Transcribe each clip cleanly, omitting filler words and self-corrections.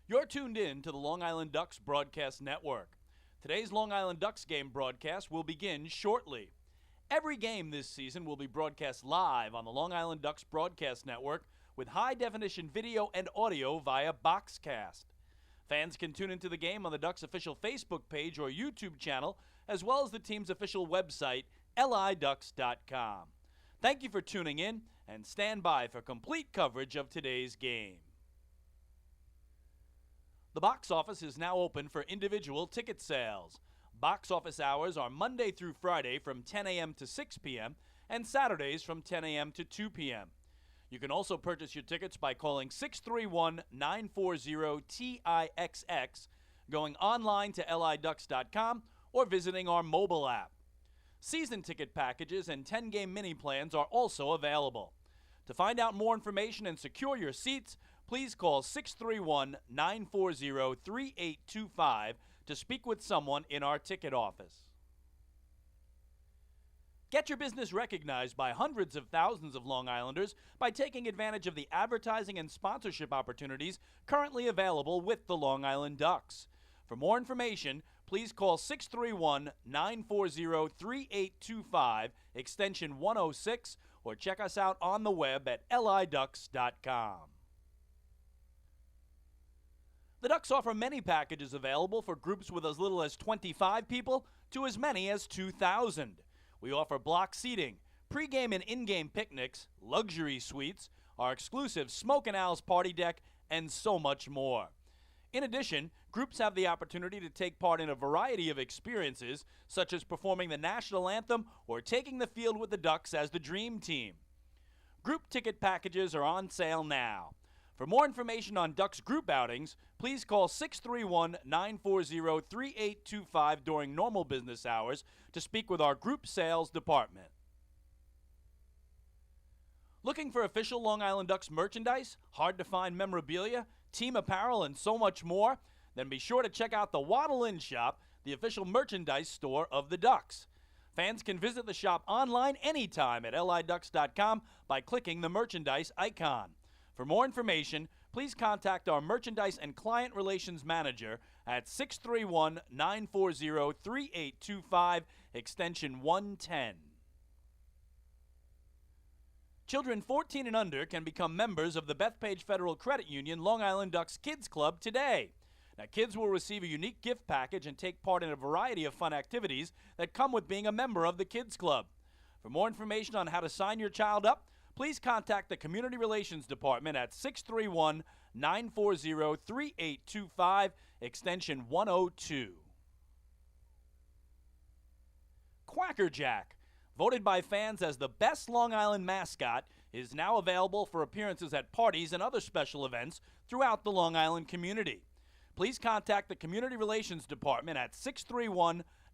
You're tuned in to the Long Island Ducks Broadcast Network. Today's Long Island Ducks game broadcast will begin shortly. Every game this season will be broadcast live on the Long Island Ducks Broadcast Network with high-definition video and audio via Boxcast. Fans can tune into the game on the Ducks' official Facebook page or YouTube channel, as well as the team's official website, liducks.com. Thank you for tuning in, and stand by for complete coverage of today's game. The box office is now open for individual ticket sales. Box office hours are Monday through Friday from 10 a.m. to 6 p.m. and Saturdays from 10 a.m. to 2 p.m. You can also purchase your tickets by calling 631-940-TIXX, going online to liducks.com, or visiting our mobile app. Season ticket packages and 10-game mini plans are also available. To find out more information and secure your seats, please call 631-940-3825 to speak with someone in our ticket office. Get your business recognized by hundreds of thousands of Long Islanders by taking advantage of the advertising and sponsorship opportunities currently available with the Long Island Ducks. For more information, please call 631-940-3825, extension 106, or check us out on the web at liducks.com. The Ducks offer many packages available for groups with as little as 25 people to as many as 2,000. We offer block seating, pregame and in-game picnics, luxury suites, our exclusive Smoke and Owls party deck, and so much more. In addition, groups have the opportunity to take part in a variety of experiences, such as performing the national anthem or taking the field with the Ducks as the dream team. Group ticket packages are on sale now. For more information on Ducks group outings, please call 631-940-3825 during normal business hours to speak with our group sales department. Looking for official Long Island Ducks merchandise, hard-to-find memorabilia, team apparel, and so much more? Then be sure to check out the Waddle Inn Shop, the official merchandise store of the Ducks. Fans can visit the shop online anytime at liducks.com by clicking the merchandise icon. For more information, please contact our Merchandise and Client Relations Manager at 631-940-3825, extension 110. Children 14 and under can become members of the Bethpage Federal Credit Union Long Island Ducks Kids Club today. Now, kids will receive a unique gift package and take part in a variety of fun activities that come with being a member of the Kids Club. For more information on how to sign your child up, please contact the Community Relations Department at 631-940-3825, extension 102. Quacker Jack, voted by fans as the best Long Island mascot, is now available for appearances at parties and other special events throughout the Long Island community. Please contact the Community Relations Department at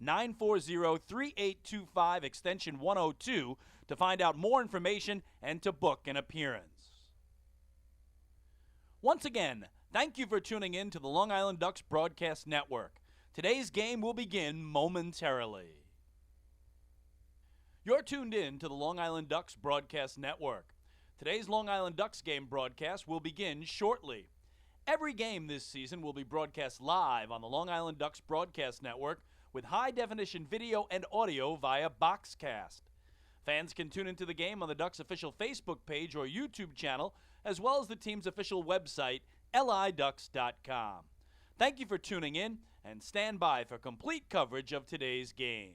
631-940-3825, extension 102, to find out more information and to book an appearance. Once again, thank you for tuning in to the Long Island Ducks Broadcast Network. Today's game will begin momentarily. You're tuned in to the Long Island Ducks Broadcast Network. Today's Long Island Ducks game broadcast will begin shortly. Every game this season will be broadcast live on the Long Island Ducks Broadcast Network with high-definition video and audio via Boxcast. Fans can tune into the game on the Ducks' official Facebook page or YouTube channel, as well as the team's official website, liducks.com. Thank you for tuning in, and stand by for complete coverage of today's game.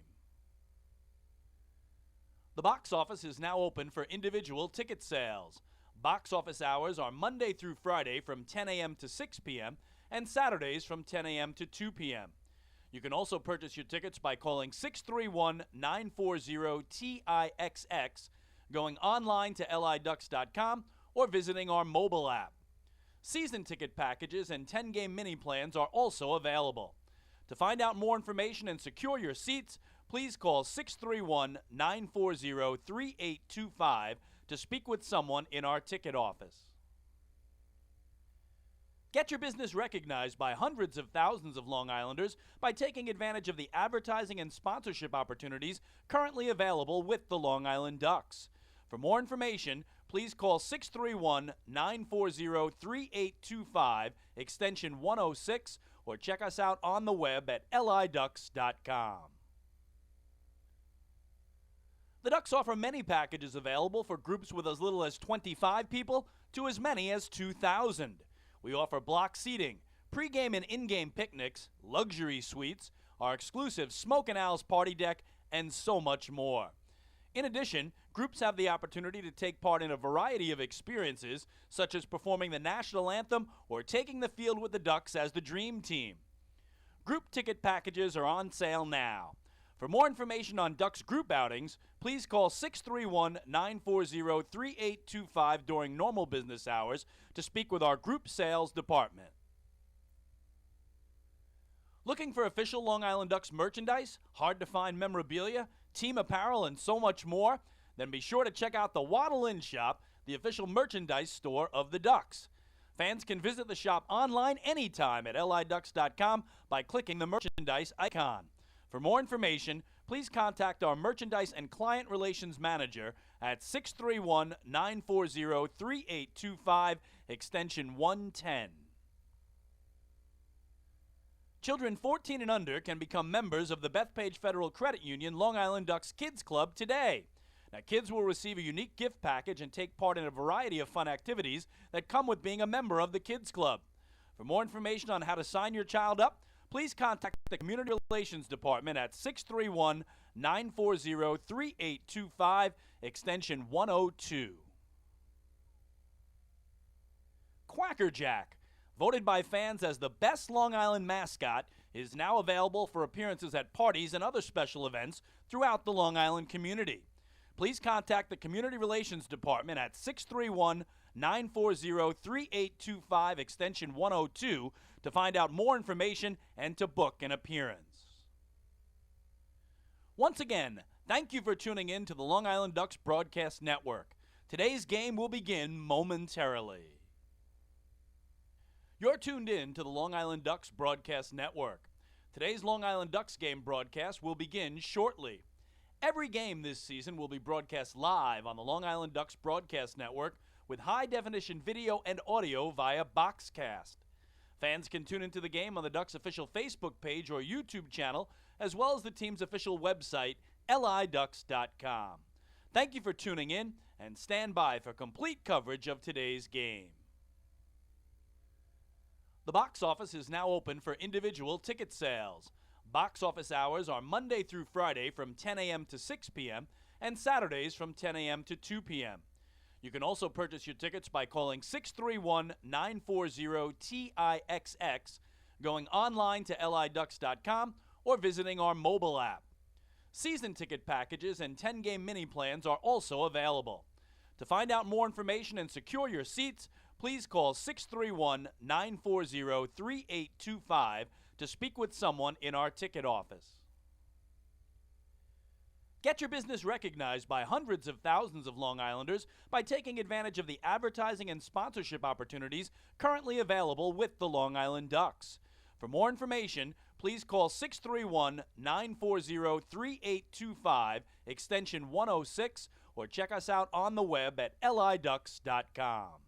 The box office is now open for individual ticket sales. Box office hours are Monday through Friday from 10 a.m. to 6 p.m. and Saturdays from 10 a.m. to 2 p.m. You can also purchase your tickets by calling 631-940-TIXX, going online to liducks.com, or visiting our mobile app. Season ticket packages and 10-game mini plans are also available. To find out more information and secure your seats, please call 631-940-3825 to speak with someone in our ticket office. Get your business recognized by hundreds of thousands of Long Islanders by taking advantage of the advertising and sponsorship opportunities currently available with the Long Island Ducks. For more information, please call 631-940-3825, extension 106, or check us out on the web at liducks.com. The Ducks offer many packages available for groups with as little as 25 people to as many as 2,000. We offer block seating, pregame and in-game picnics, luxury suites, our exclusive Smoke and Owls party deck, and so much more. In addition, groups have the opportunity to take part in a variety of experiences, such as performing the national anthem or taking the field with the Ducks as the dream team. Group ticket packages are on sale now. For more information on Ducks group outings, please call 631-940-3825 during normal business hours to speak with our group sales department. Looking for official Long Island Ducks merchandise, hard-to-find memorabilia, team apparel, and so much more? Then be sure to check out the Waddle Inn Shop, the official merchandise store of the Ducks. Fans can visit the shop online anytime at liducks.com by clicking the merchandise icon. For more information, please contact our Merchandise and Client Relations Manager at 631-940-3825, extension 110. Children 14 and under can become members of the Bethpage Federal Credit Union Long Island Ducks Kids Club today. Now, kids will receive a unique gift package and take part in a variety of fun activities that come with being a member of the Kids Club. For more information on how to sign your child up, please contact the Community Relations Department at 631-940-3825, extension 102. Quacker Jack, voted by fans as the best Long Island mascot, is now available for appearances at parties and other special events throughout the Long Island community. Please contact the Community Relations Department at 631-940-3825, extension 102, to find out more information and to book an appearance. Once again, thank you for tuning in to the Long Island Ducks Broadcast Network. Today's game will begin momentarily. You're tuned in to the Long Island Ducks Broadcast Network. Today's Long Island Ducks game broadcast will begin shortly. Every game this season will be broadcast live on the Long Island Ducks Broadcast Network with high-definition video and audio via Boxcast. Fans can tune into the game on the Ducks' official Facebook page or YouTube channel, as well as the team's official website, liducks.com. Thank you for tuning in, and stand by for complete coverage of today's game. The box office is now open for individual ticket sales. Box office hours are Monday through Friday from 10 a.m. to 6 p.m. and Saturdays from 10 a.m. to 2 p.m. You can also purchase your tickets by calling 631-940-TIXX, going online to liducks.com, or visiting our mobile app. Season ticket packages and 10-game mini plans are also available. To find out more information and secure your seats, please call 631-940-3825 to speak with someone in our ticket office. Get your business recognized by hundreds of thousands of Long Islanders by taking advantage of the advertising and sponsorship opportunities currently available with the Long Island Ducks. For more information, please call 631-940-3825, extension 106, or check us out on the web at liducks.com.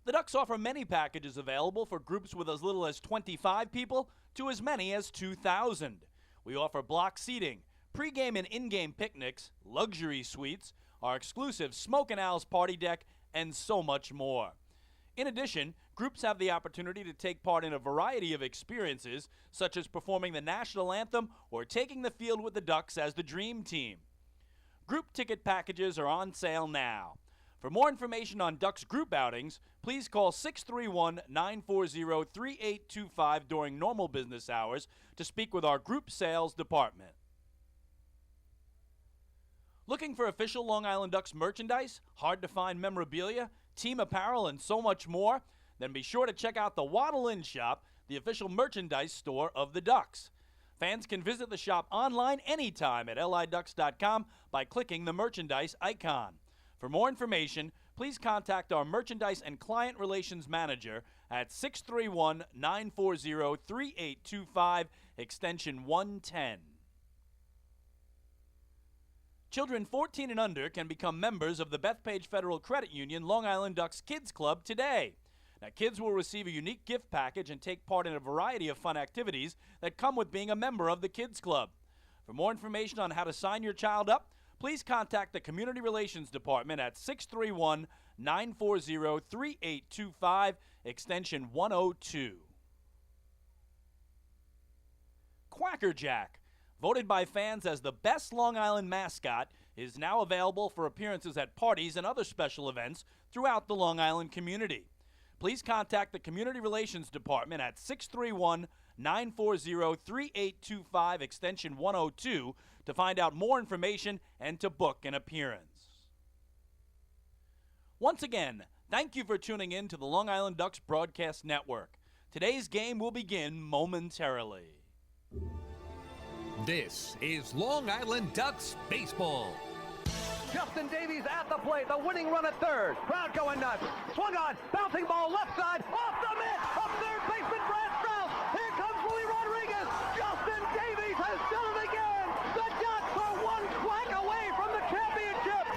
The Ducks offer many packages available for groups with as little as 25 people to as many as 2,000. We offer block seating, pregame and in-game picnics, luxury suites, our exclusive Smoke and Owls party deck, and so much more. In addition, groups have the opportunity to take part in a variety of experiences, such as performing the national anthem or taking the field with the Ducks as the dream team. Group ticket packages are on sale now. For more information on Ducks group outings, please call 631-940-3825 during normal business hours to speak with our group sales department. Looking for official Long Island Ducks merchandise, hard-to-find memorabilia, team apparel, and so much more? Then be sure to check out the Waddle Inn Shop, the official merchandise store of the Ducks. Fans can visit the shop online anytime at liducks.com by clicking the merchandise icon. For more information, please contact our Merchandise and Client Relations Manager at 631-940-3825, extension 110. Children 14 and under can become members of the Bethpage Federal Credit Union Long Island Ducks Kids Club today. Now, kids will receive a unique gift package and take part in a variety of fun activities that come with being a member of the Kids Club. For more information on how to sign your child up, please contact the Community Relations Department at 631-940-3825, extension 102. Quacker Jack, voted by fans as the best Long Island mascot, is now available for appearances at parties and other special events throughout the Long Island community. Please contact the Community Relations Department at 631-940-3825, extension 102, to find out more information and to book an appearance. Once again, thank you for tuning in to the Long Island Ducks Broadcast Network. Today's game will begin momentarily. This is Long Island Ducks baseball. Justin Davies at the plate, the winning run at third. Crowd going nuts. Swung on, bouncing ball left side, off the mitt, up third baseman Brad Strauss. Here comes Willie Rodriguez. Justin Davies has done it again. The Ducks are one quack away from the championship.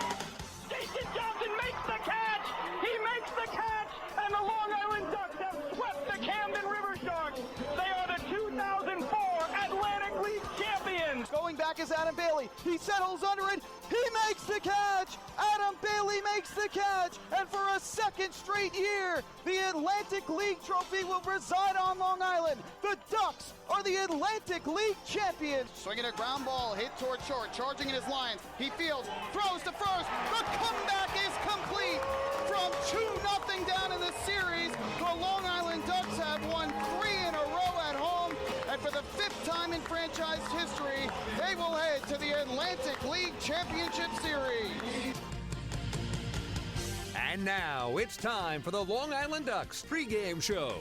Jason Johnson makes the catch. He makes the catch, and the Long Island Ducks have swept the Camden River Sharks. They are the 2004 Atlantic League champions. Going back is Adam Bailey. He settles under it. He makes the catch! Adam Bailey makes the catch! And for a second straight year, the Atlantic League trophy will reside on Long Island. The Ducks are the Atlantic League champions. Swinging a ground ball, hit toward short, charging in his lines. He fields, throws to first. The comeback is complete. From 2-0 down in the series, the Long Island Ducks have won 3 in a row at home. And for the 5th time in franchise history, they will head to the Atlantic League Championship Series. And now it's time for the Long Island Ducks pregame show.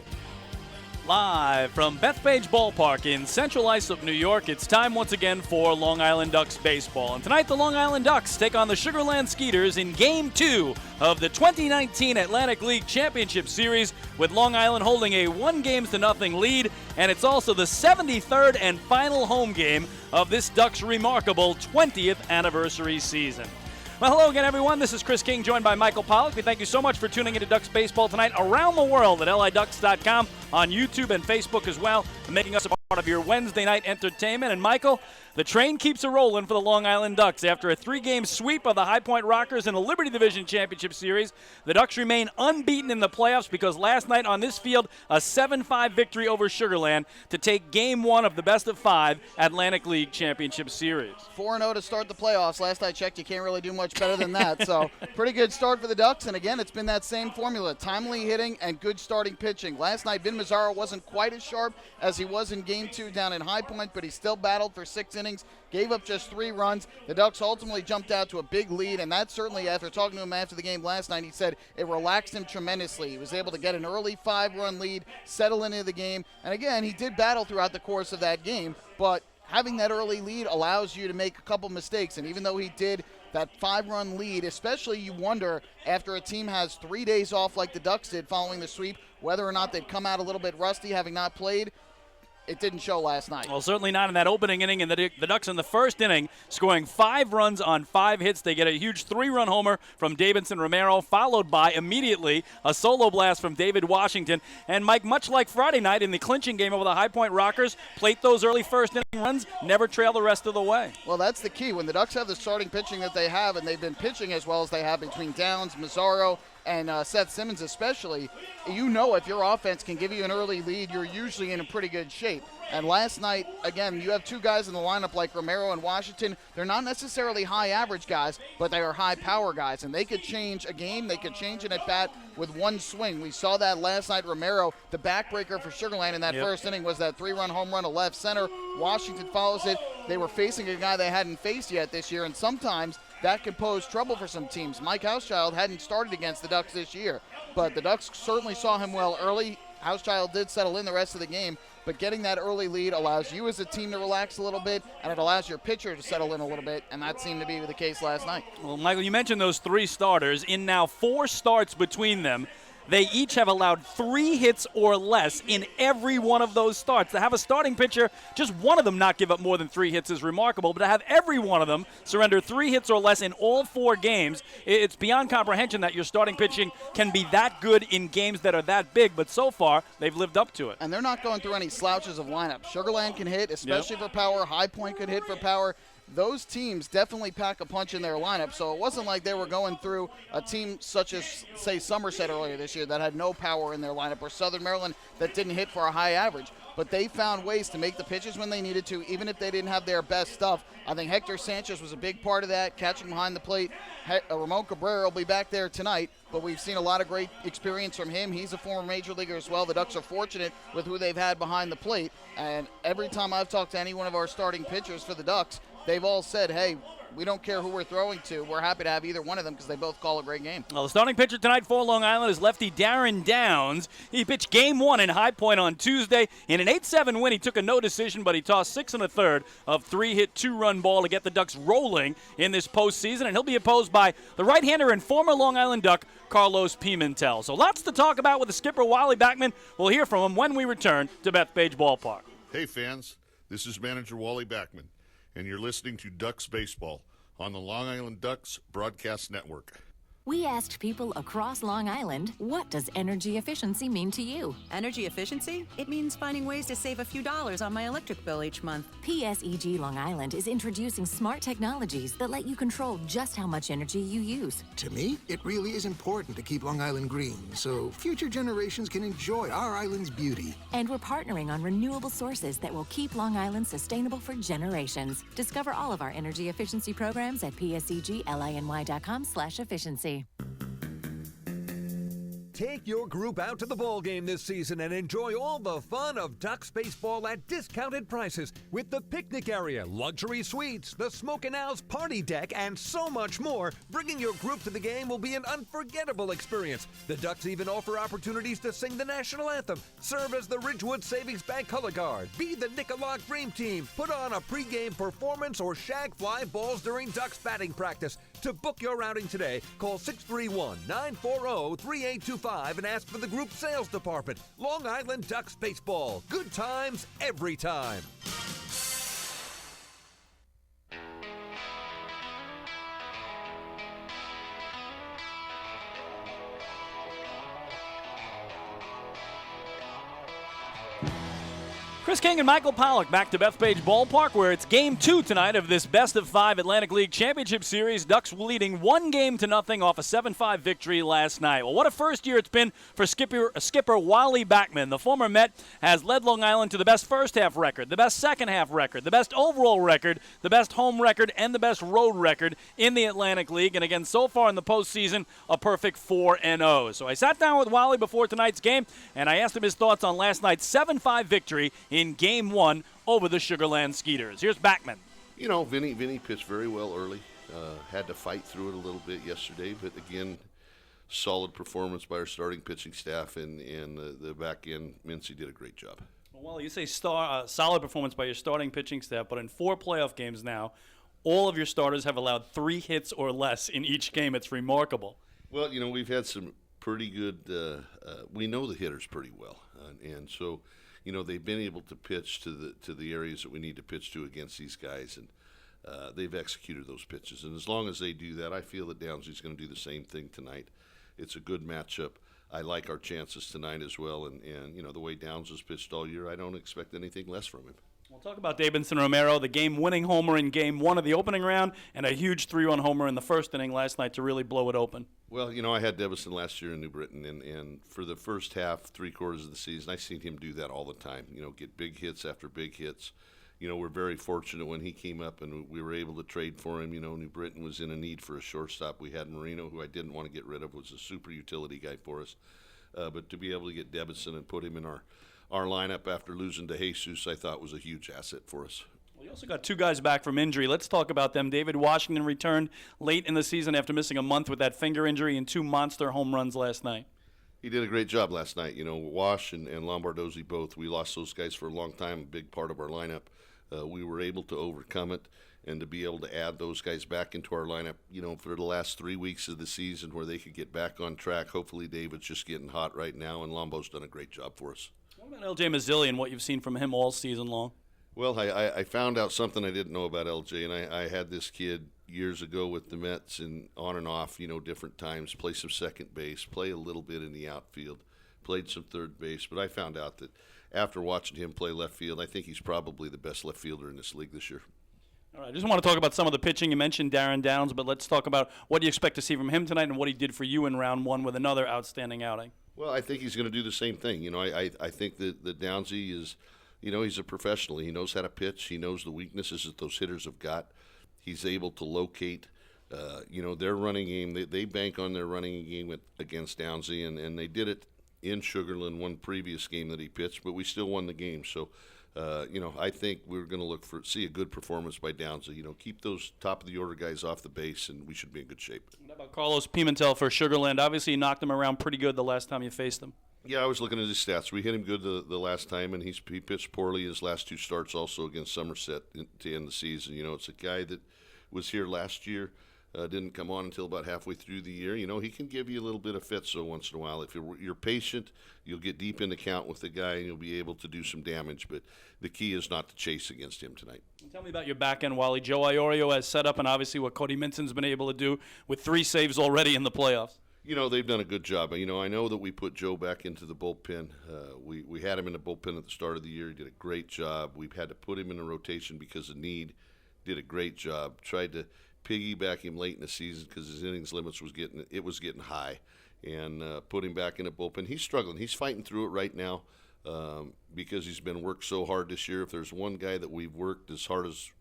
Live from Bethpage Ballpark in central Islip, New York, it's time once again for Long Island Ducks baseball. And tonight the Long Island Ducks take on the Sugarland Skeeters in Game 2 of the 2019 Atlantic League Championship Series, with Long Island holding a 1-0 lead, and it's also the 73rd and final home game of this Ducks' remarkable 20th anniversary season. Well, hello again, everyone. This is Chris King, joined by Michael Pollack. We thank you so much for tuning into Ducks Baseball tonight around the world at liducks.com, on YouTube and Facebook as well, and making us a part of your Wednesday night entertainment. And Michael, the train keeps a-rolling for the Long Island Ducks. After a 3-game sweep of the High Point Rockers in the Liberty Division Championship Series, the Ducks remain unbeaten in the playoffs because last night on this field, a 7-5 victory over Sugarland to take Game 1 of the best-of-5 Atlantic League Championship Series. 4-0 to start the playoffs. Last I checked, you can't really do much better than that. So pretty good start for the Ducks. And again, it's been that same formula: timely hitting and good starting pitching. Last night, Vin Mazzaro wasn't quite as sharp as he was in Game 2 down in High Point, but he still battled for 6 innings, gave up just 3 runs. The Ducks ultimately jumped out to a big lead, and that certainly, after talking to him after the game last night, he said it relaxed him tremendously. He was able to get an early 5-run lead, settle into the game, and again, he did battle throughout the course of that game, but having that early lead allows you to make a couple mistakes, and even though he did that 5-run lead, especially you wonder, after a team has 3 days off like the Ducks did following the sweep, whether or not they'd come out a little bit rusty having not played. It didn't show last night. Well, certainly not in that opening inning. And the Ducks in the first inning scoring 5 runs on 5 hits. They get a huge 3-run homer from Davidson Romero, followed by immediately a solo blast from David Washington. And Mike, much like Friday night in the clinching game over the High Point Rockers, plate those early first inning runs, never trail the rest of the way. Well, that's the key. When the Ducks have the starting pitching that they have, and they've been pitching as well as they have between Downs, Mazzaro, and Seth Simmons especially, you know if your offense can give you an early lead, you're usually in a pretty good shape. And last night, again, you have 2 guys in the lineup like Romero and Washington. They're not necessarily high average guys, but they are high power guys, and they could change a game. They could change an at-bat with one swing. We saw that last night. Romero, the backbreaker for Sugarland in that first inning, was that 3-run home run to left center. Washington follows it. They were facing a guy they hadn't faced yet this year, and sometimes that could pose trouble for some teams. Mike Hauschild hadn't started against the Ducks this year, but the Ducks certainly saw him well early. Hauschild did settle in the rest of the game, but getting that early lead allows you as a team to relax a little bit, and it allows your pitcher to settle in a little bit, and that seemed to be the case last night. Well, Michael, you mentioned those 3 starters. In now 4 starts between them, they each have allowed 3 hits or less in every one of those starts. To have a starting pitcher, just one of them not give up more than 3 hits is remarkable, but to have every one of them surrender 3 hits or less in all 4 games, it's beyond comprehension that your starting pitching can be that good in games that are that big, but so far, they've lived up to it. And they're not going through any slouches of lineup. Sugar Land can hit, especially for power. High Point could hit for power. Those teams definitely pack a punch in their lineup, so it wasn't like they were going through a team such as, say, Somerset earlier this year that had no power in their lineup, or Southern Maryland that didn't hit for a high average. But they found ways to make the pitches when they needed to, even if they didn't have their best stuff. I think Hector Sanchez was a big part of that, catching behind the plate. Ramon Cabrera will be back there tonight, but we've seen a lot of great experience from him. He's a former major leaguer as well. The Ducks are fortunate with who they've had behind the plate, and every time I've talked to any one of our starting pitchers for the Ducks, they've all said, hey, we don't care who we're throwing to. We're happy to have either one of them because they both call a great game. Well, the starting pitcher tonight for Long Island is lefty Darren Downs. He pitched Game 1 in High Point on Tuesday. In an 8-7 win, he took a no decision, but he tossed 6 1/3 of 3-hit, 2-run ball to get the Ducks rolling in this postseason, and he'll be opposed by the right-hander and former Long Island Duck, Carlos Pimentel. So lots to talk about with the skipper, Wally Backman. We'll hear from him when we return to Bethpage Ballpark. Hey, fans. This is manager Wally Backman, and you're listening to Ducks Baseball on the Long Island Ducks Broadcast Network. We asked people across Long Island, what does energy efficiency mean to you? Energy efficiency? It means finding ways to save a few dollars on my electric bill each month. PSEG Long Island is introducing smart technologies that let you control just how much energy you use. To me, it really is important to keep Long Island green so future generations can enjoy our island's beauty. And we're partnering on renewable sources that will keep Long Island sustainable for generations. Discover all of our energy efficiency programs at psegLiny.com/efficiency. Take your group out to the ball game this season and enjoy all the fun of Ducks baseball at discounted prices with the picnic area, luxury suites, the Smokin' Owl's party deck, and so much more. Bringing your group to the game will be an unforgettable experience. The Ducks even offer opportunities to sing the national anthem, serve as the Ridgewood Savings Bank color guard, be the Nicolak Dream Team, put on a pregame performance, or shag fly balls during Ducks batting practice. To book your outing today, call 631-940-3825 and ask for the group sales department. Long Island Ducks Baseball. Good times every time. Chris King and Michael Pollock back to Bethpage Ballpark, where it's Game 2 tonight of this best-of-5 Atlantic League Championship Series. Ducks leading 1-0 off a 7-5 victory last night. Well, what a first year it's been for skipper Wally Backman. The former Met has led Long Island to the best first-half record, the best second-half record, the best overall record, the best home record, and the best road record in the Atlantic League. And again, so far in the postseason, a perfect 4-0. So I sat down with Wally before tonight's game, and I asked him his thoughts on last night's 7-5 victory in Game 1 over the Sugar Land Skeeters. Here's Backman. You know, Vinny pitched very well early. Had to fight through it a little bit yesterday, but again, solid performance by our starting pitching staff, and the back end, Mincy did a great job. Well, you say solid performance by your starting pitching staff, but in 4 playoff games now, all of your starters have allowed 3 hits or less in each game. It's remarkable. Well, you know, we've had some pretty good we know the hitters pretty well, and so you know, they've been able to pitch to the areas that we need to pitch to against these guys, and they've executed those pitches. And as long as they do that, I feel that Downsy's going to do the same thing tonight. It's a good matchup. I like our chances tonight as well, and you know, the way Downs has pitched all year, I don't expect anything less from him. We'll talk about Davidson Romero, the game-winning homer in Game 1 of the opening round, and a huge 3-run homer in the first inning last night to really blow it open. Well, you know, I had Davidson last year in New Britain, and for the first half, 3/4 of the season, I've seen him do that all the time, you know, get big hits after big hits. You know, we're very fortunate when he came up and we were able to trade for him. You know, New Britain was in a need for a shortstop. We had Marino, who I didn't want to get rid of, was a super utility guy for us. But to be able to get Davidson and put him in our lineup after losing to Jesus, I thought was a huge asset for us. We also got 2 guys back from injury. Let's talk about them. David Washington returned late in the season after missing a month with that finger injury and 2 monster home runs last night. He did a great job last night. You know, Wash and Lombardozzi both, we lost those guys for a long time, a big part of our lineup. We were able to overcome it, and to be able to add those guys back into our lineup, for the last 3 weeks of the season where they could get back on track. Hopefully David's just getting hot right now, and Lombo's done a great job for us. What about LJ Mazzilli and what you've seen from him all season long? Well, I found out something I didn't know about LJ, and I had this kid years ago with the Mets and on and off, different times, play some second base, play a little bit in the outfield, played some third base. But I found out that after watching him play left field, I think he's probably the best left fielder in this league this year. All right, I just want to talk about some of the pitching. You mentioned Darren Downs, but let's talk about what you expect to see from him tonight and what he did for you in round one with another outstanding outing. Well, I think he's going to do the same thing. I think that Downsy is, he's a professional. He knows how to pitch. He knows the weaknesses that those hitters have got. He's able to locate, their running game. They bank on their running game against Downsy, and they did it in Sugar Land one previous game that he pitched, but we still won the game. So, I think we're going to see a good performance by Downsy. Keep those top-of-the-order guys off the base, and we should be in good shape. What about Carlos Pimentel for Sugar Land? Obviously, you knocked him around pretty good the last time you faced him. Yeah, I was looking at his stats. We hit him good the last time, and he pitched poorly his last two starts also against Somerset to end the season. It's a guy that was here last year, didn't come on until about halfway through the year. He can give you a little bit of fit so once in a while. If you're patient, you'll get deep in the count with the guy, and you'll be able to do some damage. But the key is not to chase against him tonight. Tell me about your back end, Wally. Joe Iorio has set up, and obviously what Cody Minson's been able to do with 3 saves already in the playoffs. They've done a good job. I know that we put Joe back into the bullpen. We had him in the bullpen at the start of the year. He did a great job. We've had to put him in a rotation because of need. Did a great job. Tried to piggyback him late in the season because his innings limits was getting high, and put him back in the bullpen. He's struggling. He's fighting through it right now because he's been worked so hard this year. If there's one guy that we've worked as hard as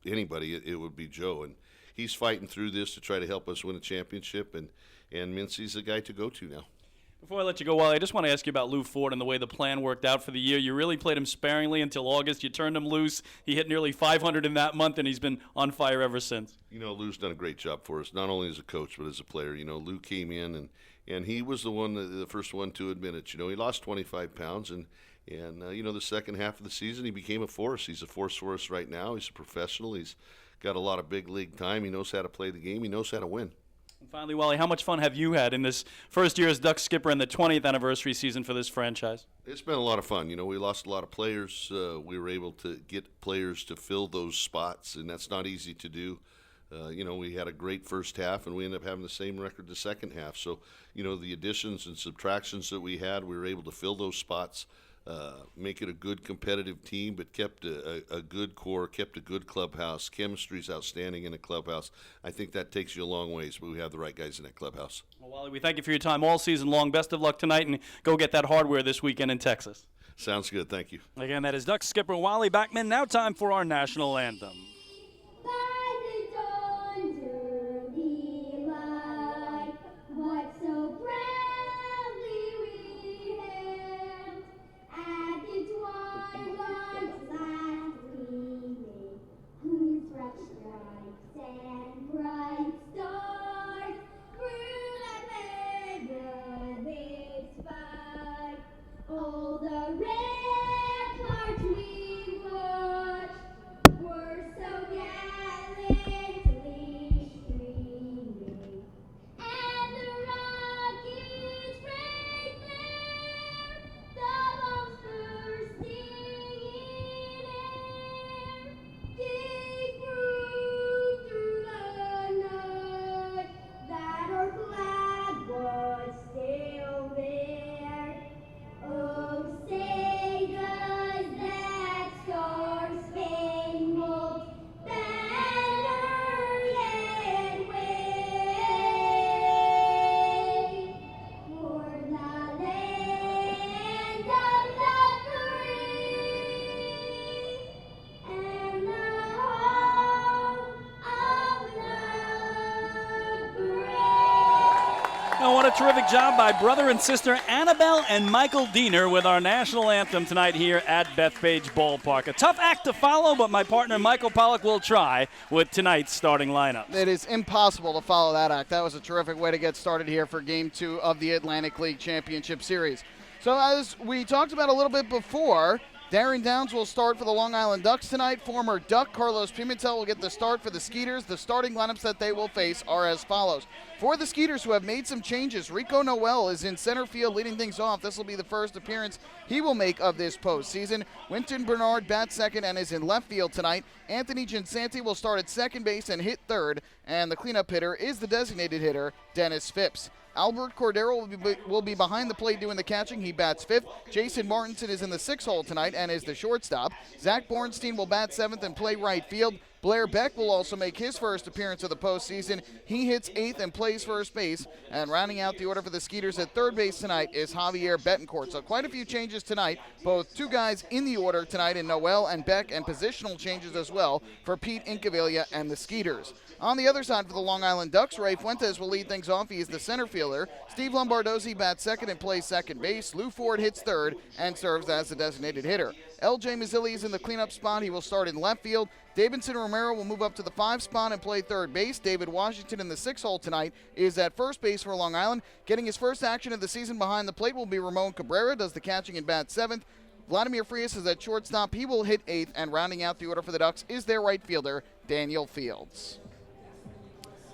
anybody, it would be Joe, and he's fighting through this to try to help us win a championship, and Mincy's the guy to go to now. Before I let you go, Wally, I just want to ask you about Lou Ford and the way the plan worked out for the year. You really played him sparingly until August. You turned him loose. He hit nearly 500 in that month, and he's been on fire ever since. Lou's done a great job for us, not only as a coach but as a player. Lou came in, and he was the first one to admit it. He lost 25 pounds, and the second half of the season he became a force. He's a force for us right now. He's a professional. He's got a lot of big league time. He knows how to play the game. He knows how to win. And finally, Wally, how much fun have you had in this first year as Duck skipper and the 20th anniversary season for this franchise? It's been a lot of fun. We lost a lot of players. We were able to get players to fill those spots, and that's not easy to do. We had a great first half, and we ended up having the same record the second half. So, the additions and subtractions that we had, we were able to fill those spots, make it a good competitive team, but kept a good core, kept a good clubhouse. Chemistry's outstanding in a clubhouse. I think that takes you a long ways, but we have the right guys in that clubhouse. Well, Wally, we thank you for your time all season long. Best of luck tonight, and go get that hardware this weekend in Texas. Sounds good. Thank you. Again, that is Duck skipper Wally Backman. Now time for our national anthem. All the red cards we watched were so gallantly streaming, and the Rockies right there, the bombs bursting in air, gave proof through the night that our flag was still there. Oh, say does that star-spangled banner yet wave for the land of the free and the home of the brave? Now, what a terrific job by brother and sister Annabelle and Michael Diener with our national anthem tonight here at Bethpage Ballpark. A tough act to follow, but my partner Michael Pollack will try with tonight's starting lineup. It is impossible to follow that act. That was a terrific way to get started here for Game 2 of the Atlantic League Championship Series. So as we talked about a little bit before, Darren Downs will start for the Long Island Ducks tonight. Former Duck Carlos Pimentel will get the start for the Skeeters. The starting lineups that they will face are as follows. For the Skeeters, who have made some changes, Rico Noel is in center field leading things off. This will be the first appearance he will make of this postseason. Wynton Bernard bats second and is in left field tonight. Anthony Ginsanti will start at second base and hit third. And the cleanup hitter is the designated hitter, Dennis Phipps. Albert Cordero will be behind the plate doing the catching. He bats fifth. Jason Martinson is in the sixth hole tonight and is the shortstop. Zach Bornstein will bat seventh and play right field. Blair Beck will also make his first appearance of the postseason. He hits eighth and plays first base. And rounding out the order for the Skeeters at third base tonight is Javier Betancourt. So quite a few changes tonight. Both two guys in the order tonight in Noel and Beck, and positional changes as well for Pete Incaviglia and the Skeeters. On the other side for the Long Island Ducks, Ray Fuentes will lead things off. He is the center fielder. Steve Lombardozzi bats second and plays second base. Lou Ford hits third and serves as the designated hitter. L.J. Mazzilli is in the cleanup spot. He will start in left field. Davidson Romero will move up to the 5 spot and play third base. David Washington in the 6 hole tonight is at first base for Long Island. Getting his first action of the season behind the plate will be Ramon Cabrera, does the catching and bats 7th. Vladimir Frias is at shortstop. He will hit 8th, and rounding out the order for the Ducks is their right fielder, Daniel Fields.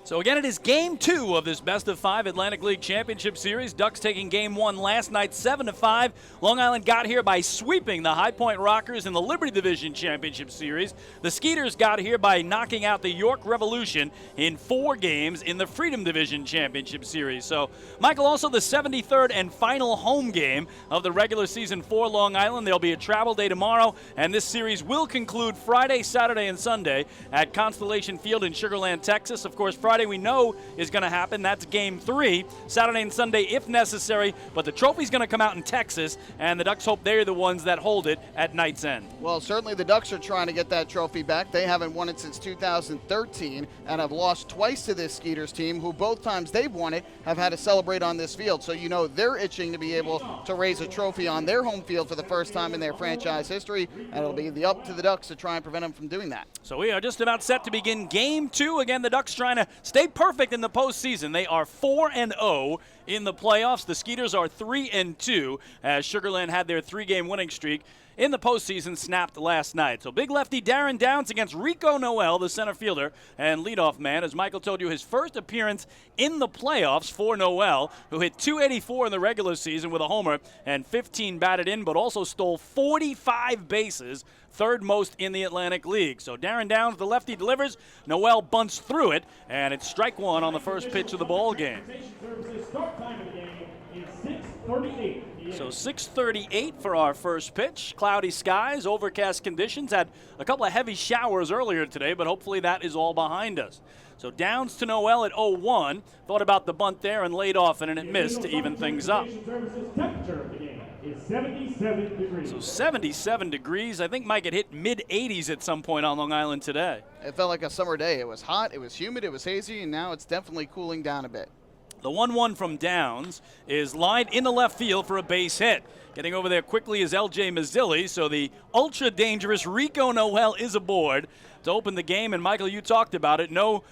So again, it is Game 2 of this best-of-5 Atlantic League Championship Series. Ducks taking Game 1 last night, 7-5. Long Island got here by sweeping the High Point Rockers in the Liberty Division Championship Series. The Skeeters got here by knocking out the York Revolution in 4 games in the Freedom Division Championship Series. So, Michael, also the 73rd and final home game of the regular season for Long Island. There'll be a travel day tomorrow, and this series will conclude Friday, Saturday, and Sunday at Constellation Field in Sugar Land, Texas. Of course, Friday we know is going to happen. That's Game 3. Saturday and Sunday if necessary, but the trophy's going to come out in Texas, and the Ducks hope they're the ones that hold it at night's end. Well, certainly the Ducks are trying to get that trophy back. They haven't won it since 2013 and have lost twice to this Skeeters team, who both times they've won it have had to celebrate on this field. So you know they're itching to be able to raise a trophy on their home field for the first time in their franchise history, and it'll be up to the Ducks to try and prevent them from doing that. So we are just about set to begin Game 2. Again, the Ducks trying to stay perfect in the postseason. They are 4-0 in the playoffs. The Skeeters are 3-2 as Sugar Land had their 3-game winning streak in the postseason snapped last night. So big lefty Darren Downs against Rico Noel, the center fielder and leadoff man. As Michael told you, his first appearance in the playoffs for Noel, who hit .284 in the regular season with a homer and 15 batted in, but also stole 45 bases, third most in the Atlantic League. So Darren Downs, the lefty, delivers. Noel bunts through it, and it's strike one on the first pitch of the ball game. So 6:38 for our first pitch. Cloudy skies, overcast conditions. Had a couple of heavy showers earlier today, but hopefully that is all behind us. So Downs to Noel at 0-1. Thought about the bunt there and laid off it, and it missed to even things up. So 77 degrees. I think Mike had hit mid-80s at some point on Long Island today. It felt like a summer day. It was hot, it was humid, it was hazy, and now it's definitely cooling down a bit. The 1-1 from Downs is lined into left field for a base hit. Getting over there quickly is L.J. Mazzilli, so the ultra-dangerous Rico Noel is aboard to open the game. And, Michael, you talked about it. No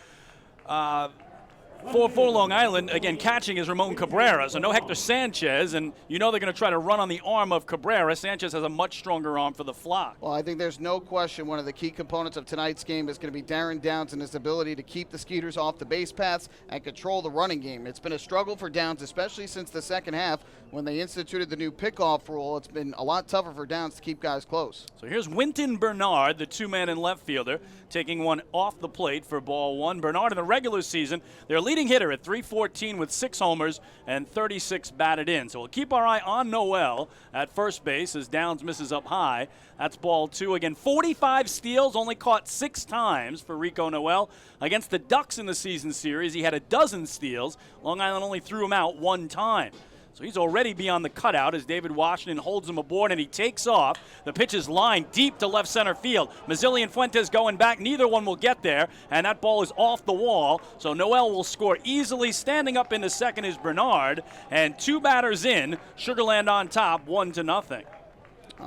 for Long Island, again, catching is Ramon Cabrera, so no Hector Sanchez, and you know they're going to try to run on the arm of Cabrera. Sanchez has a much stronger arm for the flock. Well, I think there's no question one of the key components of tonight's game is going to be Darren Downs and his ability to keep the Skeeters off the base paths and control the running game. It's been a struggle for Downs, especially since the second half when they instituted the new pickoff rule. It's been a lot tougher for Downs to keep guys close. So here's Wynton Bernard, the two-man and left fielder, taking one off the plate for ball one. Bernard in the regular season, their leading hitter at .314 with 6 homers and 36 batted in. So we'll keep our eye on Noel at first base as Downs misses up high. That's ball 2. Again, 45 steals, only caught 6 times for Rico Noel. Against the Ducks in the season series, he had a dozen steals. Long Island only threw him out 1 time. So he's already beyond the cutout as David Washington holds him aboard and he takes off. The pitch is lined deep to left center field. Mazzilli and Fuentes going back. Neither one will get there, and that ball is off the wall. So Noel will score easily. Standing up into second is Bernard, and 2 batters in. Sugar Land on top, 1-0.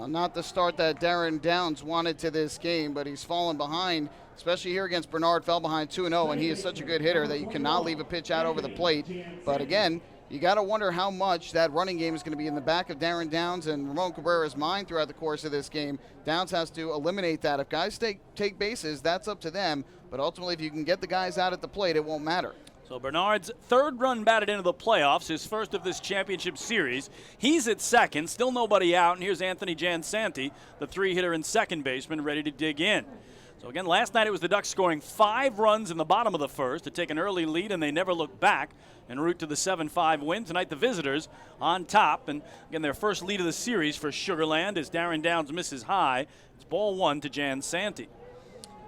Not the start that Darren Downs wanted to this game, but he's fallen behind, especially here against Bernard. Fell behind 2-0, and he is such a good hitter that you cannot leave a pitch out over the plate. But again, you got to wonder how much that running game is going to be in the back of Darren Downs and Ramon Cabrera's mind throughout the course of this game. Downs has to eliminate that. If guys take bases, that's up to them. But ultimately, if you can get the guys out at the plate, it won't matter. So Bernard's third run batted into the playoffs, his first of this championship series. He's at second, still nobody out, and here's Anthony Jansanti, the 3-hitter and second baseman, ready to dig in. So again, last night it was the Ducks scoring 5 runs in the bottom of the first to take an early lead, and they never looked back en route to the 7-5 win. Tonight the visitors on top, and again their first lead of the series for Sugar Land as Darren Downs misses high. It's ball 1 to Jansanti.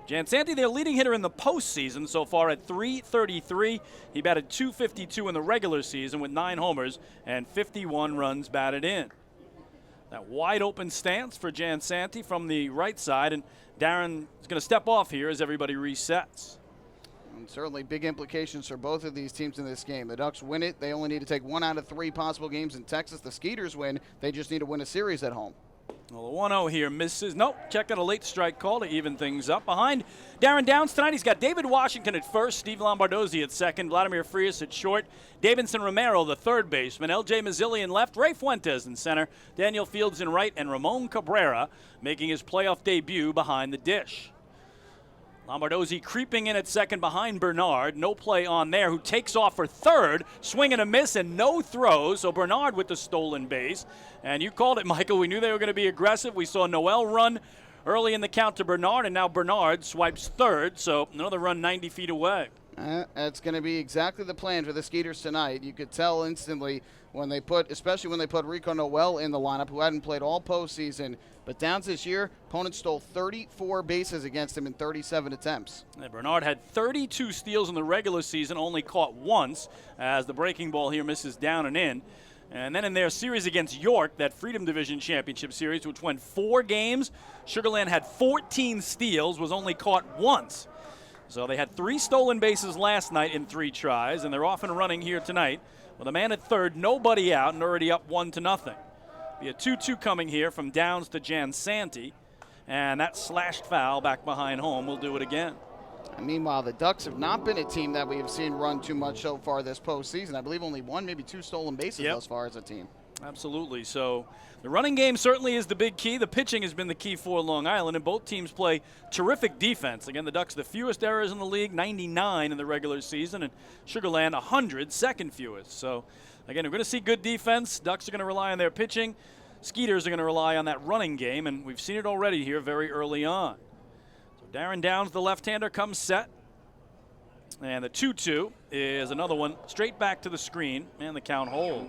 Jansanti, their leading hitter in the postseason so far at .333. He batted .252 in the regular season with 9 homers and 51 runs batted in. That wide open stance for Jansanti from the right side, and Darren is going to step off here as everybody resets. And certainly big implications for both of these teams in this game. The Ducks win it. They only need to take 1 out of 3 possible games in Texas. The Skeeters win. They just need to win a series at home. Well, the 1-0 here misses. Nope, checking a late strike call to even things up. Behind Darren Downs tonight, he's got David Washington at first, Steve Lombardozzi at second, Vladimir Frias at short, Davidson Romero, the third baseman, L.J. Mazzilli in left, Ray Fuentes in center, Daniel Fields in right, and Ramon Cabrera making his playoff debut behind the dish. Lombardozzi creeping in at second behind Bernard. No play on there, who takes off for third. Swing and a miss and no throws. So Bernard with the stolen base. And you called it, Michael. We knew they were going to be aggressive. We saw Noel run early in the count to Bernard, and now Bernard swipes third. So another run 90 feet away. That's going to be exactly the plan for the Skeeters tonight. You could tell instantly when they put, especially when they put Rico Noel in the lineup, who hadn't played all postseason. But Downs this year, opponents stole 34 bases against him in 37 attempts. And Bernard had 32 steals in the regular season, only caught once, as the breaking ball here misses down and in. And then in their series against York, that Freedom Division Championship Series, which went 4 games, Sugar Land had 14 steals, was only caught once. So they had 3 stolen bases last night in 3 tries, and they're off and running here tonight with a man at third, nobody out, and already up 1-0. Be a 2-2 coming here from Downs to Jansanti, and that slashed foul back behind home will do it again. And meanwhile, the Ducks have not been a team that we have seen run too much so far this postseason. I believe only 1, maybe 2 stolen bases thus far as a team. Absolutely. So the running game certainly is the big key. The pitching has been the key for Long Island, and both teams play terrific defense. Again, the Ducks the fewest errors in the league, 99 in the regular season, and Sugar Land 100, second fewest. So again, we're going to see good defense. Ducks are going to rely on their pitching. Skeeters are going to rely on that running game, and we've seen it already here very early on. So Darren Downs, the left-hander, comes set. And the 2-2 is another one straight back to the screen, and the count holds.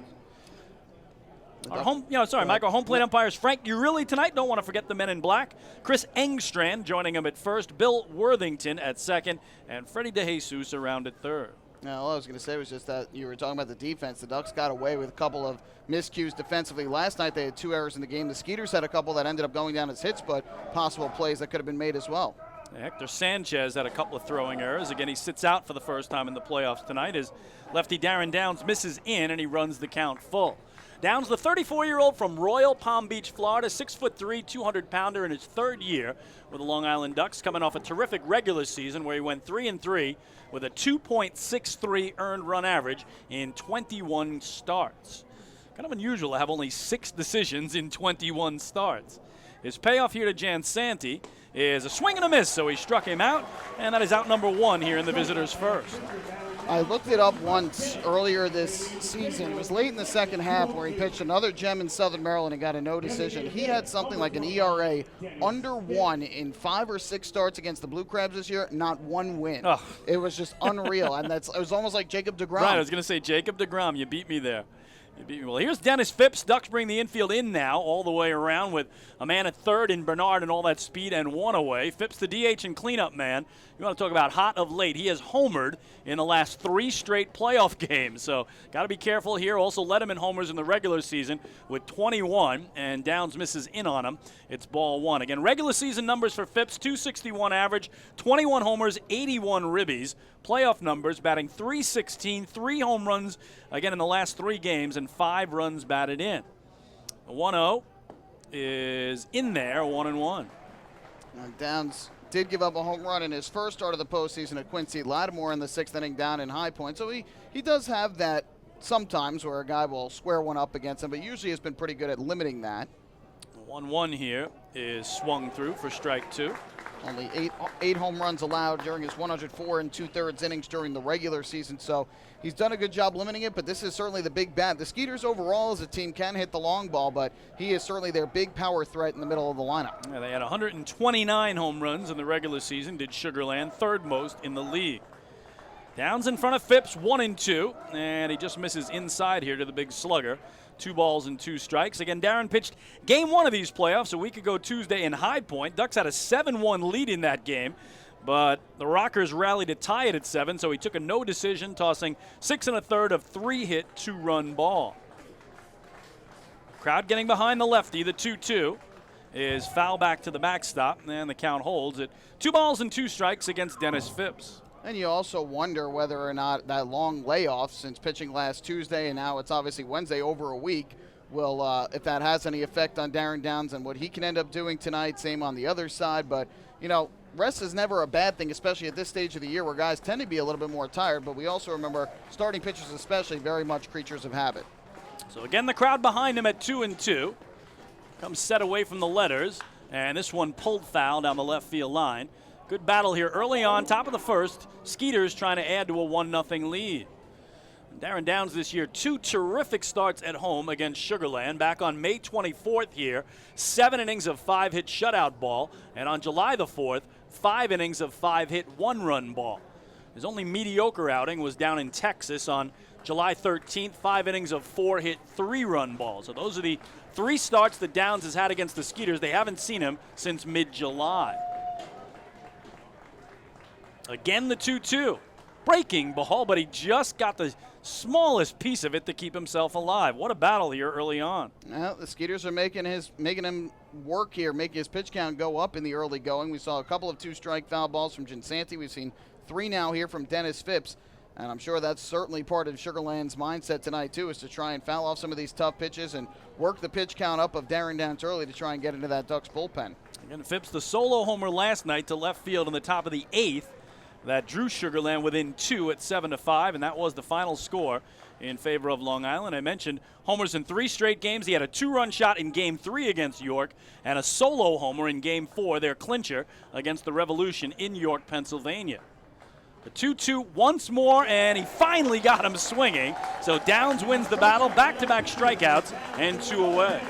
Our home, Michael, home plate umpires Frank Urilli tonight. Don't want to forget the men in black. Chris Engstrand joining him at first, Bill Worthington at second, and Freddie DeJesus around at third. Now, all I was going to say was just that you were talking about the defense. The Ducks got away with a couple of miscues defensively. Last night they had 2 errors in the game. The Skeeters had a couple that ended up going down as hits, but possible plays that could have been made as well. Hector Sanchez had a couple of throwing errors. Again, he sits out for the first time in the playoffs tonight as lefty Darren Downs misses in, and he runs the count full. Downs, the 34-year-old from Royal Palm Beach, Florida, 6'3", 200-pounder in his 3rd year with the Long Island Ducks, coming off a terrific regular season where he went 3-3 with a 2.63 earned run average in 21 starts. Kind of unusual to have only 6 decisions in 21 starts. His payoff here to Jansanti is a swing and a miss, so he struck him out, and that is out number 1 here in the visitors' first. I looked it up once earlier this season. It was late in the second half where he pitched another gem in Southern Maryland and got a no decision. He had something like an ERA under 1 in 5 or 6 starts against the Blue Crabs this year, not 1 win. Oh. It was just unreal, and it was almost like Jacob deGrom. Right, I was going to say Jacob deGrom. You beat me there. Well, here's Dennis Phipps. Ducks bring the infield in now all the way around with a man at third in Bernard and all that speed and 1 away. Phipps the DH and cleanup man. You want to talk about hot of late. He has homered in the last 3 straight playoff games, so got to be careful here. Also led him in homers in the regular season with 21, and Downs misses in on him. It's ball 1. Again, regular season numbers for Phipps, 261 average, 21 homers, 81 ribbies. Playoff numbers, batting .316, 3 home runs, again in the last 3 games, and 5 runs batted in. The 1-0 is in there, 1-1. Downs did give up a home run in his first start of the postseason at Quincy Lattimore in the 6th inning down in High Point. So he does have that sometimes where a guy will square one up against him, but usually has been pretty good at limiting that. 1-1 here is swung through for strike 2. Only eight home runs allowed during his 104 and 2/3 innings during the regular season, so he's done a good job limiting it, but this is certainly the big bat. The Skeeters overall as a team can hit the long ball, but he is certainly their big power threat in the middle of the lineup. Yeah, they had 129 home runs in the regular season, did Sugar Land, third most in the league. Downs in front of Phipps, 1-2, and he just misses inside here to the big slugger. 2 balls and 2 strikes. Again, Darren pitched game 1 of these playoffs a week ago Tuesday in High Point. Ducks had a 7-1 lead in that game, but the Rockers rallied to tie it at 7, so he took a no decision, tossing 6 1/3 of 3-hit, 2-run ball. Crowd getting behind the lefty. The 2-2 is foul back to the backstop, and the count holds at 2 balls and 2 strikes against Dennis Phipps. And you also wonder whether or not that long layoff since pitching last Tuesday and now it's obviously Wednesday, over a week, will if that has any effect on Darren Downs and what he can end up doing tonight. Same on the other side. But, you know, rest is never a bad thing, especially at this stage of the year where guys tend to be a little bit more tired. But we also remember starting pitchers especially very much creatures of habit. So again, the crowd behind him at 2-2. Comes set away from the letters. And this one pulled foul down the left field line. Good battle here early on, top of the first. Skeeters trying to add to a 1-0 lead. Darren Downs this year, 2 terrific starts at home against Sugar Land. Back on May 24th here, 7 innings of 5-hit shutout ball. And on July the 4th, 5 innings of 5-hit 1-run ball. His only mediocre outing was down in Texas on July 13th, 5 innings of 4-hit 3-run ball. So those are the 3 starts that Downs has had against the Skeeters. They haven't seen him since mid-July. Again, the 2-2. Breaking ball, but he just got the smallest piece of it to keep himself alive. What a battle here early on. Well, the Skeeters are making him work here, making his pitch count go up in the early going. We saw a couple of 2-strike foul balls from Jinsanti. We've seen 3 now here from Dennis Phipps. And I'm sure that's certainly part of Sugar Land's mindset tonight, too, is to try and foul off some of these tough pitches and work the pitch count up of Darren Downs early to try and get into that Ducks bullpen. Again, Phipps, the solo homer last night to left field in the top of the 8th. That drew Sugar Land within 2 at 7-5, and that was the final score in favor of Long Island. I mentioned homers in 3 straight games. He had a 2-run shot in Game 3 against York and a solo homer in Game 4, their clincher, against the Revolution in York, Pennsylvania. The 2-2 once more, and he finally got him swinging. So Downs wins the battle, back-to-back strikeouts, and 2 away.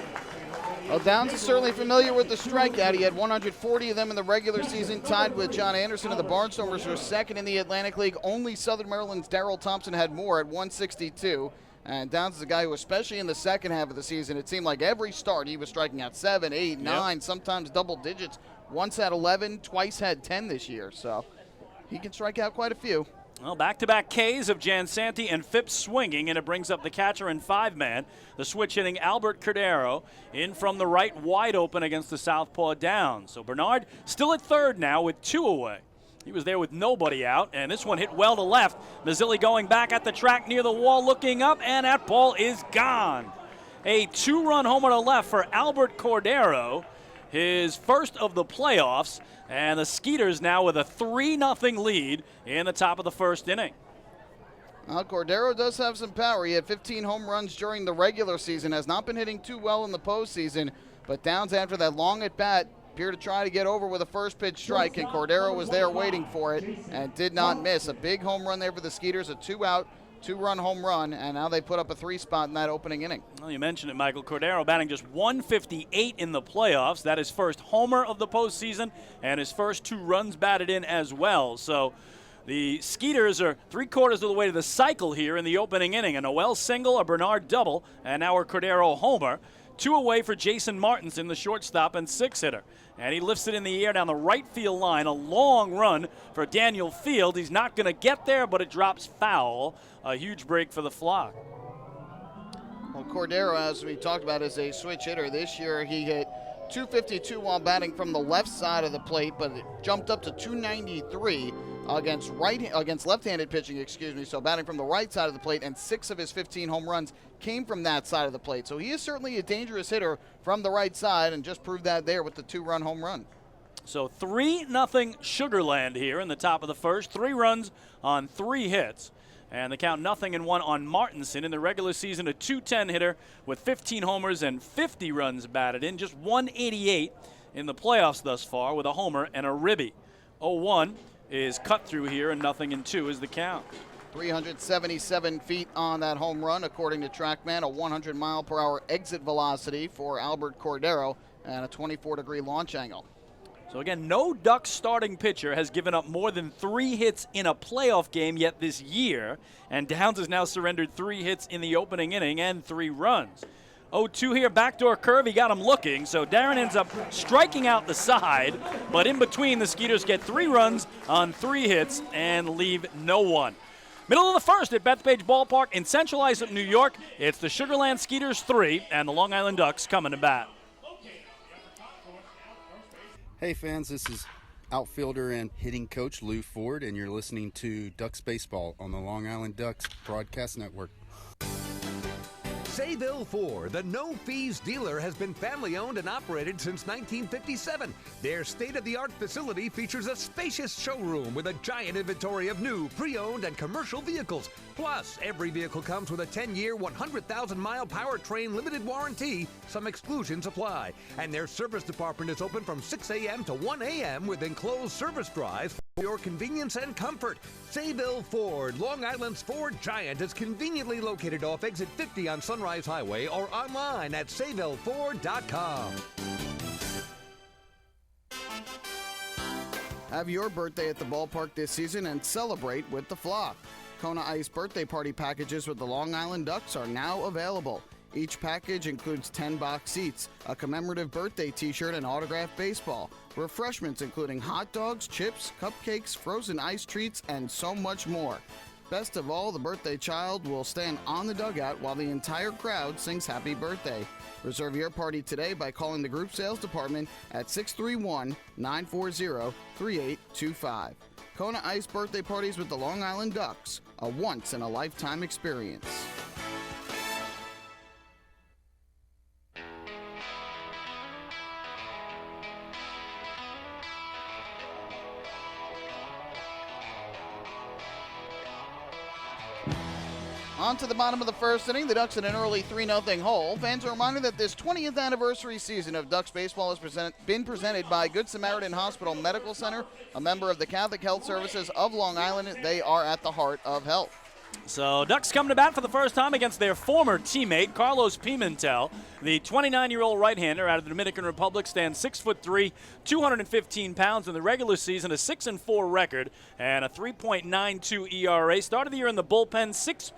Well, Downs is certainly familiar with the strikeout. He had 140 of them in the regular season, tied with John Anderson of the Barnstormers for second in the Atlantic League. Only Southern Maryland's Darrell Thompson had more at 162. And Downs is a guy who, especially in the second half of the season, it seemed like every start he was striking out 7, 8, 9, sometimes double digits. Once had 11, twice had 10 this year. So he can strike out quite a few. Well, back-to-back Ks of Jansanti and Phipps swinging, and it brings up the catcher in 5-man. The switch hitting Albert Cordero in from the right, wide open against the southpaw Downs. So Bernard still at third now with 2 away. He was there with nobody out, and this one hit well to left. Mazzilli going back at the track near the wall, looking up, and that ball is gone. A 2-run homer to left for Albert Cordero, his first of the playoffs. And the Skeeters now with a 3-0 lead in the top of the first inning. Well, Cordero does have some power. He had 15 home runs during the regular season, has not been hitting too well in the postseason. But Downs, after that long at bat, appeared to try to get over with a first pitch strike, and Cordero was there waiting for it and did not miss. A big home run there for the Skeeters, a 2-out, 2-run home run, and now they put up a 3 spot in that opening inning. Well, you mentioned it, Michael. Cordero batting just 158 in the playoffs. That is first homer of the postseason and his first 2 runs batted in as well. So the Skeeters are 3/4 of the way to the cycle here in the opening inning. A Noel single, a Bernard double, and now a Cordero homer. 2 away for Jason Martinson, the shortstop and 6-hitter. And he lifts it in the air down the right field line. A long run for Daniel Field. He's not going to get there, but it drops foul. A huge break for the Flock. Well, Cordero, as we talked about, is a switch hitter. This year he hit .252 while batting from the left side of the plate, but it jumped up to .293 against left-handed pitching, so batting from the right side of the plate, and 6 of his 15 home runs came from that side of the plate. So he is certainly a dangerous hitter from the right side, and just proved that there with the 2-run home run. So 3-0 Sugar Land here in the top of the first. 3 runs on 3 hits. And the count 0-1 on Martinson. In the regular season, a .210 hitter with 15 homers and 50 runs batted in. Just 188 in the playoffs thus far with a homer and a ribby. 0-1 is cut through here, and 0-2 is the count. 377 feet on that home run, according to TrackMan. A 100-mile-per-hour exit velocity for Albert Cordero and a 24-degree launch angle. So again, no Ducks starting pitcher has given up more than 3 hits in a playoff game yet this year, and Downs has now surrendered 3 hits in the opening inning and 3 runs. 0-2 here, backdoor curve, he got him looking, so Darren ends up striking out the side, but in between, the Skeeters get 3 runs on 3 hits and leave no one. Middle of the first at Bethpage Ballpark in Central Islip, New York. It's the Sugar Land Skeeters 3 and the Long Island Ducks coming to bat. Hey fans, this is outfielder and hitting coach Lou Ford, and you're listening to Ducks Baseball on the Long Island Ducks Broadcast Network. Sayville Ford, the no-fees dealer, has been family-owned and operated since 1957. Their state-of-the-art facility features a spacious showroom with a giant inventory of new, pre-owned, and commercial vehicles. Plus, every vehicle comes with a 10-year, 100,000-mile powertrain limited warranty. Some exclusions apply. And their service department is open from 6 a.m. to 1 a.m. with enclosed service drives for your convenience and comfort. Sayville Ford, Long Island's Ford giant, is conveniently located off exit 50 on Sunrise Highway or online at SayvilleFord.com. Have your birthday at the ballpark this season and celebrate with the flock. Kona Ice birthday party packages with the Long Island Ducks are now available. Each package includes 10 box seats, a commemorative birthday t-shirt, and autographed baseball. Refreshments including hot dogs, chips, cupcakes, frozen ice treats, and so much more. Best of all, the birthday child will stand on the dugout while the entire crowd sings happy birthday. Reserve your party today by calling the group sales department at 631-940-3825. Kona Ice birthday parties with the Long Island Ducks, a once-in-a-lifetime experience. On to the bottom of the first inning, the Ducks in an early 3-0 hole. Fans are reminded that this 20th anniversary season of Ducks baseball has been presented by Good Samaritan Hospital Medical Center, a member of the Catholic Health Services of Long Island. They are at the heart of health. So Ducks come to bat for the first time against their former teammate, Carlos Pimentel. The 29-year-old right-hander out of the Dominican Republic stands 6'3", 215 pounds in the regular season, a 6-4 record, and a 3.92 ERA. Started the year in the bullpen, 6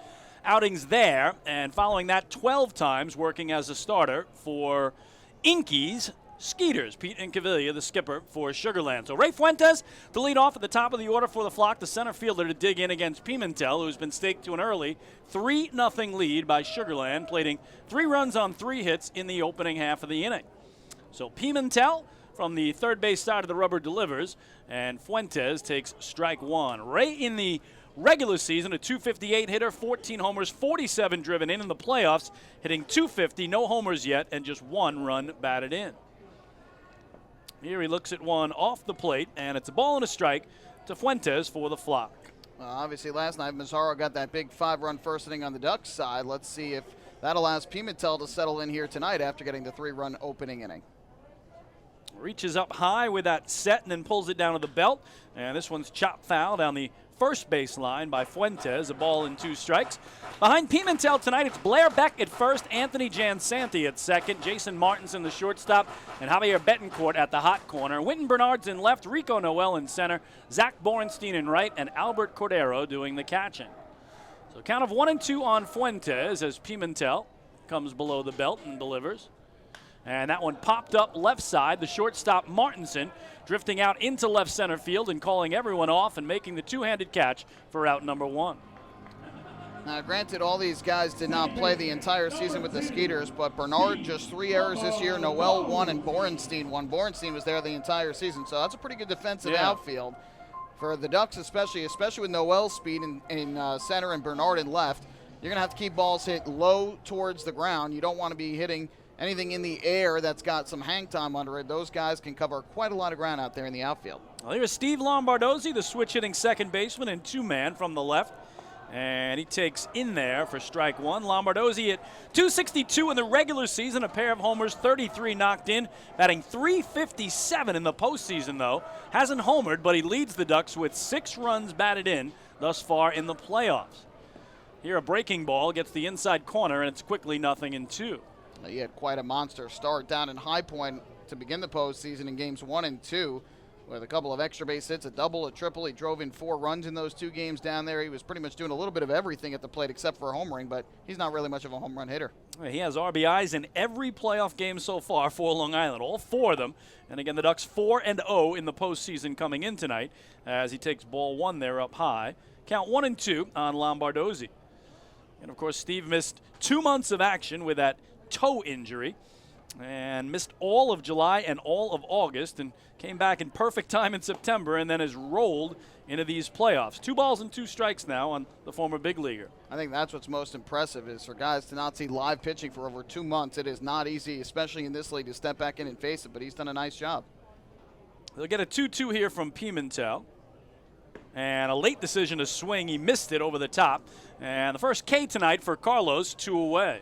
outings there, and following that 12 times working as a starter for Inky's Skeeters. Pete Incaviglia, the skipper for Sugar Land. So Ray Fuentes to lead off at the top of the order for the flock, the center fielder to dig in against Pimentel, who's been staked to an early 3-0 lead by Sugar Land, plating 3 runs on 3 hits in the opening half of the inning. So Pimentel from the third base side of the rubber delivers, and Fuentes takes strike 1. Ray in the regular season, a .258 hitter, 14 homers, 47 driven in the playoffs, hitting .250, no homers yet, and just 1 run batted in. Here he looks at one off the plate, and it's a ball and a strike to Fuentes for the flock. Obviously, last night, Mazzaro got that big 5-run first inning on the Ducks side. Let's see if that allows Pimentel to settle in here tonight after getting the 3-run opening inning. Reaches up high with that set and then pulls it down to the belt. And this one's chopped foul down the first base line by Fuentes, a ball and 2 strikes. Behind Pimentel tonight, it's Blair Beck at first, Anthony Jansanti at second, Jason Martinson the shortstop, and Javier Betancourt at the hot corner. Wynton Bernard's in left, Rico Noel in center, Zach Borenstein in right, and Albert Cordero doing the catching. So count of 1-2 on Fuentes as Pimentel comes below the belt and delivers. And that one popped up left side. The shortstop, Martinson, drifting out into left center field and calling everyone off and making the 2-handed catch for out number 1. Now, granted, all these guys did not play the entire season with the Skeeters, but Bernard just 3 errors this year, Noel 1, and Borenstein 1. Borenstein was there the entire season, so that's a pretty good defensive outfield for the Ducks, especially with Noel's speed in center and Bernard in left. You're going to have to keep balls hit low towards the ground. You don't want to be hitting anything in the air that's got some hang time under it. Those guys can cover quite a lot of ground out there in the outfield. Well, here's Steve Lombardozzi, the switch-hitting second baseman and 2-man from the left. And he takes in there for strike one. Lombardozzi at .262 in the regular season, a pair of homers, 33 knocked in, batting .357 in the postseason, though. Hasn't homered, but he leads the Ducks with 6 runs batted in thus far in the playoffs. Here a breaking ball gets the inside corner, and it's quickly 0-2. He had quite a monster start down in High Point to begin the postseason in games 1 and 2. With a couple of extra base hits, a double, a triple. He drove in 4 runs in those 2 games down there. He was pretty much doing a little bit of everything at the plate except for homering, but he's not really much of a home run hitter. He has RBIs in every playoff game so far for Long Island, all 4 of them. And again, the Ducks 4-0 in the postseason coming in tonight as he takes ball 1 there up high. Count 1-2 on Lombardozzi. And of course, Steve missed 2 months of action with that toe injury and missed all of July and all of August and came back in perfect time in September and then has rolled into these playoffs. 2 balls and 2 strikes now on the former big leaguer. I think that's what's most impressive is for guys to not see live pitching for over 2 months. It is not easy, especially in this league, to step back in and face it, but he's done a nice job. They'll get a 2-2 here from Pimentel. And a late decision to swing. He missed it over the top. And the first K tonight for Carlos, 2 away.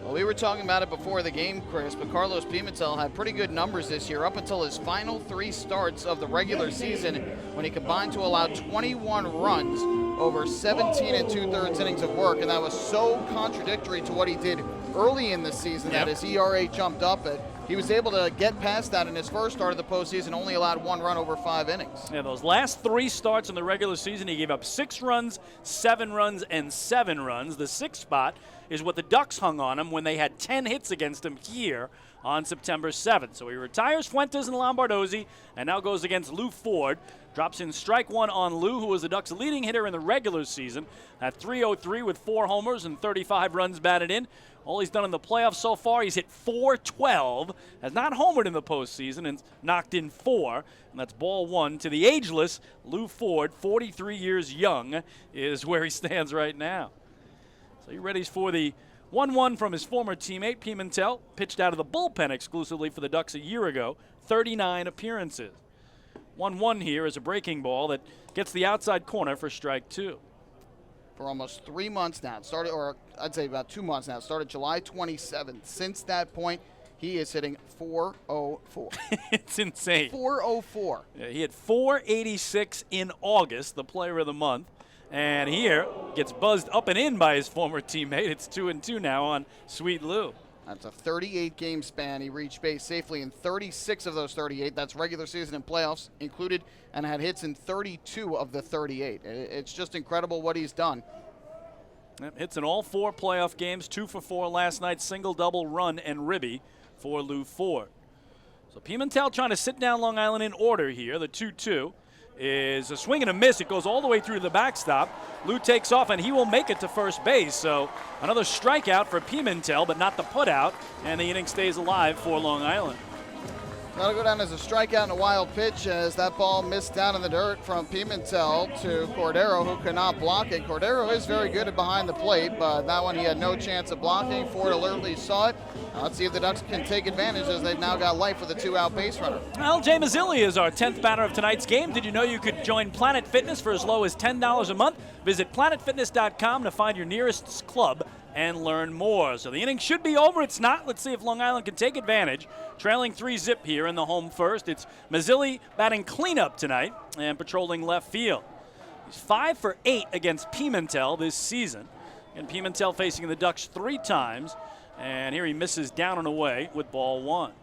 Well, we were talking about it before the game, Chris, but Carlos Pimentel had pretty good numbers this year up until his final 3 starts of the regular season when he combined to allow 21 runs over 17 2/3 innings of work, and that was so contradictory to what he did early in the season that his ERA jumped up at. He was able to get past that in his first start of the postseason, only allowed 1 run over 5 innings. Yeah, those last 3 starts in the regular season, he gave up 6 runs, 7 runs, and 7 runs. The 6th spot is what the Ducks hung on him when they had 10 hits against him here on September 7th. So he retires Fuentes and Lombardozzi and now goes against Lou Ford. Drops in strike 1 on Lou, who was the Ducks' leading hitter in the regular season at .303 with 4 homers and 35 runs batted in. All he's done in the playoffs so far, he's hit .412, has not homered in the postseason, and knocked in 4. And that's ball 1 to the ageless Lou Ford, 43 years young, is where he stands right now. So he readies for the 1-1 from his former teammate, Pimentel, pitched out of the bullpen exclusively for the Ducks a year ago, 39 appearances. 1-1 here is a breaking ball that gets the outside corner for strike 2. For almost 3 months now. It started, or I'd say about 2 months now. It started July 27th. Since that point, he is hitting .404. It's insane. .404. Yeah, he had .486 in August, the player of the month. And here gets buzzed up and in by his former teammate. It's 2-2 now on Sweet Lou. That's a 38-game span. He reached base safely in 36 of those 38. That's regular season and playoffs included, and had hits in 32 of the 38. It's just incredible what he's done. Yep, hits in all 4 playoff games, 2 for 4 last night, single, double, run, and ribby for Lou Ford. So Pimentel trying to sit down Long Island in order here. The 2-2 is a swing and a miss. It goes all the way through the backstop. Lou takes off, and he will make it to first base. So another strikeout for Pimentel, but not the putout, and the inning stays alive for Long Island. That'll go down as a strikeout and a wild pitch as that ball missed down in the dirt from Pimentel to Cordero, who could not block it. Cordero is very good at behind the plate, but that one he had no chance of blocking. Ford alertly saw it. Let's see if the Ducks can take advantage as they've now got life with a 2-out base runner. Well, Jay Mazzilli is our 10th batter of tonight's game. Did you know you could join Planet Fitness for as low as $10 a month? Visit planetfitness.com to find your nearest club and learn more. So the inning should be over. It's not. Let's see if Long Island can take advantage. Trailing 3-0 here in the home first. It's Mazzilli batting cleanup tonight and patrolling left field. He's 5 for 8 against Pimentel this season. And Pimentel facing the Ducks 3 times. And here he misses down and away with ball 1.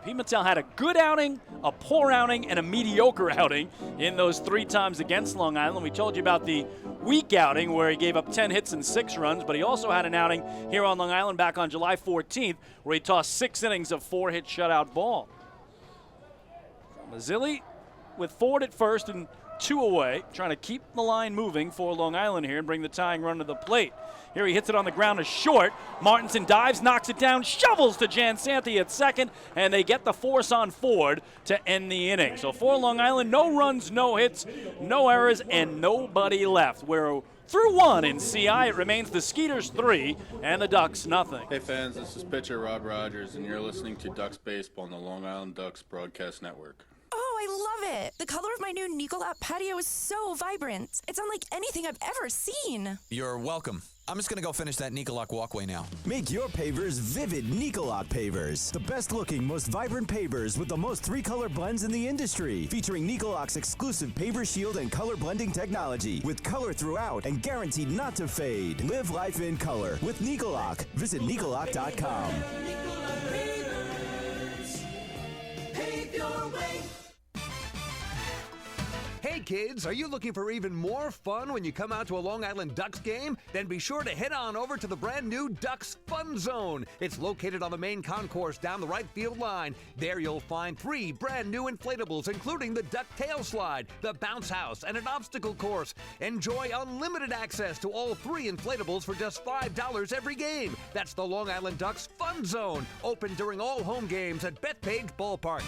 Pimentel had a good outing, a poor outing, and a mediocre outing in those 3 times against Long Island. We told you about the weak outing where he gave up 10 hits and 6 runs, but he also had an outing here on Long Island back on July 14th where he tossed 6 innings of 4-hit shutout ball. Mazzilli with Ford at first and 2 away, trying to keep the line moving for Long Island here and bring the tying run to the plate. Here he hits it on the ground to short. Martinson dives, knocks it down, shovels to Jan Santi at second, and they get the force on Ford to end the inning. So for Long Island, no runs, no hits, no errors, and nobody left. We're through 1 in CI. It remains the Skeeters 3 and the Ducks nothing. Hey fans, this is pitcher Rob Rogers, and you're listening to Ducks Baseball on the Long Island Ducks Broadcast Network. Oh, I love it. The color of my new Nicolot patio is so vibrant. It's unlike anything I've ever seen. You're welcome. I'm just going to go finish that Nicolot walkway now. Make your pavers vivid Nicolot pavers. The best-looking, most vibrant pavers with the most 3-color blends in the industry. Featuring Nicolot's exclusive paver shield and color blending technology. With color throughout and guaranteed not to fade. Live life in color with Nicolot. Visit Nicolot.com. Hey kids, are you looking for even more fun when you come out to a Long Island Ducks game? Then be sure to head on over to the brand new Ducks Fun Zone. It's located on the main concourse down the right field line. There you'll find 3 brand new inflatables, including the Duck Tail Slide, the Bounce House, and an obstacle course. Enjoy unlimited access to all 3 inflatables for just $5 every game. That's the Long Island Ducks Fun Zone, open during all home games at Bethpage Ballpark.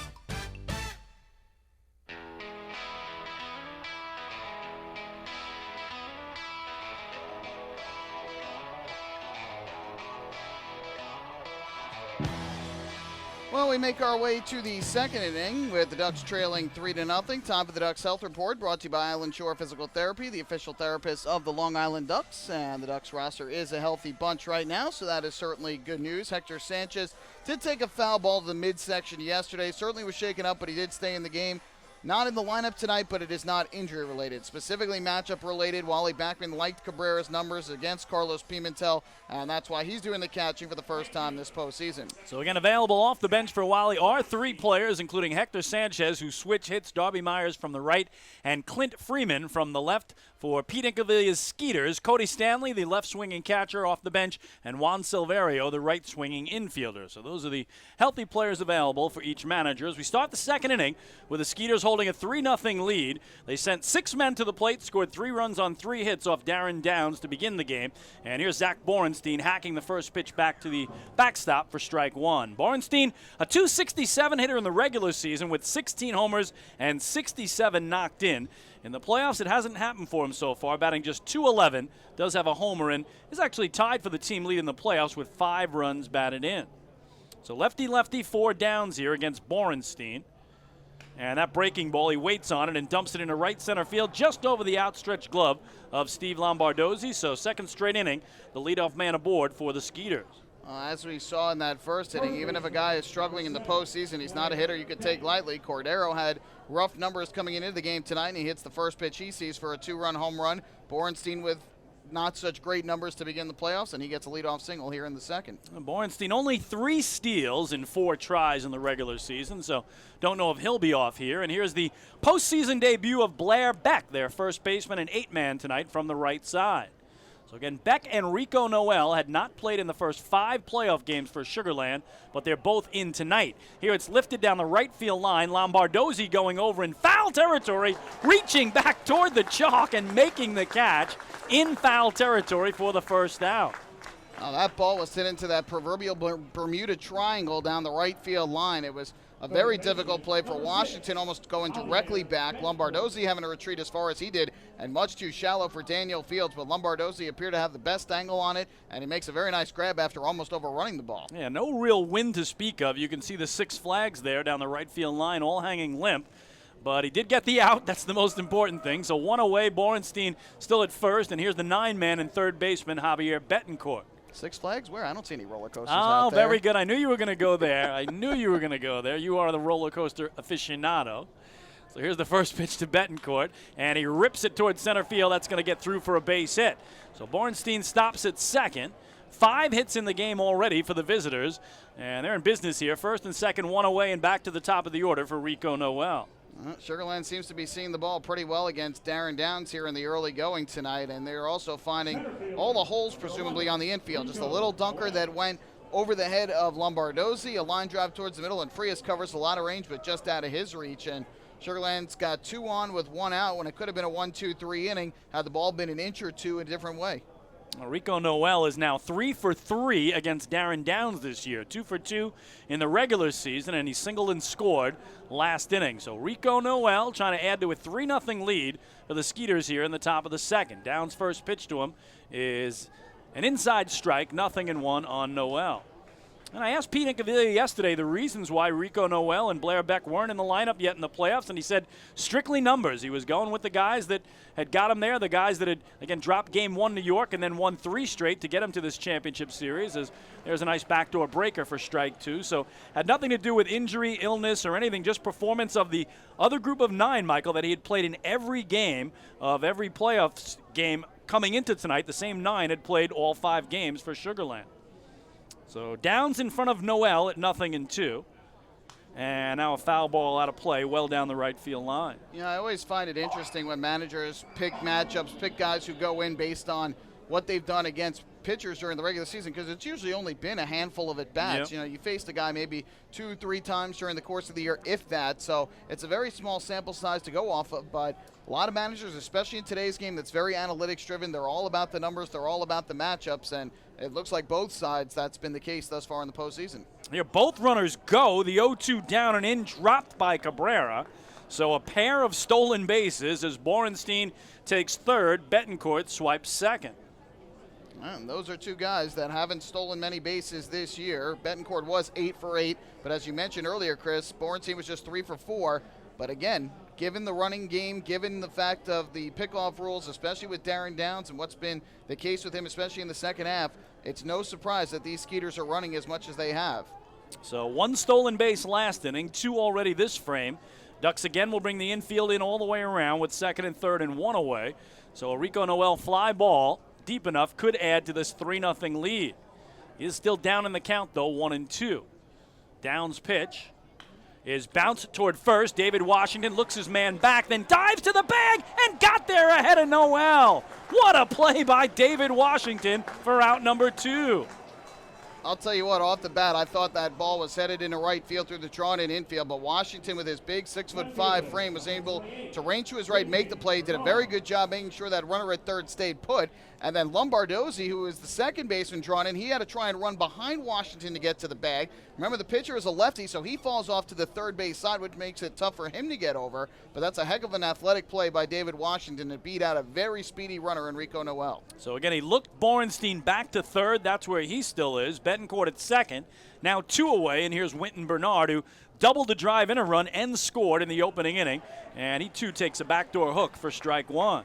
Well, we make our way to the second inning with the Ducks trailing 3-0. Time for the Ducks Health Report, brought to you by Island Shore Physical Therapy, the official therapist of the Long Island Ducks. And the Ducks roster is a healthy bunch right now, so that is certainly good news. Hector Sanchez did take a foul ball to the midsection yesterday. Certainly was shaken up, but he did stay in the game. Not in the lineup tonight, but it is not injury-related. Specifically matchup-related. Wally Backman liked Cabrera's numbers against Carlos Pimentel, and that's why he's doing the catching for the first time this postseason. So again, available off the bench for Wally are 3 players, including Hector Sanchez, who switch hits Darby Myers from the right, and Clint Freeman from the left for Pete Incavilla's Skeeters. Cody Stanley, the left-swinging catcher, off the bench, and Juan Silverio, the right-swinging infielder. So those are the healthy players available for each manager. As we start the second inning with the Skeeters holding a 3-0 lead. They sent 6 men to the plate, scored 3 runs on 3 hits off Darren Downs to begin the game. And here's Zach Borenstein hacking the first pitch back to the backstop for strike 1. Borenstein, a .267 hitter in the regular season with 16 homers and 67 knocked in. In the playoffs, it hasn't happened for him so far, batting just .211. Does have a homer and is actually tied for the team lead in the playoffs with 5 runs batted in. So lefty-lefty, 4 downs here against Borenstein. And that breaking ball, he waits on it and dumps it into right center field just over the outstretched glove of Steve Lombardozzi. So second straight inning, the leadoff man aboard for the Skeeters. As we saw in that first inning, even if a guy is struggling in the postseason, he's not a hitter you could take lightly. Cordero had rough numbers coming into the game tonight, and he hits the first pitch he sees for a 2-run home run. Borenstein with not such great numbers to begin the playoffs, and he gets a leadoff single here in the second. Borenstein only 3 steals in 4 tries in the regular season, so don't know if he'll be off here. And here's the postseason debut of Blair Beck, their first baseman and 8-man tonight from the right side. So again, Beck and Rico Noel had not played in the first 5 playoff games for Sugarland, but they're both in tonight. Here it's lifted down the right field line. Lombardozzi going over in foul territory, reaching back toward the chalk and making the catch in foul territory for the first out. Now that ball was hit into that proverbial Bermuda Triangle down the right field line. It was a very difficult play for Washington, almost going directly back. Lombardozzi having to retreat as far as he did, and much too shallow for Daniel Fields, but Lombardozzi appeared to have the best angle on it, and he makes a very nice grab after almost overrunning the ball. Yeah, no real wind to speak of. You can see the 6 flags there down the right field line, all hanging limp. But he did get the out. That's the most important thing. So 1 away, Borenstein still at first, and here's the 9-man and third baseman, Javier Betancourt. 6 Flags? Where? I don't see any roller coasters out there. Oh, very good. I knew you were going to go there. I knew you were going to go there. You are the roller coaster aficionado. So here's the first pitch to Betancourt, and he rips it towards center field. That's going to get through for a base hit. So Borenstein stops at second. 5 hits in the game already for the visitors, and they're in business here. First and second, 1 away, and back to the top of the order for Rico Noel. Sugarland seems to be seeing the ball pretty well against Darren Downs here in the early going tonight, and they're also finding all the holes presumably on the infield. Just a little dunker that went over the head of Lombardozzi, a line drive towards the middle, and Frias covers a lot of range but just out of his reach. And Sugarland's got 2 on with 1 out when it could have been a 1-2-3 inning had the ball been an inch or 2 a different way. Rico Noel is now 3 for 3 against Darren Downs this year. 2 for 2 in the regular season, and he singled and scored last inning. So Rico Noel trying to add to a 3-0 lead for the Skeeters here in the top of the second. Downs' first pitch to him is an inside strike, 0-1 on Noel. And I asked Pete Incaviglia yesterday the reasons why Rico Noel and Blair Beck weren't in the lineup yet in the playoffs, and he said strictly numbers. He was going with the guys that had got him there, the guys that had, again, dropped Game 1 New York and then won 3 straight to get him to this championship series. As there's a nice backdoor breaker for strike 2. So had nothing to do with injury, illness, or anything, just performance of the other group of 9, Michael, that he had played in every game of every playoffs game coming into tonight. The same 9 had played all 5 games for Sugar Land. So Downs in front of Noel at 0-2. And now a foul ball out of play well down the right field line. I always find it interesting when managers pick matchups, pick guys who go in based on what they've done against pitchers during the regular season, because it's usually only been a handful of at-bats. Yep. You faced a guy maybe 2-3 times during the course of the year, if that. So it's a very small sample size to go off of, but a lot of managers, especially in today's game that's very analytics-driven, they're all about the numbers, they're all about the matchups, and it looks like both sides that's been the case thus far in the postseason. Here, both runners go. The 0-2 down and in, dropped by Cabrera. So a pair of stolen bases as Borenstein takes third, Betancourt swipes second. And those are 2 guys that haven't stolen many bases this year. Betancourt was 8 for 8, but as you mentioned earlier, Chris, Borenstein was just 3 for 4. But again, given the running game, given the fact of the pickoff rules, especially with Darren Downs and what's been the case with him, especially in the second half, it's no surprise that these Skeeters are running as much as they have. So 1 stolen base last inning, 2 already this frame. Ducks again will bring the infield in all the way around with second and third and 1 away. So a Rico Noel fly ball, deep enough, could add to this 3-0 lead. He is still down in the count, though, 1-2. Downs pitch is bounced toward first. David Washington looks his man back, then dives to the bag and got there ahead of Noel. What a play by David Washington for out number 2. I'll tell you what, off the bat, I thought that ball was headed into right field through the drawn-in infield, but Washington, with his big 6'5" frame, was able to range to his right, make the play, did a very good job making sure that runner at third stayed put. And then Lombardozzi, who is the second baseman drawn in, he had to try and run behind Washington to get to the bag. Remember, the pitcher is a lefty, so he falls off to the third base side, which makes it tough for him to get over. But that's a heck of an athletic play by David Washington to beat out a very speedy runner, Enrico Noel. So again, he looked Borenstein back to third. That's where he still is. Betancourt at second. Now 2 away, and here's Wynton Bernard, who doubled the drive in a run and scored in the opening inning. And he, too, takes a backdoor hook for strike 1.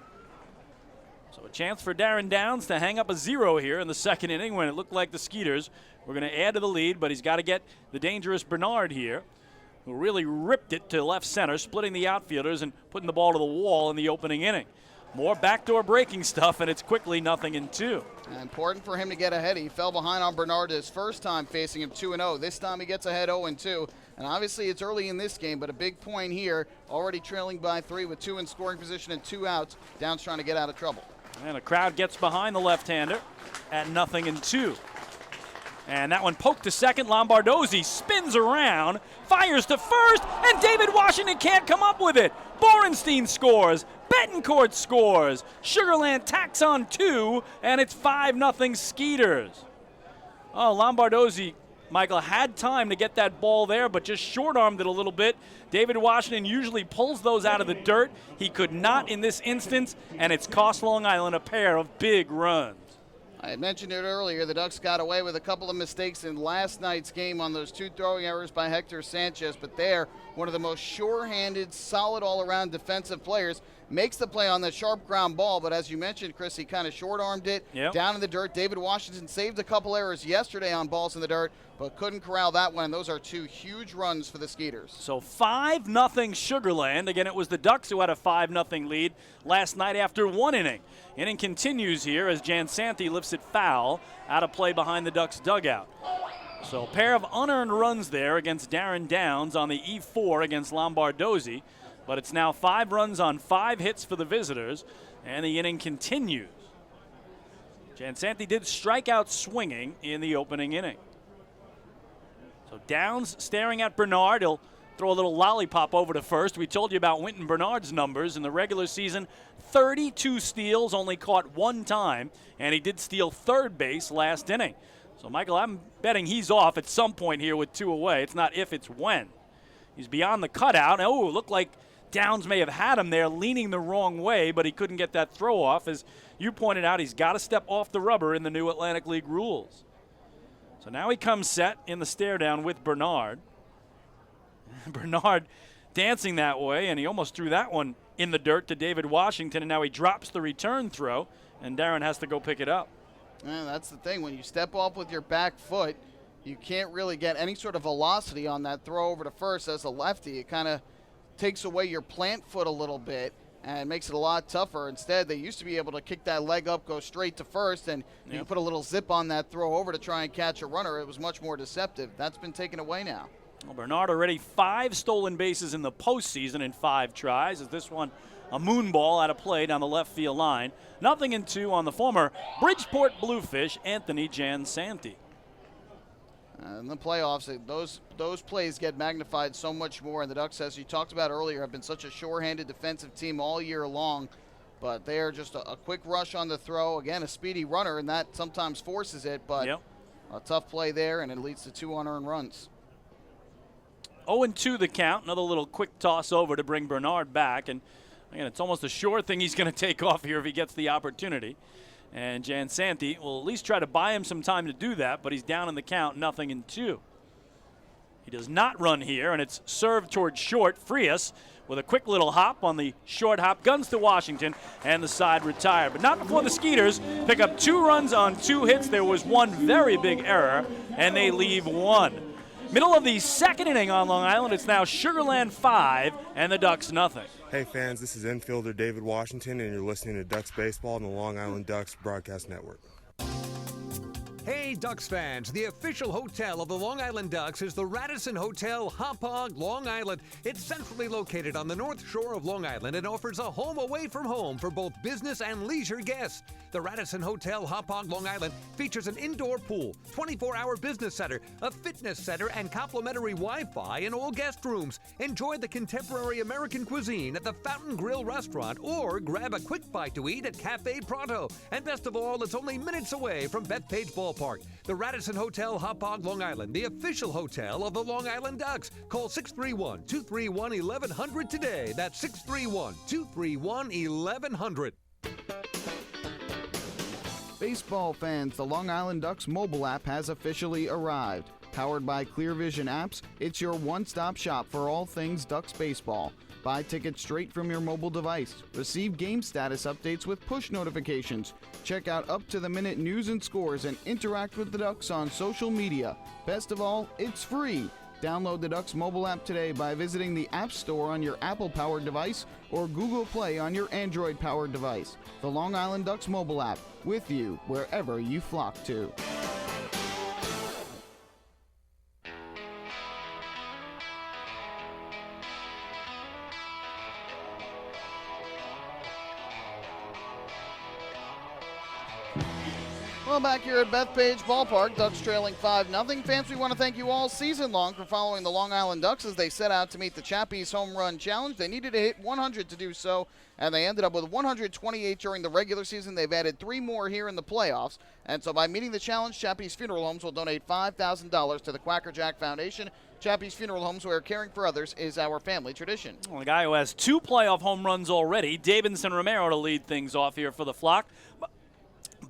So a chance for Darren Downs to hang up a 0 here in the second inning when it looked like the Skeeters were going to add to the lead, but he's got to get the dangerous Bernard here, who really ripped it to left center, splitting the outfielders and putting the ball to the wall in the opening inning. More backdoor breaking stuff, and it's quickly 0-2. Important for him to get ahead. He fell behind on Bernard his first time facing him 2-0. This time he gets ahead 0-2. And obviously it's early in this game, but a big point here. Already trailing by 3 with 2 in scoring position and 2 outs. Downs trying to get out of trouble. And the crowd gets behind the left-hander at 0-2. And that one poked to second. Lombardozzi spins around, fires to first, and David Washington can't come up with it. Borenstein scores. Betancourt scores. Sugar Land tacks on 2, and it's 5-0 Skeeters. Oh, Lombardozzi, Michael, had time to get that ball there, but just short-armed it a little bit. David Washington usually pulls those out of the dirt. He could not in this instance, and it's cost Long Island a pair of big runs. I had mentioned it earlier. The Ducks got away with a couple of mistakes in last night's game on those 2 throwing errors by Hector Sanchez, but they're one of the most sure-handed, solid all-around defensive players. Makes the play on the sharp ground ball, but as you mentioned, Chris, he kind of short-armed it down in the dirt. David Washington saved a couple errors yesterday on balls in the dirt, but couldn't corral that one, and those are 2 huge runs for the Skeeters. So 5-0 Sugar Land. Again, it was the Ducks who had a 5-0 lead last night after 1 inning. Inning continues here as Jansanti lifts it foul out of play behind the Ducks dugout. So a pair of unearned runs there against Darren Downs on the E4 against Lombardozzi. But it's now 5 runs on 5 hits for the visitors, and the inning continues. Jansanti did strike out swinging in the opening inning. So Downs staring at Bernard. He'll throw a little lollipop over to first. We told you about Wynton Bernard's numbers in the regular season. 32 steals, only caught 1 time, and he did steal third base last inning. So, Michael, I'm betting he's off at some point here with 2 away. It's not if, it's when. He's beyond the cutout. Oh, looked like Downs may have had him there leaning the wrong way, but he couldn't get that throw off. As you pointed out, he's got to step off the rubber in the new Atlantic League rules. So now he comes set in the stare down with Bernard. Bernard dancing that way, and he almost threw that one in the dirt to David Washington, and now he drops the return throw, and Darren has to go pick it up. Yeah, that's the thing. When you step off with your back foot, you can't really get any sort of velocity on that throw over to first as a lefty. It kind of takes away your plant foot a little bit and makes it a lot tougher. Instead, they used to be able to kick that leg up, go straight to first, and you can put a little zip on that throw over to try and catch a runner. It was much more deceptive. That's been taken away now. Well, Bernard already 5 stolen bases in the postseason in 5 tries, as this one a moon ball out of play down the left field line. 0-2 on the former Bridgeport Bluefish, Anthony Jansanti. In the playoffs, those plays get magnified so much more, and the Ducks, as you talked about earlier, have been such a sure-handed defensive team all year long, but they are just a quick rush on the throw. Again, a speedy runner, and that sometimes forces it, but a tough play there, and it leads to 2 unearned runs. 0-2 the count. Another little quick toss over to bring Bernard back, and again, it's almost a sure thing he's going to take off here if he gets the opportunity. And Jansanti will at least try to buy him some time to do that, but he's down in the count, 0-2. He does not run here, and it's served towards short. Frias with a quick little hop on the short hop, guns to Washington, and the side retired. But not before the Skeeters pick up 2 runs on 2 hits. There was one very big error, and they leave 1. Middle of the 2nd inning on Long Island. It's now Sugarland 5 and the Ducks 0. Hey fans, this is infielder David Washington, and you're listening to Ducks Baseball on the Long Island Ducks Broadcast Network. Hey, Ducks fans, the official hotel of the Long Island Ducks is the Radisson Hotel, Hauppauge, Long Island. It's centrally located on the north shore of Long Island and offers a home away from home for both business and leisure guests. The Radisson Hotel, Hauppauge, Long Island features an indoor pool, 24-hour business center, a fitness center, and complimentary Wi-Fi in all guest rooms. Enjoy the contemporary American cuisine at the Fountain Grill restaurant or grab a quick bite to eat at Cafe Pronto. And best of all, it's only minutes away from Bethpage Ballpark. The Radisson Hotel, Hauppauge, Long Island, the official hotel of the Long Island Ducks. Call 631-231-1100 today. That's 631-231-1100. Baseball fans, the Long Island Ducks mobile app has officially arrived. Powered by Clear Vision Apps, it's your one-stop shop for all things Ducks baseball. Buy tickets straight from your mobile device. Receive game status updates with push notifications. Check out up-to-the-minute news and scores and interact with the Ducks on social media. Best of all, it's free. Download the Ducks mobile app today by visiting the App Store on your Apple-powered device or Google Play on your Android-powered device. The Long Island Ducks mobile app, with you wherever you flock to. Well, back here at Bethpage Ballpark, Ducks trailing 5-0. Fans, we want to thank you all season long for following the Long Island Ducks as they set out to meet the Chappies Home Run Challenge. They needed to hit 100 to do so, and they ended up with 128 during the regular season. They've added 3 more here in the playoffs. And so by meeting the challenge, Chappies Funeral Homes will donate $5,000 to the Quacker Jack Foundation. Chappies Funeral Homes, where caring for others is our family tradition. Well, the guy who has 2 playoff home runs already, Davidson Romero, to lead things off here for the flock.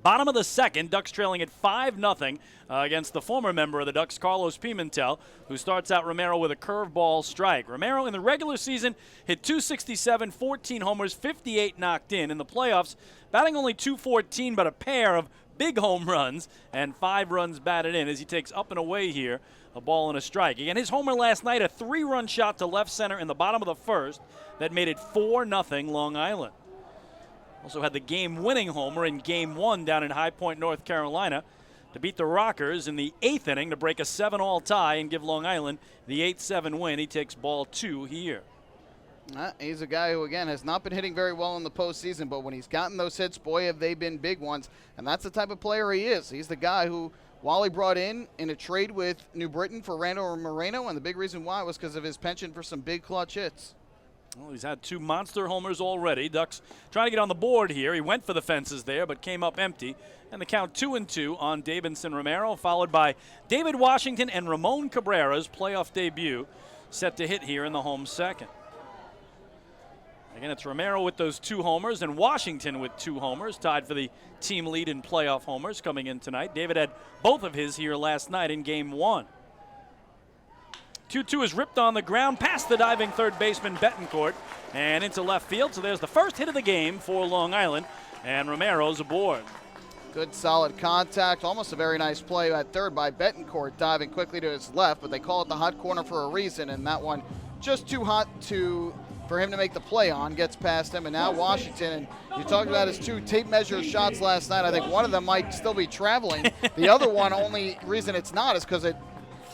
Bottom of the 2nd, Ducks trailing at 5-0 against the former member of the Ducks, Carlos Pimentel, who starts out Romero with a curveball strike. Romero in the regular season hit .267, 14 homers, 58 knocked in. In the playoffs, batting only .214, but a pair of big home runs and 5 runs batted in as he takes up and away here, a ball and a strike. Again, his homer last night, a 3-run shot to left center in the bottom of the 1st that made it 4-0 Long Island. Also had the game-winning homer in Game 1 down in High Point, North Carolina, to beat the Rockers in the 8th inning to break a 7-all tie and give Long Island the 8-7 win. He takes ball 2 here. He's a guy who, again, has not been hitting very well in the postseason, but when he's gotten those hits, boy, have they been big ones. And that's the type of player he is. He's the guy who Wally brought in a trade with New Britain for Randall Moreno, and the big reason why was because of his penchant for some big clutch hits. Well, he's had 2 monster homers already. Ducks trying to get on the board here. He went for the fences there, but came up empty. And the count 2-2 on Davidson Romero, followed by David Washington and Ramon Cabrera's playoff debut, set to hit here in the home 2nd. Again, it's Romero with those 2 homers and Washington with 2 homers, tied for the team lead in playoff homers coming in tonight. David had both of his here last night in Game 1. 2-2 is ripped on the ground past the diving third baseman Betancourt and into left field. So there's the first hit of the game for Long Island, and Romero's aboard. Good solid contact, almost a very nice play at third by Betancourt, diving quickly to his left, but they call it the hot corner for a reason, and that one just too hot for him to make the play on, gets past him, and now Washington, and you talked about his 2 tape measure shots last night. I think one of them might still be traveling. The other one, only reason it's not is because it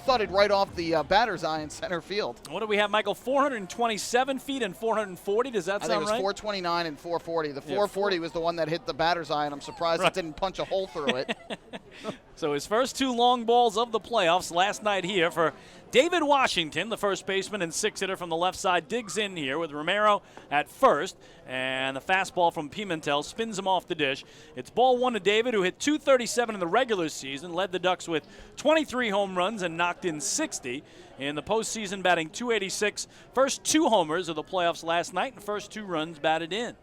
thudded right off the batter's eye in center field. What do we have, Michael? 427 feet and 440. Does that sound right? I think it was 429 and 440. The 440 was the one that hit the batter's eye, and I'm surprised it didn't punch a hole through it. So his first 2 long balls of the playoffs last night here for David Washington, the first baseman and 6-hitter from the left side, digs in here with Romero at first, and the fastball from Pimentel spins him off the dish. It's ball 1 to David, who hit .237 in the regular season, led the Ducks with 23 home runs and knocked in 60. In the postseason, batting .286, first 2 homers of the playoffs last night, and first 2 runs batted in.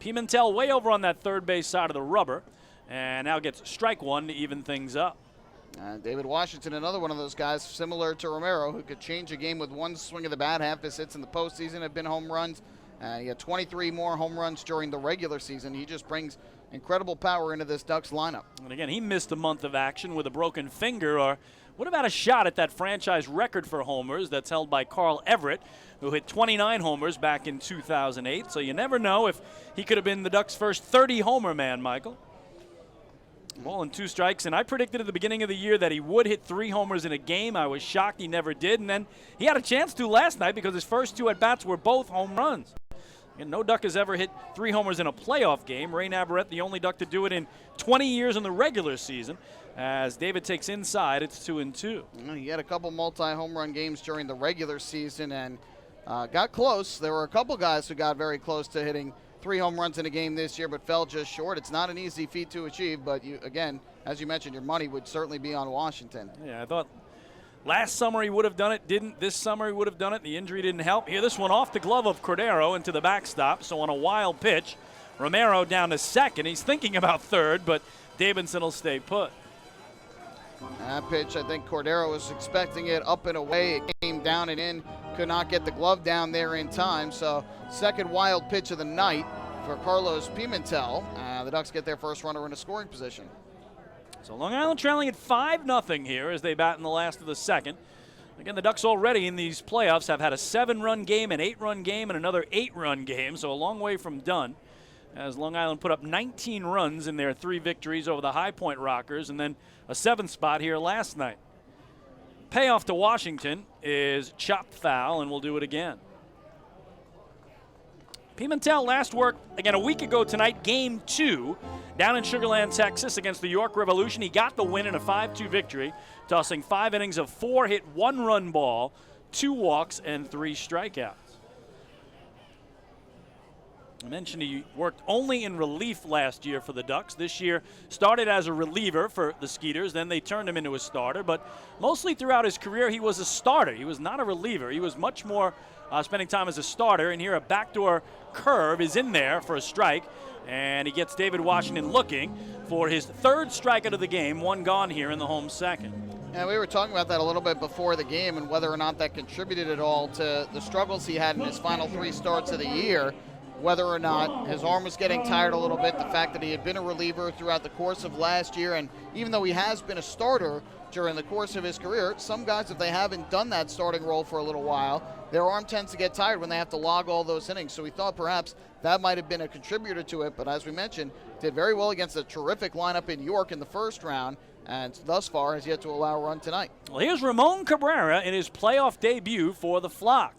Pimentel way over on that third base side of the rubber, and now gets strike 1 to even things up. David Washington, another one of those guys similar to Romero, who could change a game with one swing of the bat. Half his hits in the postseason have been home runs. He had 23 more home runs during the regular season. He just brings incredible power into this Ducks lineup. And again, he missed a month of action with a broken finger. Or what about a shot at that franchise record for homers that's held by Carl Everett, who hit 29 homers back in 2008. So you never know if he could have been the Ducks' first 30-homer man, Michael. Ball and 2 strikes, and I predicted at the beginning of the year that he would hit 3 homers in a game. I was shocked he never did, and then he had a chance to last night because his first 2 at-bats were both home runs. And no Duck has ever hit 3 homers in a playoff game. Ray Navarrete, the only Duck to do it in 20 years in the regular season. As David takes inside, it's 2-2. He had a couple multi-home run games during the regular season and got close. There were a couple guys who got very close to hitting 3 home runs in a game this year, but fell just short. It's not an easy feat to achieve, but you, again, as you mentioned, your money would certainly be on Washington. Yeah, I thought last summer he would have done it, didn't. This summer he would have done it. The injury didn't help. Here, this one off the glove of Cordero into the backstop. So on a wild pitch, Romero down to second. He's thinking about third, but Davidson will stay put. That pitch, I think Cordero was expecting it up and away. It came down and in. Could not get the glove down there in time. So second wild pitch of the night for Carlos Pimentel. The Ducks get their first runner in a scoring position. So Long Island trailing at 5-0 here as they bat in the last of the second. Again, the Ducks already in these playoffs have had a 7-run game, an 8-run game, and another 8-run game. So a long way from done, as Long Island put up 19 runs in their 3 victories over the High Point Rockers, and then a 7th spot here last night. Payoff to Washington is chopped foul, and we'll do it again. Pimentel last worked, again, a week ago tonight, Game 2, down in Sugar Land, Texas, against the York Revolution. He got the win in a 5-2 victory, tossing 5 innings of 4 hit, 1-run ball, 2 walks, and 3 strikeouts. I mentioned he worked only in relief last year for the Ducks. This year started as a reliever for the Skeeters. Then they turned him into a starter. But mostly throughout his career, he was a starter. He was not a reliever. He was much more spending time as a starter. And here a backdoor curve is in there for a strike. And he gets David Washington looking for his 3rd strikeout of the game. 1 gone here in the home second. Yeah, we were talking about that a little bit before the game and whether or not that contributed at all to the struggles he had in his final 3 starts of the year. Whether or not his arm was getting tired a little bit, the fact that he had been a reliever throughout the course of last year, and even though he has been a starter during the course of his career, some guys, if they haven't done that starting role for a little while, their arm tends to get tired when they have to log all those innings. So we thought perhaps that might have been a contributor to it, but as we mentioned, did very well against a terrific lineup in York in the first round, and thus far has yet to allow a run tonight. Well, here's Ramon Cabrera in his playoff debut for the Flock.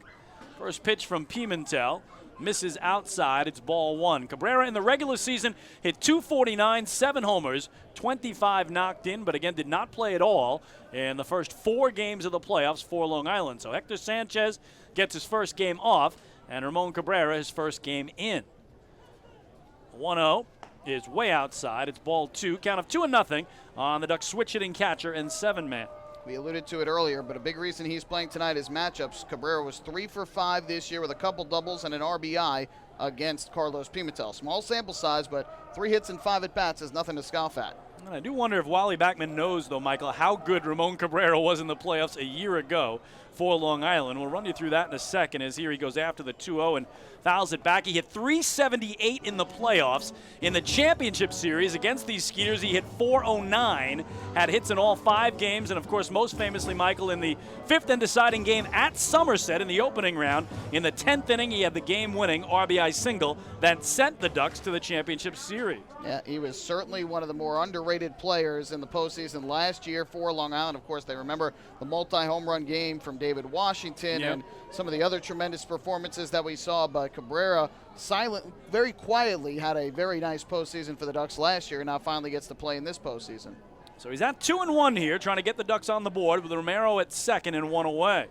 First pitch from Pimentel. Misses outside. It's ball 1. Cabrera in the regular season hit .249, 7 homers, 25 knocked in, but again did not play at all in the first 4 games of the playoffs for Long Island. So Hector Sanchez gets his first game off, and Ramon Cabrera his first game in. 1-0 is way outside. It's ball 2. Count of 2-0 on the Ducks switch hitting catcher and 7-man. We alluded to it earlier, but a big reason he's playing tonight is matchups. Cordero was 3 for 5 this year with a couple doubles and an RBI against Carlos Pimentel. Small sample size, but 3 hits and 5 at-bats is nothing to scoff at. And I do wonder if Wally Backman knows, though, Michael, how good Ramon Cabrera was in the playoffs a year ago for Long Island. We'll run you through that in a second, as here he goes after the 2-0 and fouls it back. He hit .378 in the playoffs. In the championship series against these Skeeters, he hit .409, had hits in all 5 games, and, of course, most famously, Michael, in the 5th and deciding game at Somerset in the opening round. In the 10th inning, he had the game-winning RBI single that sent the Ducks to the championship series. Yeah, he was certainly one of the more underrated players in the postseason last year for Long Island. Of course, they remember the multi-home run game from David Washington and some of the other tremendous performances that we saw. But Cabrera, very quietly, had a very nice postseason for the Ducks last year, and now finally gets to play in this postseason. So he's at 2-1 here, trying to get the Ducks on the board with Romero at second and 1 away.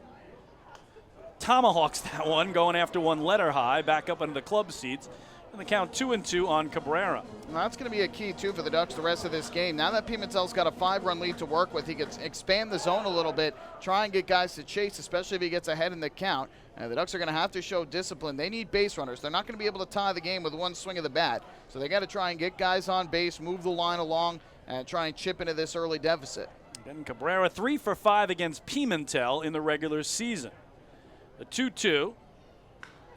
Tomahawks that one, going after one letter high, back up into the club seats. And the count 2-2 on Cabrera. Well, that's going to be a key, too, for the Ducks the rest of this game. Now that Pimentel's got a 5-run lead to work with, he can expand the zone a little bit, try and get guys to chase, especially if he gets ahead in the count. And the Ducks are going to have to show discipline. They need base runners. They're not going to be able to tie the game with one swing of the bat. So they got to try and get guys on base, move the line along, and try and chip into this early deficit. Then Cabrera 3 for 5 against Pimentel in the regular season. The 2-2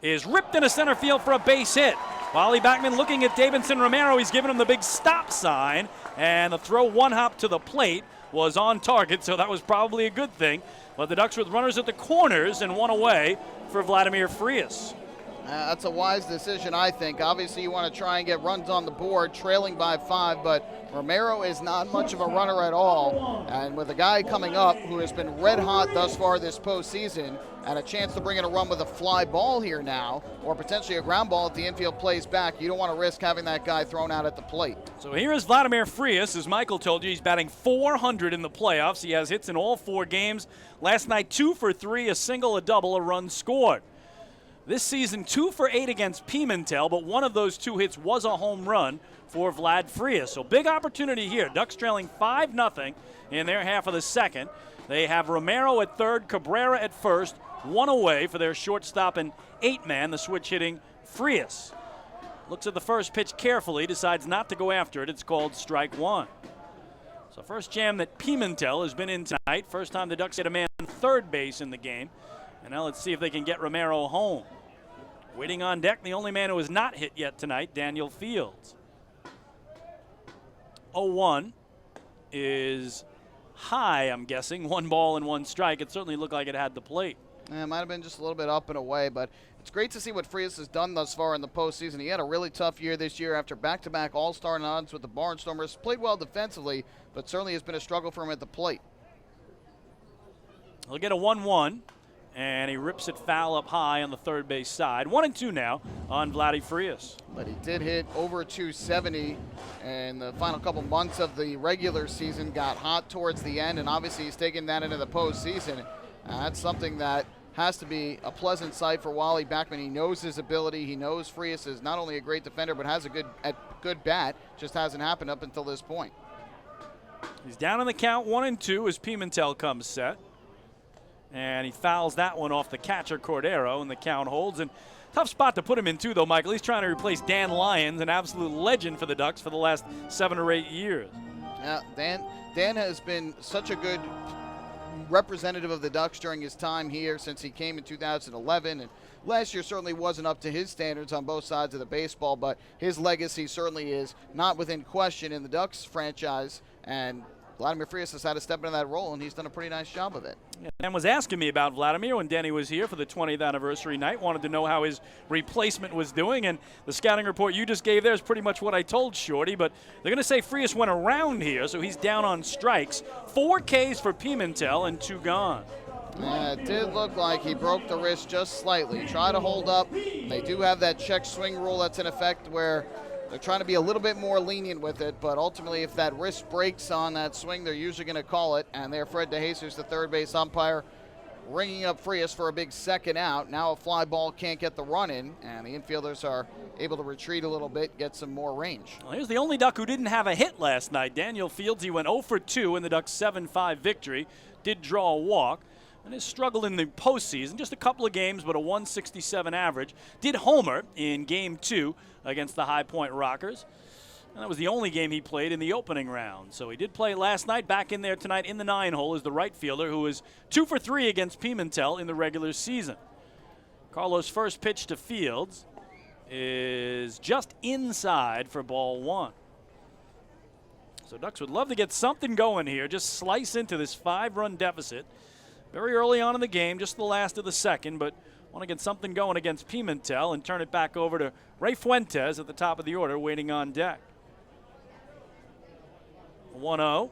is ripped into center field for a base hit. Wally Backman looking at Davidson Romero. He's giving him the big stop sign, and the throw one hop to the plate was on target, so that was probably a good thing. But the Ducks with runners at the corners and 1 away for Vladimir Frias. That's a wise decision, I think. Obviously, you want to try and get runs on the board, trailing by 5, but Romero is not much of a runner at all. And with a guy coming up who has been red hot thus far this postseason, and a chance to bring in a run with a fly ball here now, or potentially a ground ball if the infield plays back, you don't want to risk having that guy thrown out at the plate. So here is Vladimir Frias. As Michael told you, he's batting .400 in the playoffs. He has hits in all 4 games. Last night, 2 for 3, a single, a double, a run scored. This season, 2 for 8 against Pimentel, but one of those 2 hits was a home run for Vlad Frias. So big opportunity here. Ducks trailing 5-0 in their half of the second. They have Romero at third, Cabrera at first, 1 away for their shortstop and 8-man, the switch-hitting Frias. Looks at the first pitch carefully, decides not to go after it. It's called strike 1. So first jam that Pimentel has been in tonight. First time the Ducks hit a man on third base in the game. And now let's see if they can get Romero home. Waiting on deck, the only man who has not hit yet tonight, Daniel Fields. 0-1 is high, I'm guessing. 1 ball and 1 strike. It certainly looked like it had the plate. Yeah, it might have been just a little bit up and away, but it's great to see what Frias has done thus far in the postseason. He had a really tough year this year after back-to-back All-Star nods with the Barnstormers. Played well defensively, but certainly has been a struggle for him at the plate. He'll get a 1-1. And he rips it foul up high on the third base side. 1-2 now on Vladdy Frias. But he did hit over 270 in the final couple months of the regular season. Got hot towards the end, and obviously he's taken that into the postseason. That's something that has to be a pleasant sight for Wally Backman. He knows his ability. He knows Frias is not only a great defender, but has a good bat. Just hasn't happened up until this point. He's down in the count 1-2 as Pimentel comes set. And he fouls that one off the catcher, Cordero, and the count holds. And tough spot to put him in, too, though, Michael. He's trying to replace Dan Lyons, an absolute legend for the Ducks for the last 7 or 8 years. Yeah, Dan has been such a good representative of the Ducks during his time here since he came in 2011. And last year certainly wasn't up to his standards on both sides of the baseball, but his legacy certainly is not within question in the Ducks franchise. And Vladimir Frias has had to step into that role, and he's done a pretty nice job of it. Yeah, Dan was asking me about Vladimir when Danny was here for the 20th anniversary night. Wanted to know how his replacement was doing, and the scouting report you just gave there is pretty much what I told Shorty, but they're going to say Frias went around here, so he's down on strikes. 4 Ks for Pimentel and 2 gone. Yeah, it did look like he broke the wrist just slightly. Try to hold up. They do have that check swing rule that's in effect where they're trying to be a little bit more lenient with it, but ultimately if that wrist breaks on that swing, they're usually going to call it, and there Fred DeJesus, the third base umpire, ringing up Frias for a big second out. Now a fly ball can't get the run in, and the infielders are able to retreat a little bit, get some more range. Well, here's the only Duck who didn't have a hit last night. Daniel Fields, he went 0 for 2 in the Ducks' 7-5 victory. Did draw a walk and has struggled in the postseason. Just a couple of games, but a 167 average. Did homer in Game 2 against the High Point Rockers. And that was the only game he played in the opening round. So he did play last night, back in there tonight in the 9-hole is the right fielder who was 2 for 3 against Pimentel in the regular season. Carlos' first pitch to Fields is just inside for ball 1. So Ducks would love to get something going here, just slice into this 5-run deficit. Very early on in the game, just the last of the second, but want to get something going against Pimentel and turn it back over to Ray Fuentes at the top of the order waiting on deck. 1-0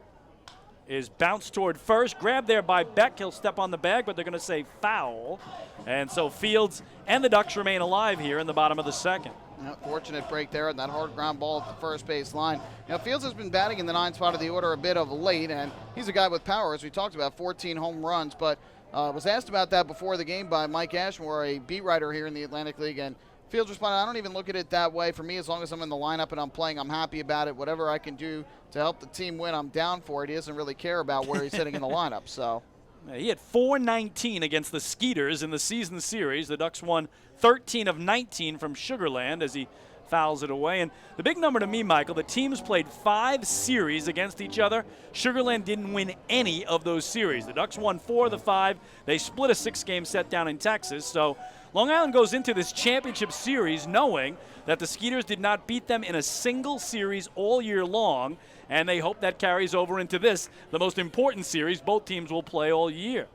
is bounced toward first, grabbed there by Beck. He'll step on the bag, but they're going to say foul. And so Fields and the Ducks remain alive here in the bottom of the second. Yeah, fortunate break there and that hard ground ball at the first base line. Now, Fields has been batting in the 9th spot of the order a bit of late, and he's a guy with power, as we talked about, 14 home runs. But was asked about that before the game by Mike Ashmore, a beat writer here in the Atlantic League, and Fields responded, I don't even look at it that way. For me, as long as I'm in the lineup and I'm playing, I'm happy about it. Whatever I can do to help the team win, I'm down for it. He doesn't really care about where he's sitting in the lineup. So he had .419 against the Skeeters in the season series. The Ducks won 13 of 19 from Sugarland as he fouls it away. And the big number to me, Michael, the teams played 5 series against each other. Sugarland didn't win any of those series. The Ducks won 4 of the 5. They split a 6-game set down in Texas. So Long Island goes into this championship series knowing that the Skeeters did not beat them in a single series all year long, and they hope that carries over into this, the most important series both teams will play all year.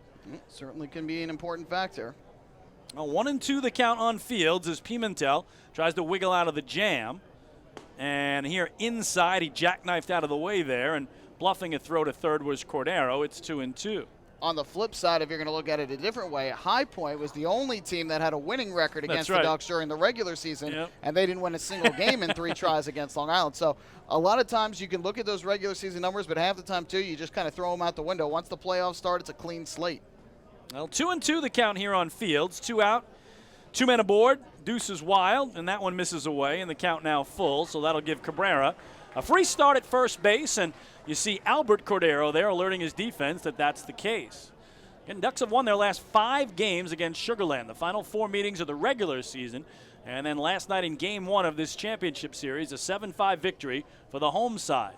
Certainly can be an important factor. 1-2 the count on Fields as Pimentel tries to wiggle out of the jam. And here inside, he jackknifed out of the way there, and bluffing a throw to third was Cordero. It's 2-2. On the flip side, if you're going to look at it a different way, High Point was the only team that had a winning record against the Ducks during the regular season, and they didn't win a single game in 3 tries against Long Island. So a lot of times you can look at those regular season numbers, but half the time, too, you just kind of throw them out the window. Once the playoffs start, it's a clean slate. Well, 2-2 the count here on Fields. 2 out, 2 men aboard. Deuce is wild, and that one misses away, and the count now full, so that'll give Cabrera a free start at first base, and you see Albert Cordero there alerting his defense that that's the case. And Ducks have won their last 5 games against Sugarland, the final 4 meetings of the regular season, and then last night in Game 1 of this championship series, a 7-5 victory for the home side.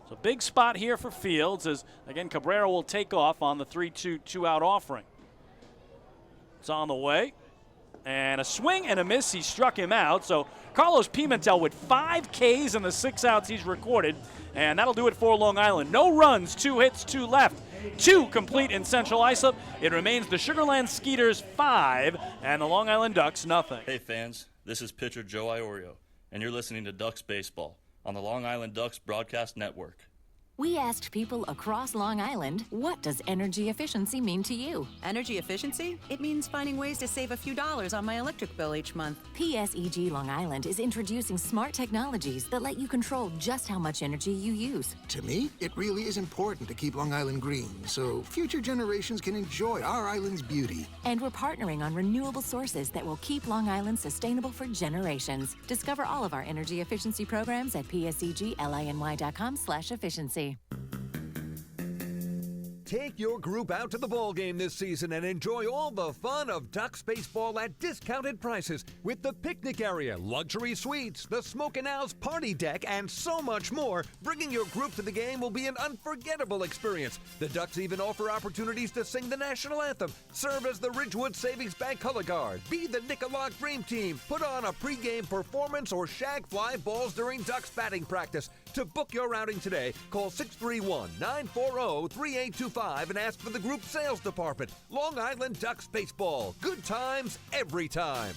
So big spot here for Fields as, again, Cabrera will take off on the 3-2 2-out offering. It's on the way. And a swing and a miss. He struck him out. So Carlos Pimentel with 5 Ks in the 6 outs he's recorded. And that'll do it for Long Island. No runs, 2 hits, 2 left. 2 complete in Central Islip. It remains the Sugarland Skeeters 5 and the Long Island Ducks nothing. Hey fans, this is pitcher Joe Iorio, and you're listening to Ducks Baseball on the Long Island Ducks Broadcast Network. We asked people across Long Island, what does energy efficiency mean to you? Energy efficiency? It means finding ways to save a few dollars on my electric bill each month. PSEG Long Island is introducing smart technologies that let you control just how much energy you use. To me, it really is important to keep Long Island green so future generations can enjoy our island's beauty. And we're partnering on renewable sources that will keep Long Island sustainable for generations. Discover all of our energy efficiency programs at psegLiny.com/efficiency. Take your group out to the ball game this season and enjoy all the fun of Ducks baseball at discounted prices with the picnic area, luxury suites, the Smokin' Owl's party deck, and so much more. Bringing your group to the game will be an unforgettable experience. The Ducks even offer opportunities to sing the national anthem, serve as the Ridgewood Savings Bank color guard, be the Nicolak Dream Team, put on a pregame performance, or shag fly balls during Ducks batting practice. To book your outing today, call 631-940-3825 and ask for the group sales department. Long Island Ducks Baseball. Good times every time.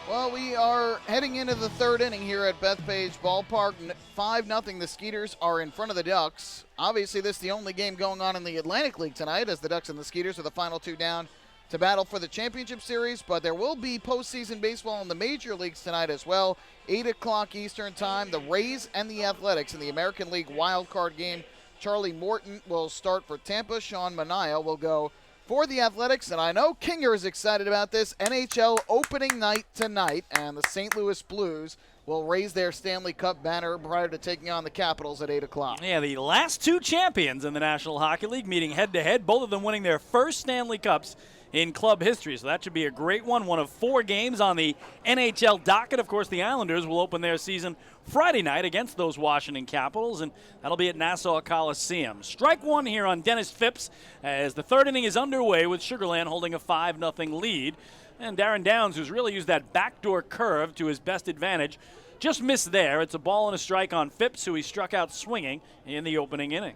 Well, we are heading into the 3rd inning here at Bethpage Ballpark. 5-0, the Skeeters are in front of the Ducks. Obviously, this is the only game going on in the Atlantic League tonight as the Ducks and the Skeeters are the final 2 down to battle for the championship series, but there will be postseason baseball in the major leagues tonight as well. 8 o'clock Eastern time, the Rays and the Athletics in the American League wild card game. Charlie Morton will start for Tampa. Sean Manaea will go for the Athletics, and I know Kinger is excited about this. NHL opening night tonight, and the St. Louis Blues will raise their Stanley Cup banner prior to taking on the Capitals at 8 o'clock. Yeah, the last two champions in the National Hockey League meeting head-to-head, both of them winning their first Stanley Cups in club history. So that should be a great one of 4 games on the NHL docket. Of course, the Islanders will open their season Friday night against those Washington Capitals, and that'll be at Nassau Coliseum. Strike one here on Dennis Phipps as the third inning is underway with Sugar Land holding a 5-0 lead. And Darren Downs, who's really used that backdoor curve to his best advantage, just missed there. It's a ball and a strike on Phipps, who he struck out swinging in the opening inning.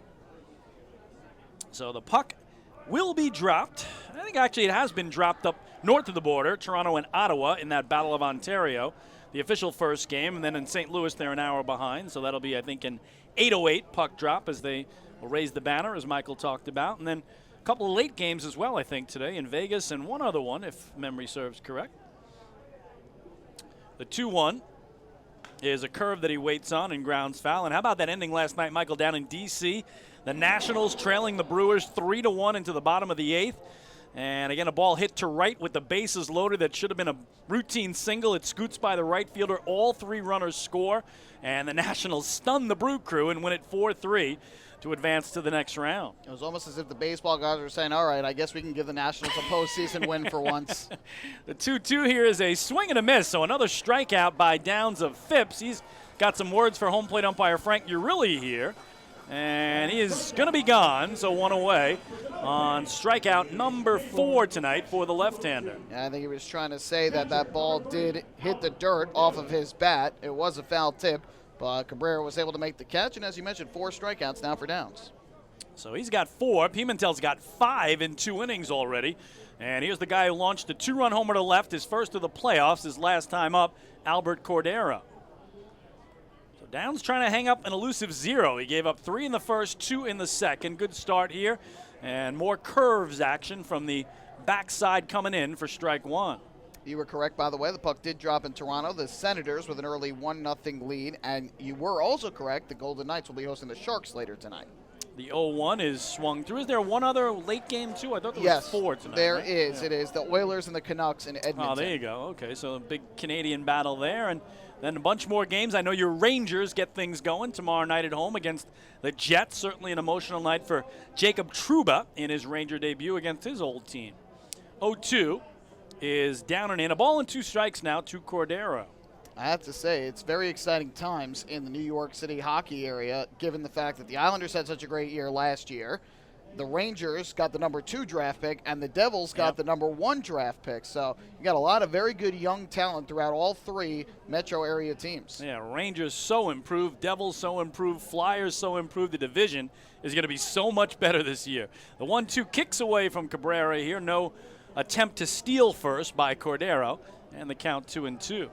So the puck will be dropped. I think actually it has been dropped up north of the border, Toronto and Ottawa in that Battle of Ontario, the official first game, and then in St. Louis they're an hour behind, so that'll be, I think, an 8:08 puck drop as they will raise the banner, as Michael talked about, and then a couple of late games as well, I think, today in Vegas, and one other one, if memory serves correct. The 2-1 is a curve that he waits on and grounds foul, and how about that ending last night, Michael, down in D.C., the Nationals trailing the Brewers 3-1 into the bottom of the 8th. And again, a ball hit to right with the bases loaded that should have been a routine single. It scoots by the right fielder. All 3 runners score. And the Nationals stun the Brew Crew and win it 4-3 to advance to the next round. It was almost as if the baseball guys were saying, all right, I guess we can give the Nationals a postseason win for once. The 2-2 here is a swing and a miss. So another strikeout by Downs of Phipps. He's got some words for home plate umpire Frank Urilli here. And he is going to be gone, so one away on strikeout number 4 tonight for the left-hander. Yeah, I think he was trying to say that ball did hit the dirt off of his bat. It was a foul tip, but Cabrera was able to make the catch, and as you mentioned, 4 strikeouts now for Downs. So he's got 4. Pimentel's got 5 in 2 innings already. And here's the guy who launched a 2-run homer to left, his first of the playoffs, his last time up, Albert Cordero. Downs trying to hang up an elusive 0. He gave up 3 in the first, 2 in the second. Good start here. And more curves action from the backside coming in for strike 1. You were correct, by the way. The puck did drop in Toronto. The Senators with an early 1-0 lead. And you were also correct. The Golden Knights will be hosting the Sharks later tonight. The 0-1 is swung through. Is there one other late game, too? I thought there was 4 tonight. There right? is. Yeah. It is. The Oilers and the Canucks in Edmonton. Oh, there you go. Okay, so a big Canadian battle there. And then a bunch more games. I know your Rangers get things going tomorrow night at home against the Jets. Certainly an emotional night for Jacob Trouba in his Ranger debut against his old team. 0-2 is down and in. A ball and 2 strikes now to Cordero. I have to say, it's very exciting times in the New York City hockey area, given the fact that the Islanders had such a great year last year. The Rangers got the number 2 draft pick, and the Devils got the number 1 draft pick. So you got a lot of very good young talent throughout all 3 metro area teams. Yeah, Rangers so improved, Devils so improved, Flyers so improved. The division is going to be so much better this year. The 1-2 kicks away from Cabrera here. No attempt to steal first by Cordero, and the count 2-2.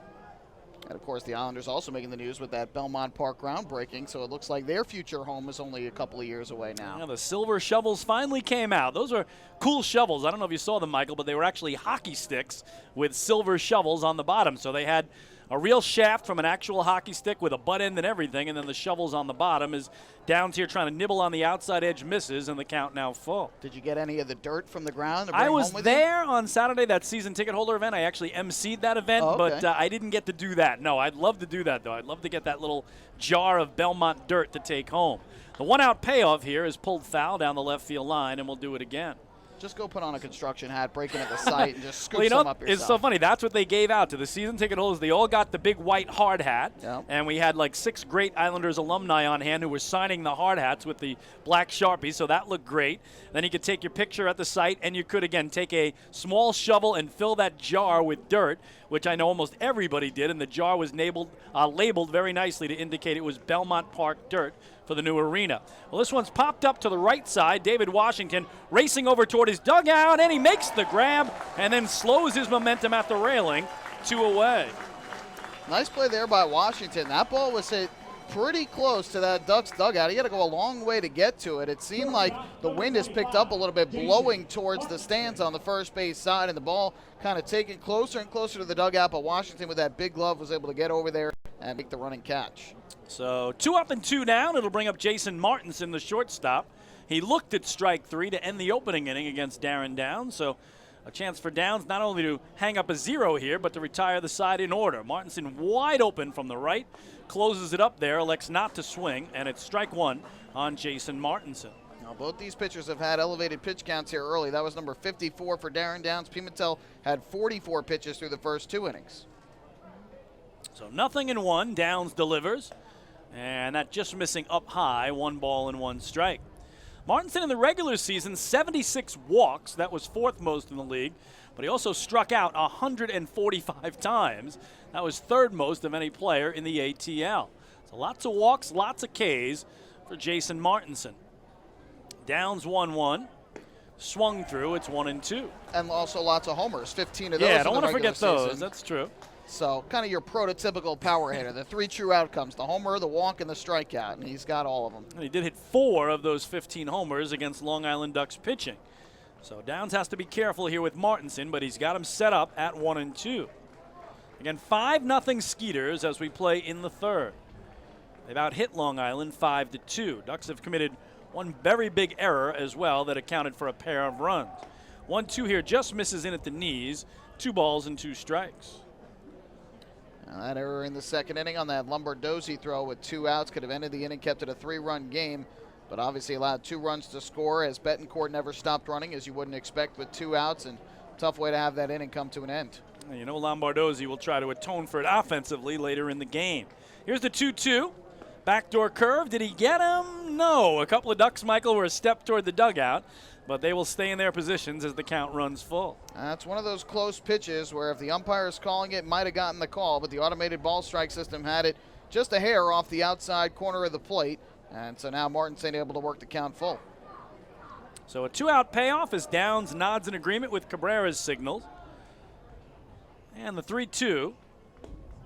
And, of course, the Islanders also making the news with that Belmont Park groundbreaking, so it looks like their future home is only a couple of years away now. Yeah, the silver shovels finally came out. Those are cool shovels. I don't know if you saw them, Michael, but they were actually hockey sticks with silver shovels on the bottom. So they had a real shaft from an actual hockey stick with a butt end and everything, and then the shovels on the bottom. As Downs here trying to nibble on the outside edge misses, and the count now full. Did you get any of the dirt from the ground to bring I was home with there you? On Saturday, that season ticket holder event. I actually emceed that event, but I didn't get to do that. No, I'd love to do that, though. I'd love to get that little jar of Belmont dirt to take home. The one-out payoff here is pulled foul down the left field line, and we'll do it again. Just go put on a construction hat, break into the site, and just scoop well, some up yourself. It's so funny. That's what they gave out to the season ticket holders. They all got the big white hard hat, and we had like 6 great Islanders alumni on hand who were signing the hard hats with the black Sharpie, so that looked great. Then you could take your picture at the site, and you could, again, take a small shovel and fill that jar with dirt, which I know almost everybody did, and the jar was labeled very nicely to indicate it was Belmont Park dirt for the new arena. Well, this one's popped up to the right side. David Washington racing over toward his dugout, and he makes the grab and then slows his momentum at the railing. 2 away. Nice play there by Washington. That ball was hit pretty close to that Ducks dugout. You got to go a long way to get to it. It seemed like the wind has picked up a little bit, blowing towards the stands on the first base side, and the ball kind of taken closer and closer to the dugout, but Washington with that big glove was able to get over there and make the running catch. So 2 up and 2 down. It'll bring up Jason Martinson, the shortstop. He looked at strike 3 to end the opening inning against Darren Downs. So a chance for Downs not only to hang up a 0 here, but to retire the side in order. Martinson wide open from the right, closes it up there, elects not to swing, and it's strike 1 on Jason Martinson. Now, both these pitchers have had elevated pitch counts here early. That was number 54 for Darren Downs. Pimentel had 44 pitches through the first 2 innings. So 0-1, Downs delivers, and that just missing up high, 1 ball and 1 strike. Martinson in the regular season, 76 walks. That was 4th most in the league, but he also struck out 145 times. That was 3rd most of any player in the ATL. So lots of walks, lots of Ks for Jason Martinson. Downs 1-1, swung through, it's 1-2. And also lots of homers, 15 of those. Yeah, don't want to forget those, that's true. So kind of your prototypical power hitter, the 3 true outcomes, the homer, the walk, and the strikeout, and he's got all of them. And he did hit 4 of those 15 homers against Long Island Ducks pitching. So Downs has to be careful here with Martinson, but he's got him set up at 1-2. Again, 5-0 Skeeters as we play in the 3rd. They've out-hit Long Island 5-2. Ducks have committed one very big error as well that accounted for a pair of runs. 1-2 here just misses in at the knees. 2 balls and 2 strikes. Now that error in the 2nd inning on that Lombardozzi throw with 2 outs could have ended the inning, kept it a 3-run game, but obviously allowed 2 runs to score as Betancourt never stopped running, as you wouldn't expect with 2 outs, and tough way to have that inning come to an end. You know Lombardozzi will try to atone for it offensively later in the game. Here's the 2-2. Backdoor curve. Did he get him? No. A couple of Ducks, Michael, were a step toward the dugout, but they will stay in their positions as the count runs full. That's one of those close pitches where if the umpire is calling it, might have gotten the call, but the automated ball strike system had it just a hair off the outside corner of the plate, and so now Martinson able to work the count full. So a 2-out payoff as Downs nods in agreement with Cabrera's signals. And the 3-2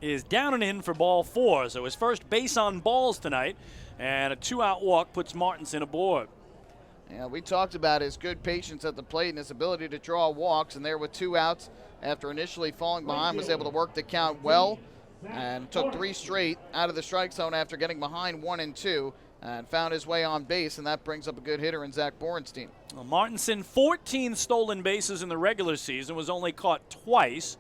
is down and in for ball 4. So his first base on balls tonight, and a 2-out walk puts Martinson aboard. Yeah, we talked about his good patience at the plate and his ability to draw walks, and there with 2 outs after initially falling behind was able to work the count well and took 3 straight out of the strike zone after getting behind 1-2 and found his way on base, and that brings up a good hitter in Zach Borenstein. Well, Martinson, 14 stolen bases in the regular season, was only caught twice.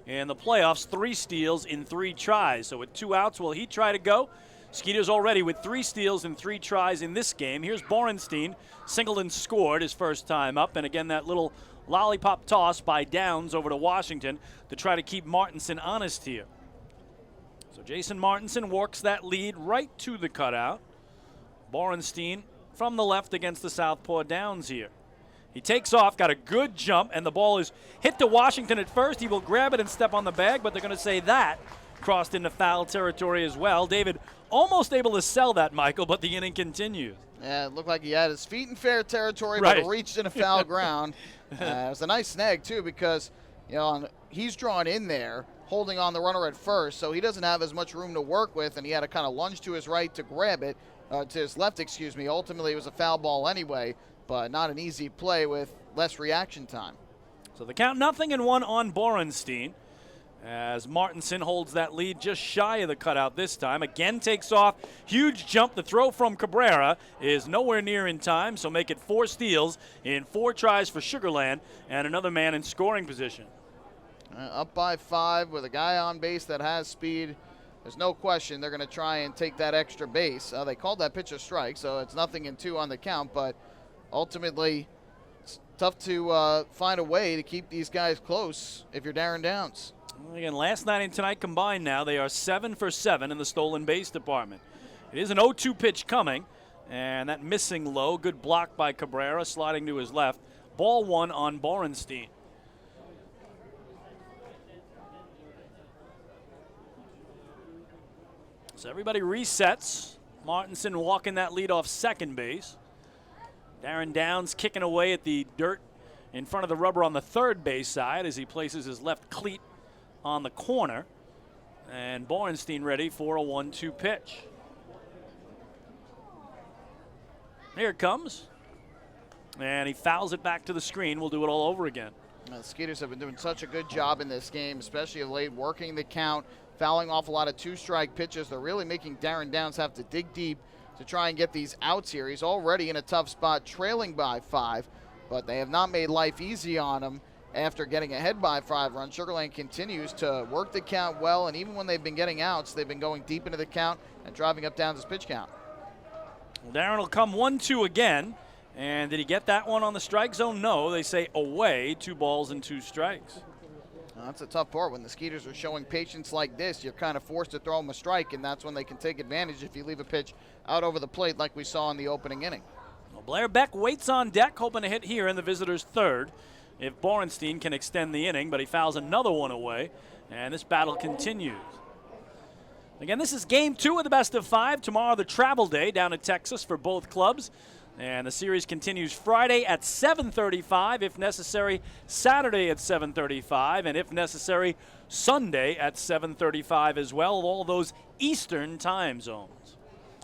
In the playoffs, 3 steals in 3 tries. So with 2 outs, will he try to go? Skeeters already with 3 steals and 3 tries in this game. Here's Borenstein, singled and scored his first time up. And again, that little lollipop toss by Downs over to Washington to try to keep Martinson honest here. So Jason Martinson works that lead right to the cutout. Borenstein from the left against the southpaw Downs here. He takes off, got a good jump, and the ball is hit to Washington at first. He will grab it and step on the bag, but they're going to say that crossed into foul territory as well. David almost able to sell that, Michael, but the inning continues. Yeah, it looked like he had his feet in fair territory, right, but reached into foul ground. It was a nice snag, too, because he's drawn in there, holding on the runner at first, so he doesn't have as much room to work with, and he had to kind of lunge to his right to grab it, to his left, excuse me. Ultimately, it was a foul ball anyway, but not an easy play with less reaction time. So the count 0-1 on Borenstein as Martinson holds that lead just shy of the cutout this time. Again takes off, huge jump. The throw from Cabrera is nowhere near in time, so make it 4 steals in 4 tries for Sugarland and another man in scoring position. Up by 5 with a guy on base that has speed. There's no question they're going to try and take that extra base. They called that pitch a strike, so it's 0-2 on the count, but ultimately, it's tough to find a way to keep these guys close if you're Darren Downs. Well, again, last night and tonight combined now, they are 7 for 7 in the stolen base department. It is an 0-2 pitch coming, and that missing low, good block by Cabrera, sliding to his left. Ball 1 on Borenstein. So everybody resets. Martinson walking that lead off second base. Darren Downs kicking away at the dirt in front of the rubber on the third base side as he places his left cleat on the corner. And Borenstein ready for a 1-2 pitch. Here it comes. And he fouls it back to the screen. We'll do it all over again. The Skeeters have been doing such a good job in this game, especially of late, working the count, fouling off a lot of two-strike pitches. They're really making Darren Downs have to dig deep to try and get these outs here. He's already in a tough spot, trailing by 5, but they have not made life easy on him after getting ahead by 5 runs. Sugar Land continues to work the count well, and even when they've been getting outs, they've been going deep into the count and driving up Downs' pitch count. Well, Darren will come 1-2 again. And did he get that one on the strike zone? No. They say away, 2 balls and 2 strikes. That's a tough part. When the Skeeters are showing patience like this, you're kind of forced to throw them a strike, and that's when they can take advantage if you leave a pitch out over the plate like we saw in the opening inning. Well, Blair Beck waits on deck, hoping to hit here in the visitors' third if Borenstein can extend the inning, but he fouls another one away, and this battle continues. Again, this is game 2 of the best of 5. Tomorrow, the travel day down to Texas for both clubs. And the series continues Friday at 7:35, if necessary, Saturday at 7:35, and if necessary, Sunday at 7:35 as well, all those Eastern time zones.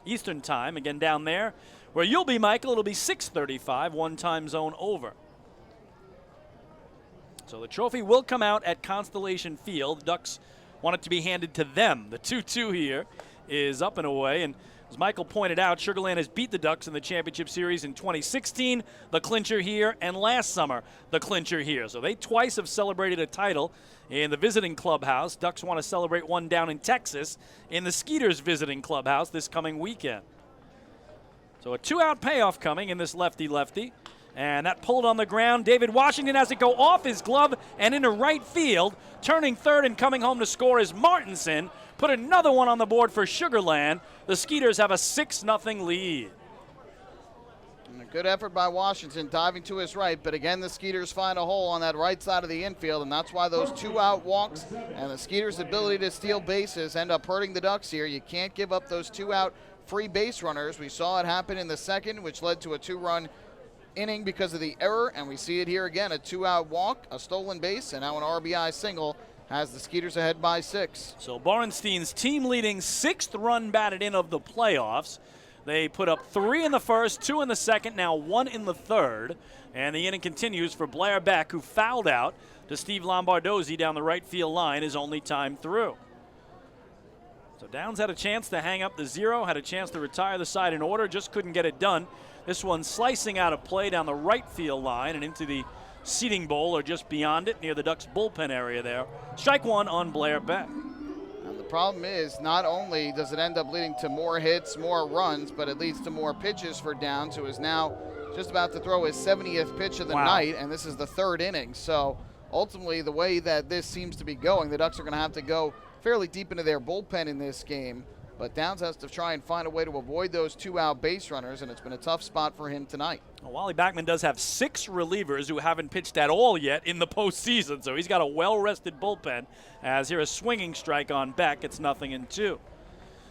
Eastern time, again down there, where you'll be, Michael, it'll be 6:35, 1 time zone over. So the trophy will come out at Constellation Field. The Ducks want it to be handed to them. The 2-2 here is up and away, and as Michael pointed out, Sugar Land has beat the Ducks in the championship series in 2016, the clincher here, and last summer, the clincher here. So they twice have celebrated a title in the visiting clubhouse. Ducks want to celebrate one down in Texas in the Skeeters visiting clubhouse this coming weekend. So a 2-out payoff coming in this lefty-lefty. And that pulled on the ground. David Washington has it go off his glove and into right field. Turning third and coming home to score is Martinson. Put another one on the board for Sugar Land. The Skeeters have a 6-0 lead. And a good effort by Washington diving to his right, but again the Skeeters find a hole on that right side of the infield, and that's why those 2-out walks and the Skeeters' ability to steal bases end up hurting the Ducks here. You can't give up those 2-out free base runners. We saw it happen in the second, which led to a 2-run inning because of the error, and we see it here again, a 2-out walk, a stolen base, and now an RBI single has the Skeeters ahead by 6. So Borenstein's team-leading 6th run batted in of the playoffs. They put up 3 in the first, 2 in the second, now 1 in the third, and the inning continues for Blair Beck, who fouled out to Steve Lombardozzi down the right field line his only time through. So Downs had a chance to hang up the 0, had a chance to retire the side in order, just couldn't get it done. This one slicing out of play down the right field line and into the seating bowl or just beyond it near the Ducks bullpen area there. Strike 1 on Blair Beck. And the problem is not only does it end up leading to more hits, more runs, but it leads to more pitches for Downs, who is now just about to throw his 70th pitch of the night, and this is the 3rd inning. So ultimately, the way that this seems to be going, the Ducks are going to have to go fairly deep into their bullpen in this game. But Downs has to try and find a way to avoid those 2-out base runners, and it's been a tough spot for him tonight. Well, Wally Backman does have 6 relievers who haven't pitched at all yet in the postseason, so he's got a well-rested bullpen. As here a swinging strike on Beck, it's 0-2.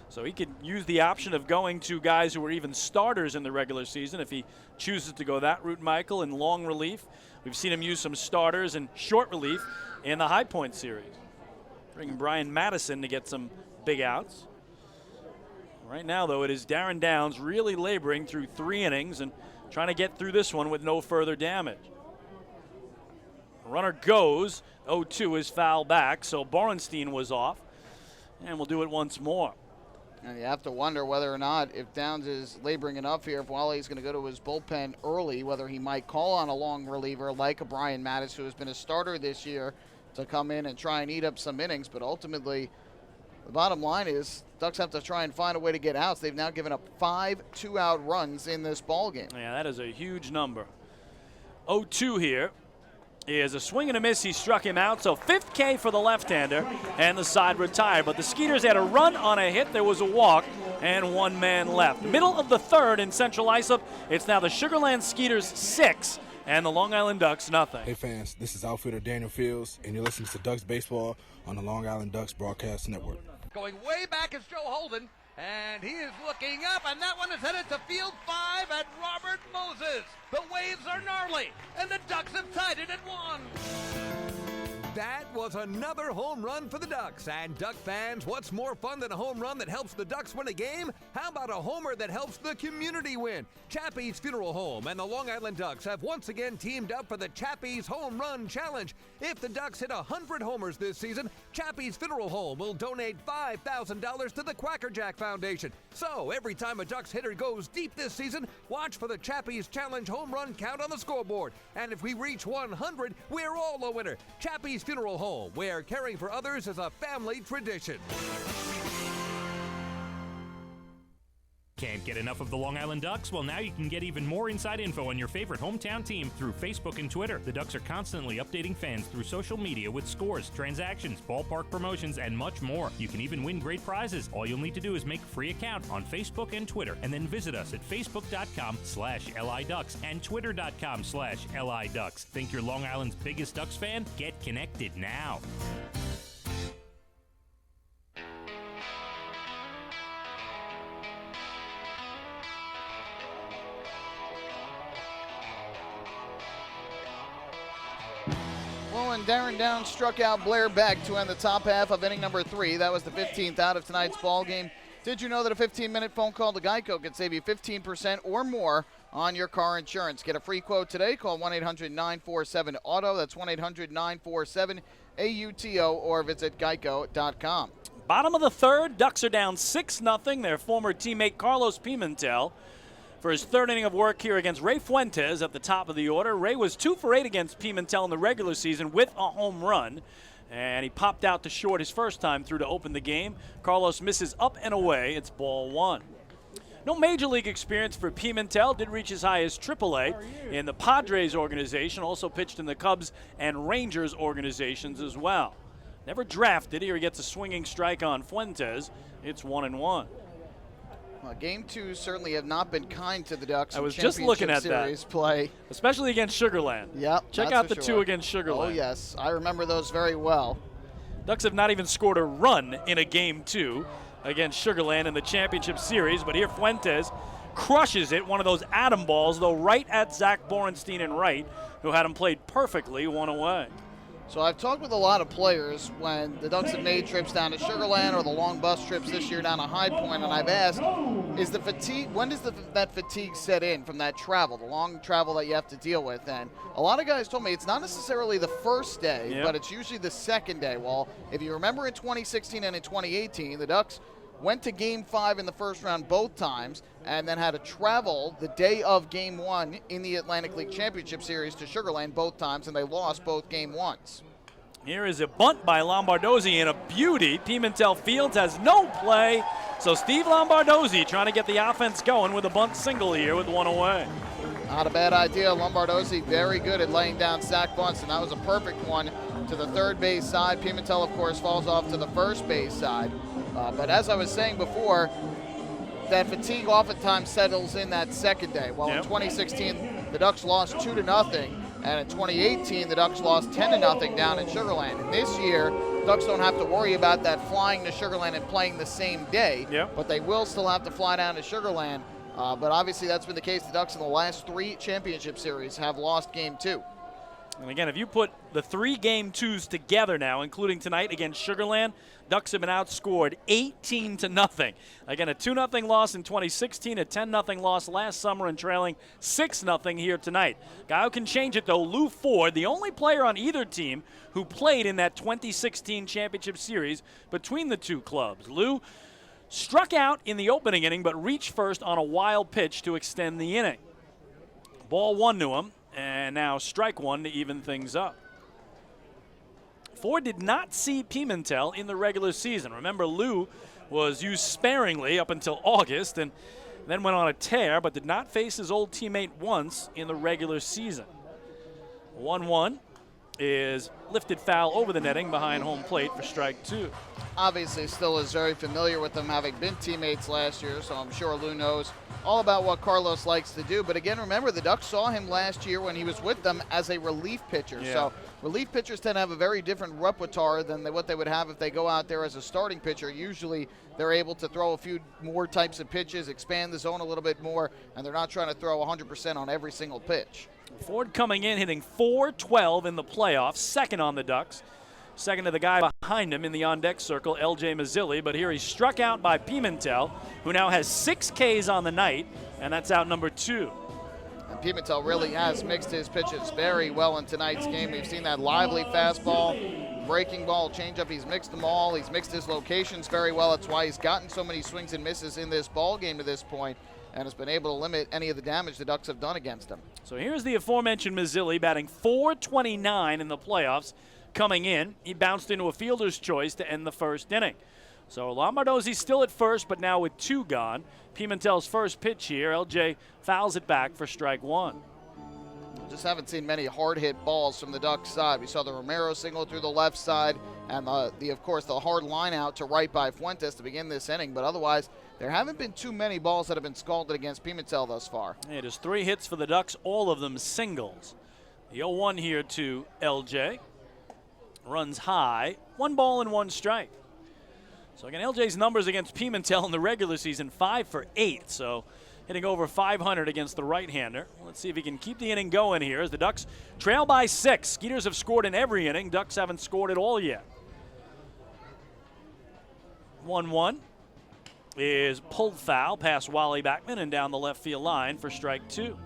So he could use the option of going to guys who were even starters in the regular season if he chooses to go that route, Michael, in long relief. We've seen him use some starters in short relief in the High Point series. Bringing Brian Madison to get some big outs. Right now, though, it is Darren Downs really laboring through 3 innings and trying to get through this one with no further damage. Runner goes, 0-2 is foul back, so Borenstein was off, and we'll do it once more. And you have to wonder whether or not, if Downs is laboring enough here, if Wally's going to go to his bullpen early, whether he might call on a long reliever like a Brian Mattis, who has been a starter this year, to come in and try and eat up some innings. But ultimately, the bottom line is Ducks have to try and find a way to get outs. They've now given up 5 2-out runs in this ballgame. Yeah, that is a huge number. 0-2 here is a swing and a miss. He struck him out, so 5th K for the left-hander, and the side retired. But the Skeeters had a run on a hit. There was a walk, and 1 man left. Middle of the 3rd in Central Islip. It's now the Sugar Land Skeeters 6 and the Long Island Ducks 0. Hey fans, this is outfielder Daniel Fields, and you're listening to Ducks Baseball on the Long Island Ducks Broadcast Network. Going way back is Joe Holden, and he is looking up, and that one is headed to field 5 at Robert Moses. The waves are gnarly, and the Ducks have tied it at 1. That was another home run for the Ducks. And Duck fans, what's more fun than a home run that helps the Ducks win a game? How about a homer that helps the community win? Chappie's Funeral Home and the Long Island Ducks have once again teamed up for the Chappie's Home Run Challenge. If the Ducks hit 100 homers this season, Chappie's Funeral Home will donate $5,000 to the Quackerjack Foundation. So every time a Ducks hitter goes deep this season, watch for the Chappie's Challenge home run count on the scoreboard. And if we reach 100, we're all a winner. Chappie's Funeral Home, where caring for others is a family tradition. Can't get enough of the Long Island Ducks? Well, now you can get even more inside info on your favorite hometown team through Facebook and Twitter. The Ducks are constantly updating fans through social media with scores, transactions, ballpark promotions, and much more. You can even win great prizes. All you'll need to do is make a free account on Facebook and Twitter, and then visit us at facebook.com/LIDucks and twitter.com/LIDucks. Think you're Long Island's biggest Ducks fan? Get connected now. Well, and Darren Downs struck out Blair Beck to end the top half of inning number 3. That was the 15th out of tonight's ball game. Did you know that a 15-minute phone call to Geico could save you 15% or more on your car insurance? Get a free quote today. Call 1-800-947-AUTO. That's 1-800-947-AUTO, or visit geico.com. Bottom of the third, Ducks are down 6-0. Their former teammate Carlos Pimentel for his third inning of work here against Ray Fuentes at the top of the order. Ray was 2 for 8 against Pimentel in the regular season with a home run, and he popped out to short his first time through to open the game. Carlos misses up and away. It's ball 1. No major league experience for Pimentel. Did reach as high as AAA in the Padres organization. Also pitched in the Cubs and Rangers organizations as well. Never drafted. Here he gets a swinging strike on Fuentes. It's 1-1. Well, Game 2 certainly have not been kind to the Ducks. I was just looking at series that. Play. Especially against Sugarland. Yep. Check out the 2 against Sugarland. Oh, yes. I remember those very well. Ducks have not even scored a run in a Game 2 against Sugarland in the championship series, but here Fuentes crushes it. One of those atom balls, though, right at Zach Borenstein and Wright, who had him played perfectly, 1 away. So I've talked with a lot of players when the Ducks have made trips down to Sugarland or the long bus trips this year down to High Point, and I've asked, is the fatigue, when does that fatigue set in from that travel, the long travel that you have to deal with? And a lot of guys told me it's not necessarily the first day, but it's usually the second day. Well, if you remember in 2016 and in 2018, the Ducks went to Game 5 in the first round both times, and then had to travel the day of Game 1 in the Atlantic League Championship Series to Sugarland both times, and they lost both Game 1s. Here is a bunt by Lombardozzi and a beauty. Pimentel Fields has no play, so Steve Lombardozzi trying to get the offense going with a bunt single here with 1 away. Not a bad idea. Lombardozzi very good at laying down sack bunts, and that was a perfect one to the third base side. Pimentel, of course, falls off to the first base side. But as I was saying before, that fatigue oftentimes settles in that second day. Well, in 2016, the Ducks lost 2-0, and in 2018, the Ducks lost 10-0 down in Sugarland. And this year, Ducks don't have to worry about that flying to Sugarland and playing the same day, but they will still have to fly down to Sugarland. But obviously, that's been the case. The Ducks in the last 3 championship series have lost Game 2. And again, if you put the 3 Game 2s together now, including tonight against Sugarland, Ducks have been outscored 18-0. Again, a 2-0 loss in 2016, a 10-0 loss last summer, and trailing 6-0 here tonight. Guy who can change it, though, Lou Ford, the only player on either team who played in that 2016 championship series between the two clubs. Lou struck out in the opening inning, but reached first on a wild pitch to extend the inning. Ball 1 to him. And now strike 1 to even things up. Ford did not see Pimentel in the regular season. Remember, Lou was used sparingly up until August and then went on a tear, but did not face his old teammate once in the regular season. 1-1 is lifted foul over the netting behind home plate for strike 2. Obviously still is very familiar with them, having been teammates last year, so I'm sure Lou knows all about what Carlos likes to do. But again, remember, the Ducks saw him last year when he was with them as a relief pitcher. So relief pitchers tend to have a very different repertoire than what they would have if they go out there as a starting pitcher. Usually they're able to throw a few more types of pitches, expand the zone a little bit more, and they're not trying to throw 100% on every single pitch. Ford coming in, hitting .412 in the playoffs, second on the Ducks. Second to the guy behind him in the on-deck circle, L.J. Mazzilli, but here he's struck out by Pimentel, who now has 6 Ks on the night, and that's out number 2. And Pimentel really has mixed his pitches very well in tonight's game. We've seen that lively fastball, breaking ball, changeup. He's mixed them all. He's mixed his locations very well. That's why he's gotten so many swings and misses in this ball game to this point, and has been able to limit any of the damage the Ducks have done against him. So here's the aforementioned Mazzilli batting .429 in the playoffs. Coming in, he bounced into a fielder's choice to end the first inning. So Lombardozzi's still at first, but now with 2 gone. Pimentel's first pitch here. LJ fouls it back for strike 1. Just haven't seen many hard-hit balls from the Ducks side. We saw the Romero single through the left side, and of course the hard line out to right by Fuentes to begin this inning. But otherwise, there haven't been too many balls that have been scalded against Pimentel thus far. It is 3 hits for the Ducks, all of them singles. The 0-1 here to LJ. Runs high, 1 ball and 1 strike. So again, LJ's numbers against Pimentel in the regular season, 5 for 8. So hitting over 500 against the right-hander. Let's see if he can keep the inning going here as the Ducks trail by 6. Skeeters have scored in every inning. Ducks haven't scored at all yet. 1-1 is pulled foul past Wally Backman and down the left field line for strike 2.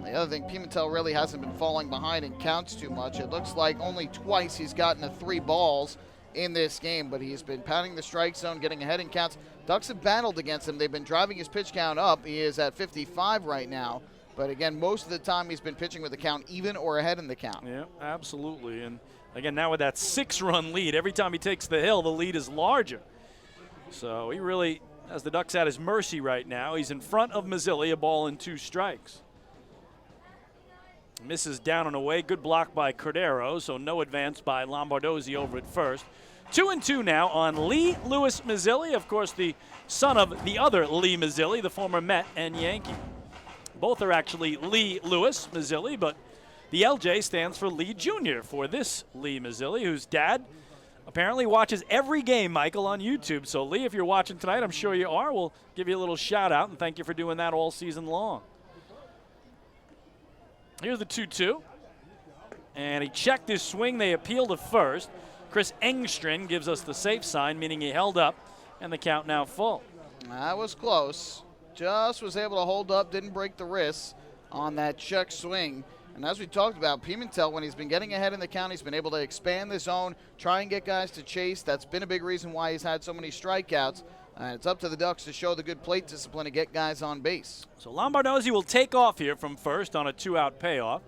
The other thing, Pimentel really hasn't been falling behind in counts too much. It looks like only twice he's gotten to 3 balls in this game, but he's been pounding the strike zone, getting ahead in counts. Ducks have battled against him. They've been driving his pitch count up. He is at 55 right now. But again, most of the time he's been pitching with the count even or ahead in the count. Yeah, absolutely. And again, now with that 6-run lead, every time he takes the hill, the lead is larger. So he really has the Ducks at his mercy right now. He's in front of Mazzilli, 1 ball and 2 strikes. Misses down and away. Good block by Cordero, so no advance by Lombardozzi over at first. 2-2 now on Lee Lewis Mazzilli, of course the son of the other Lee Mazzilli, the former Met and Yankee. Both are actually Lee Lewis Mazzilli, but the LJ stands for Lee Jr. for this Lee Mazzilli, whose dad apparently watches every game, Michael, on YouTube. So Lee, if you're watching tonight, I'm sure you are, we'll give you a little shout out and thank you for doing that all season long. Here's the 2-2. And he checked his swing. They appeal to first. Chris Engstrand gives us the safe sign, meaning he held up, and the count now full. That was close. Just was able to hold up, didn't break the wrist on that check swing. And as we talked about, Pimentel, when he's been getting ahead in the count, he's been able to expand the zone, try and get guys to chase. That's been a big reason why he's had so many strikeouts. It's up to the Ducks to show the good plate discipline to get guys on base. So Lombardozzi will take off here from first on a 2-out payoff.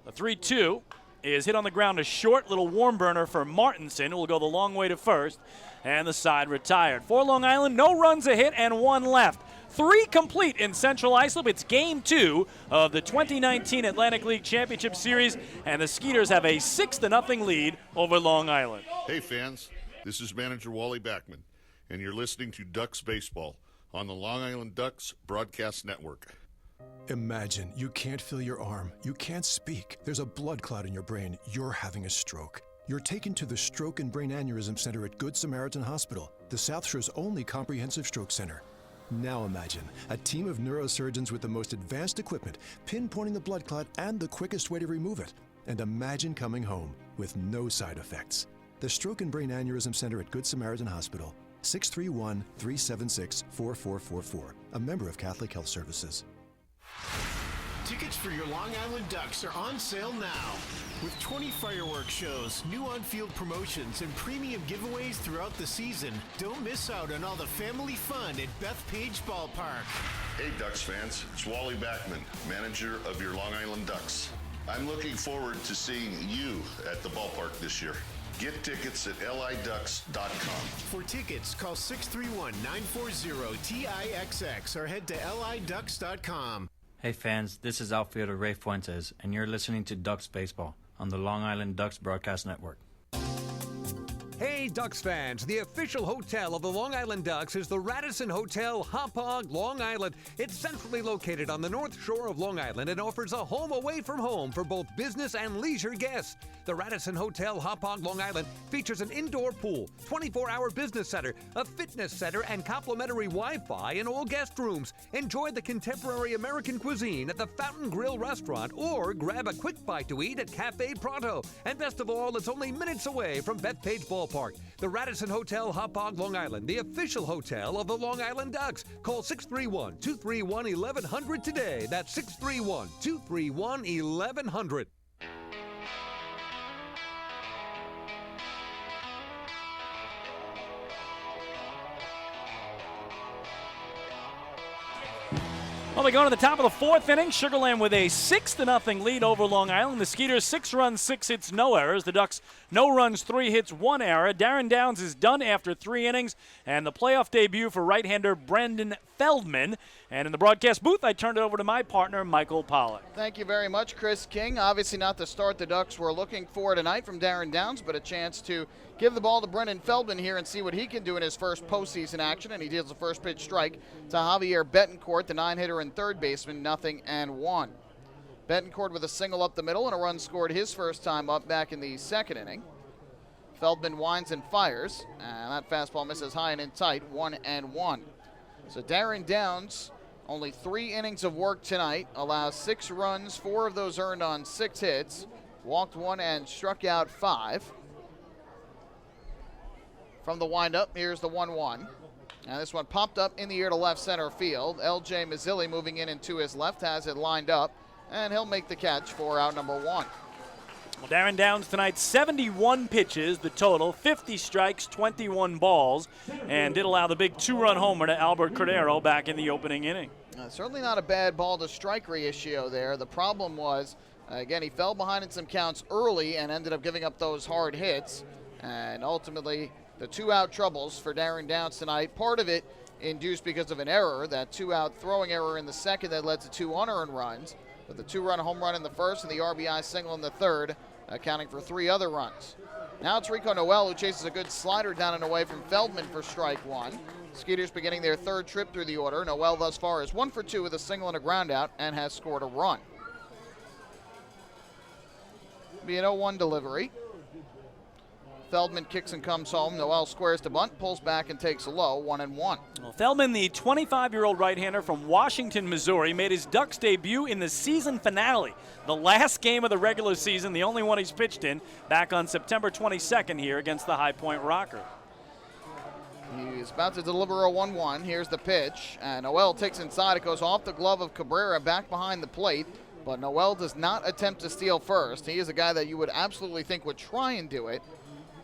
The 3-2 is hit on the ground to short. Little warm burner for Martinson, who will go the long way to first. And the side retired. For Long Island, no runs a hit and 1 left. 3 complete in Central Islip. It's Game 2 of the 2019 Atlantic League Championship Series, and the Skeeters have a 6-0 lead over Long Island. Hey fans, this is manager Wally Backman, and you're listening to Ducks Baseball on the Long Island Ducks Broadcast Network. Imagine you can't feel your arm, you can't speak, there's a blood clot in your brain, you're having a stroke. You're taken to the Stroke and Brain Aneurysm Center at Good Samaritan Hospital, the South Shore's only comprehensive stroke center. Now imagine a team of neurosurgeons with the most advanced equipment, pinpointing the blood clot and the quickest way to remove it. And imagine coming home with no side effects. The Stroke and Brain Aneurysm Center at Good Samaritan Hospital, 631-376-4444, a member of Catholic Health Services. Tickets for your Long Island Ducks are on sale now. With 20 fireworks shows, new on-field promotions, and premium giveaways throughout the season, don't miss out on all the family fun at Bethpage Ballpark. Hey Ducks fans, it's Wally Backman, manager of your Long Island Ducks. I'm looking forward to seeing you at the ballpark this year. Get tickets at liducks.com. For tickets, call 631-940-TIXX or head to liducks.com. Hey fans, this is outfielder Ray Fuentes, and you're listening to Ducks Baseball on the Long Island Ducks Broadcast Network. Hey Ducks fans, the official hotel of the Long Island Ducks is the Radisson Hotel, Hauppauge, Long Island. It's centrally located on the north shore of Long Island and offers a home away from home for both business and leisure guests. The Radisson Hotel, Hauppauge, Long Island features an indoor pool, 24-hour business center, a fitness center, and complimentary Wi-Fi in all guest rooms. Enjoy the contemporary American cuisine at the Fountain Grill restaurant or grab a quick bite to eat at Cafe Pronto. And best of all, it's only minutes away from Bethpage Ballpark. The Radisson Hotel, Hauppauge, Long Island, the official hotel of the Long Island Ducks. Call 631-231-1100 today. That's 631-231-1100. Well, we go to the top of the fourth inning. Sugarland with a 6-0 lead over Long Island. The Skeeters 6 runs, 6 hits, no errors. The Ducks no runs, 3 hits, 1 error. Darren Downs is done after 3 innings, and the playoff debut for right-hander Brendan Feldman. And in the broadcast booth, I turned it over to my partner, Michael Pollack. Thank you very much, Chris King. Obviously not the start the Ducks were looking for tonight from Darren Downs, but a chance to give the ball to Brendan Feldman here and see what he can do in his first postseason action. And he deals the first pitch strike to Javier Betancourt, the 9-hitter and third baseman, 0-1. Betancourt with a single up the middle and a run scored his first time up back in the second inning. Feldman winds and fires, and that fastball misses high and in tight, 1-1. So Darren Downs, only 3 innings of work tonight, allows 6 runs, 4 of those earned on 6 hits, walked 1 and struck out 5. From the windup, here's the 1-1. Now this one popped up in the air to left center field. L.J. Mazzilli moving in and to his left has it lined up, and he'll make the catch for out number 1. Well, Darren Downs tonight, 71 pitches, the total, 50 strikes, 21 balls, and did allow the big 2-run homer to Albert Cordero back in the opening inning. Certainly not a bad ball-to-strike ratio there. The problem was, again, he fell behind in some counts early and ended up giving up those hard hits, and ultimately the 2-out troubles for Darren Downs tonight, part of it induced because of an error, that 2-out throwing error in the second that led to 2 unearned runs, but the 2-run home run in the first and the RBI single in the third, accounting for 3 other runs. Now it's Rico Noel who chases a good slider down and away from Feldman for strike 1. Skeeters beginning their third trip through the order. Noel thus far is 1 for 2 with a single and a ground out and has scored a run. Be an 0-1 delivery. Feldman kicks and comes home. Noel squares to bunt, pulls back and takes a low, 1-1. Well, Feldman, the 25-year-old right-hander from Washington, Missouri, made his Ducks debut in the season finale, the last game of the regular season, the only one he's pitched in, back on September 22nd here against the High Point Rocker. He's about to deliver a 1-1. Here's the pitch, and Noel takes inside. It goes off the glove of Cabrera back behind the plate, but Noel does not attempt to steal first. He is a guy that you would absolutely think would try and do it.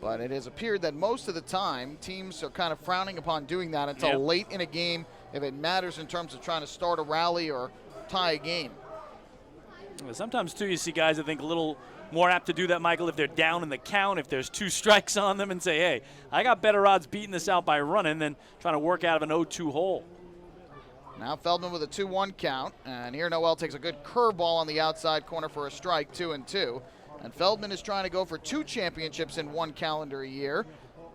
But it has appeared that most of the time, teams are kind of frowning upon doing that until late in a game if it matters in terms of trying to start a rally or tie a game. Sometimes, too, you see guys, I think, a little more apt to do that, Michael, if they're down in the count, if there's 2 strikes on them, and say, hey, I got better odds beating this out by running than trying to work out of an 0-2 hole. Now Feldman with a 2-1 count, and here Noel takes a good curveball on the outside corner for a strike, 2-2. And Feldman is trying to go for 2 championships in 1 calendar year.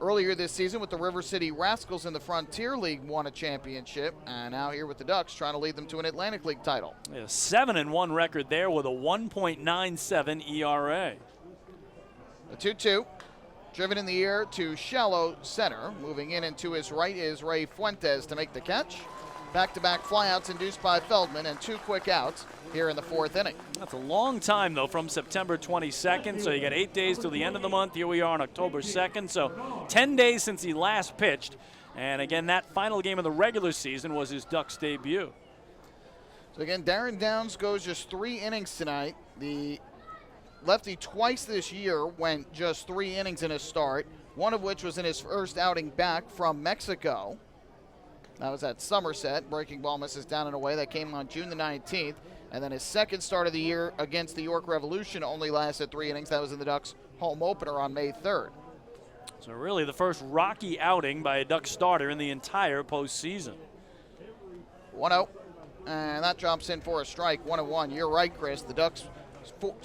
Earlier this season with the River City Rascals in the Frontier League won a championship. And now here with the Ducks trying to lead them to an Atlantic League title. A 7-1 record there with a 1.97 ERA. The 2-2. Driven in the air to shallow center. Moving in and to his right is Ray Fuentes to make the catch. Back-to-back flyouts induced by Feldman and 2 quick outs here in the 4th inning. That's a long time, though, from September 22nd. So you got 8 days till the end of the month. Here we are on October 2nd. So 10 days since he last pitched. And again, that final game of the regular season was his Ducks debut. So again, Darren Downs goes just 3 innings tonight. The lefty twice this year went just 3 innings in his start, one of which was in his first outing back from Mexico. That was at Somerset. Breaking ball misses down and away. That came on June the 19th. And then his second start of the year against the York Revolution only lasted 3 innings. That was in the Ducks' home opener on May 3rd. So really the first rocky outing by a Ducks starter in the entire postseason. 1-0. And that drops in for a strike, 1-1. You're right, Chris. The Ducks,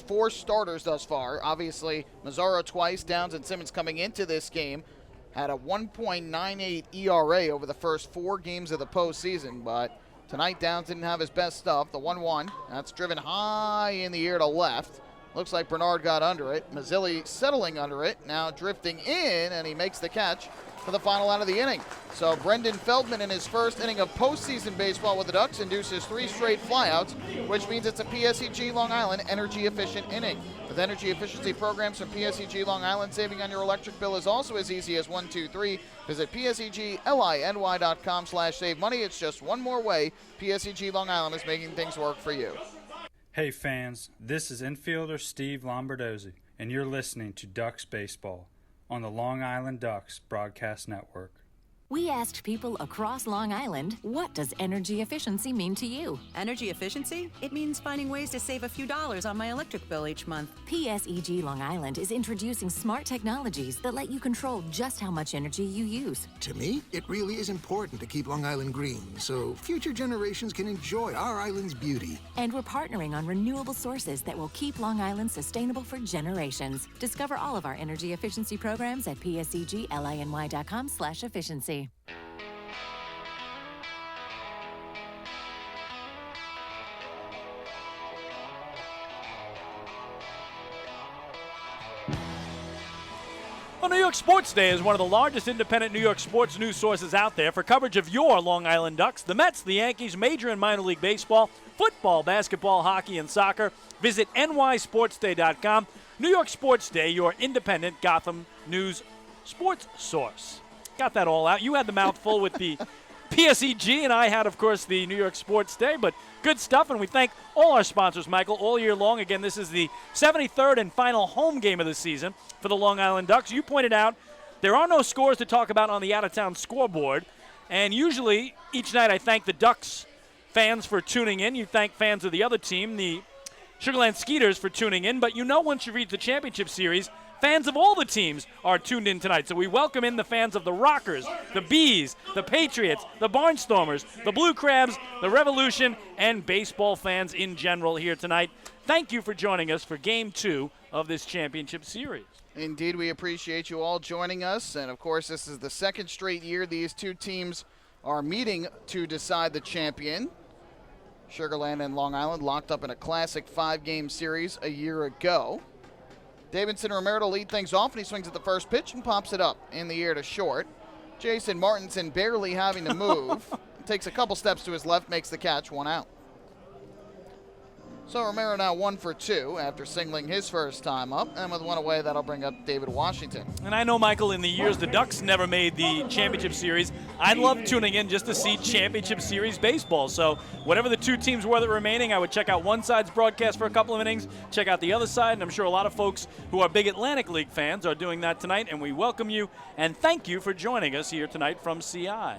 4 starters thus far. Obviously, Mazzaro twice, Downs and Simmons coming into this game had a 1.98 ERA over the first 4 games of the postseason, but tonight Downs didn't have his best stuff. The 1-1, that's driven high in the air to left. Looks like Bernard got under it. Mazzilli settling under it, now drifting in, and he makes the catch for the final out of the inning. So Brendan Feldman in his first inning of postseason baseball with the Ducks induces 3 straight flyouts, which means it's a PSEG Long Island energy-efficient inning. With energy efficiency programs from PSEG Long Island, saving on your electric bill is also as easy as 1, 2, 3. Visit PSEGLINY.com/save money. It's just one more way PSEG Long Island is making things work for you. Hey fans, this is infielder Steve Lombardozzi, and you're listening to Ducks Baseball on the Long Island Ducks Broadcast Network. We asked people across Long Island, what does energy efficiency mean to you? Energy efficiency? It means finding ways to save a few dollars on my electric bill each month. PSEG Long Island is introducing smart technologies that let you control just how much energy you use. To me, it really is important to keep Long Island green so future generations can enjoy our island's beauty. And we're partnering on renewable sources that will keep Long Island sustainable for generations. Discover all of our energy efficiency programs at psegLINY.com/efficiency. Well, New York Sports Day is one of the largest independent New York sports news sources out there for coverage of your Long Island Ducks, the Mets, the Yankees, major and minor league baseball, football, basketball, hockey, and soccer. Visit nysportsday.com. New York Sports Day, your independent Gotham news sports source. Got that all out. You had the mouthful with the PSEG, and I had, of course, the New York Sports Day, but good stuff, and we thank all our sponsors, Michael, all year long. Again, this is the 73rd and final home game of the season for the Long Island Ducks. You pointed out there are no scores to talk about on the out-of-town scoreboard, and usually each night I thank the Ducks fans for tuning in. You thank fans of the other team, the Sugarland Skeeters, for tuning in, but you know once you reach the championship series, fans of all the teams are tuned in tonight. So we welcome in the fans of the Rockers, the Bees, the Patriots, the Barnstormers, the Blue Crabs, the Revolution, and baseball fans in general here tonight. Thank you for joining us for Game 2 of this championship series. Indeed, we appreciate you all joining us. And, of course, this is the second straight year these two teams are meeting to decide the champion. Sugarland and Long Island locked up in a classic 5-game series a year ago. Davidson Romero to lead things off, and he swings at the first pitch and pops it up in the air to short. Jason Martinson barely having to move. Takes a couple steps to his left, makes the catch, 1 out. So Romero now 1 for 2 after singling his first time up, and with 1 away, that'll bring up David Washington. And I know, Michael, in the years the Ducks never made the championship series, I love tuning in just to see championship series baseball. So whatever the two teams were that were remaining, I would check out one side's broadcast for a couple of innings, check out the other side, and I'm sure a lot of folks who are big Atlantic League fans are doing that tonight, and we welcome you and thank you for joining us here tonight from CI.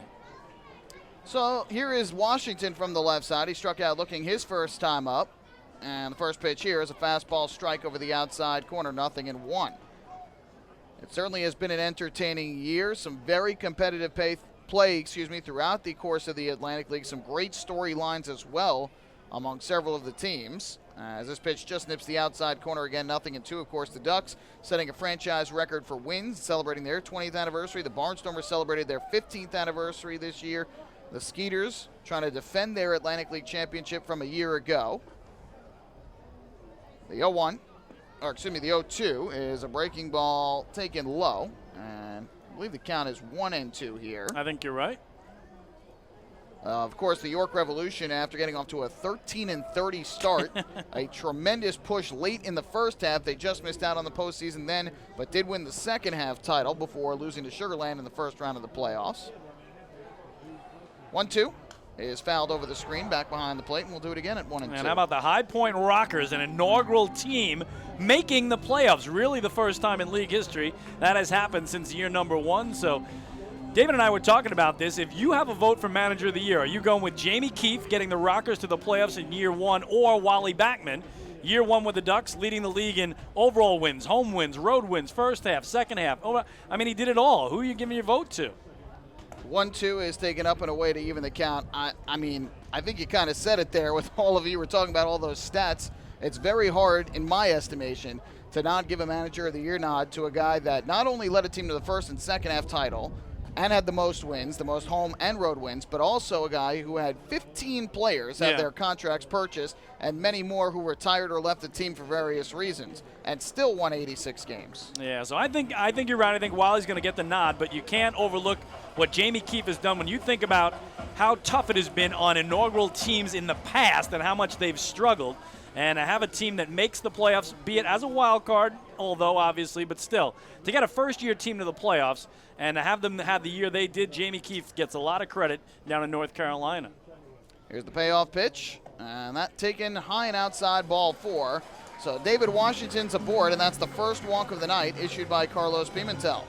So here is Washington from the left side. He struck out looking his first time up. And the first pitch here is a fastball strike over the outside corner, 0-1. It certainly has been an entertaining year. Some very competitive play throughout the course of the Atlantic League. Some great storylines as well among several of the teams. As this pitch just nips the outside corner again, 0-2. Of course, the Ducks setting a franchise record for wins, celebrating their 20th anniversary. The Barnstormers celebrated their 15th anniversary this year. The Skeeters trying to defend their Atlantic League championship from a year ago. The 0-2 is a breaking ball taken low, and I believe the count is 1-2 here. I think you're right. Of course, the York Revolution, after getting off to a 13-30 start, a tremendous push late in the first half. They just missed out on the postseason then, but did win the second half title before losing to Sugarland in the first round of the playoffs. 1-2. Is fouled over the screen, back behind the plate, and we'll do it again at 1-2. And how about the High Point Rockers, an inaugural team making the playoffs? Really the first time in league history that has happened since year number 1. So David and I were talking about this. If you have a vote for Manager of the Year, are you going with Jamie Keefe getting the Rockers to the playoffs in year 1, or Wally Backman, year 1 with the Ducks, leading the league in overall wins, home wins, road wins, first half, second half? I mean, he did it all. Who are you giving your vote to? 1-2 is taken up and away to even the count. I think you kind of said it there with all of you were talking about all those stats. It's very hard, in my estimation, to not give a Manager of the Year nod to a guy that not only led a team to the first and second half title, and had the most wins, the most home and road wins, but also a guy who had 15 players have their contracts purchased and many more who retired or left the team for various reasons and still won 86 games. Yeah, so I think you're right. I think Wally's going to get the nod, but you can't overlook what Jamie Keefe has done when you think about how tough it has been on inaugural teams in the past and how much they've struggled. And to have a team that makes the playoffs, be it as a wild card, although obviously, but still, to get a first-year team to the playoffs and to have them have the year they did, Jamie Keefe gets a lot of credit down in North Carolina. Here's the payoff pitch, and that taken high and outside, ball 4. So David Washington's aboard, and that's the first walk of the night issued by Carlos Pimentel.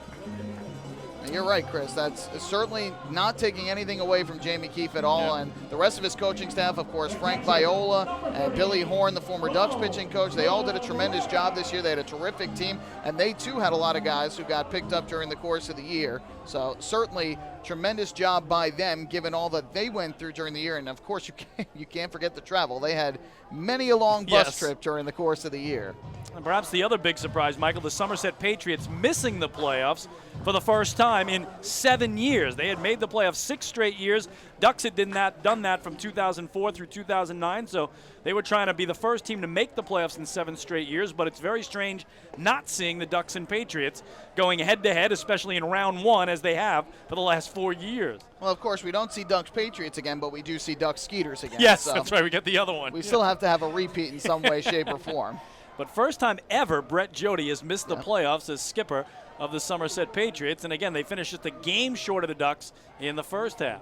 And you're right, Chris. That's certainly not taking anything away from Jamie Keefe at all. And the rest of his coaching staff, of course, Frank Viola and Billy Horn, the former Ducks pitching coach, they all did a tremendous job this year. They had a terrific team, and they too had a lot of guys who got picked up during the course of the year. So certainly tremendous job by them, given all that they went through during the year. And of course, you can't forget the travel. They had many a long bus trip during the course of the year. And perhaps the other big surprise, Michael, the Somerset Patriots missing the playoffs for the first time in 7 years. They had made the playoffs 6 straight years. Ducks had done that from 2004 through 2009, so they were trying to be the first team to make the playoffs in 7 straight years, but it's very strange not seeing the Ducks and Patriots going head-to-head, especially in round 1, as they have for the last 4 years. Well, of course, we don't see Ducks Patriots again, but we do see Ducks Skeeters again. Yes, so that's right. We get the other one. We still have to have a repeat in some way, shape, or form. But first time ever, Brett Jody has missed the playoffs as skipper of the Somerset Patriots. And again, they finished just a game short of the Ducks in the first half.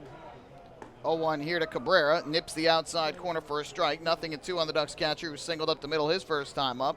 0-1 here to Cabrera. Nips the outside corner for a strike. 0-2 on the Ducks catcher, who singled up the middle his first time up.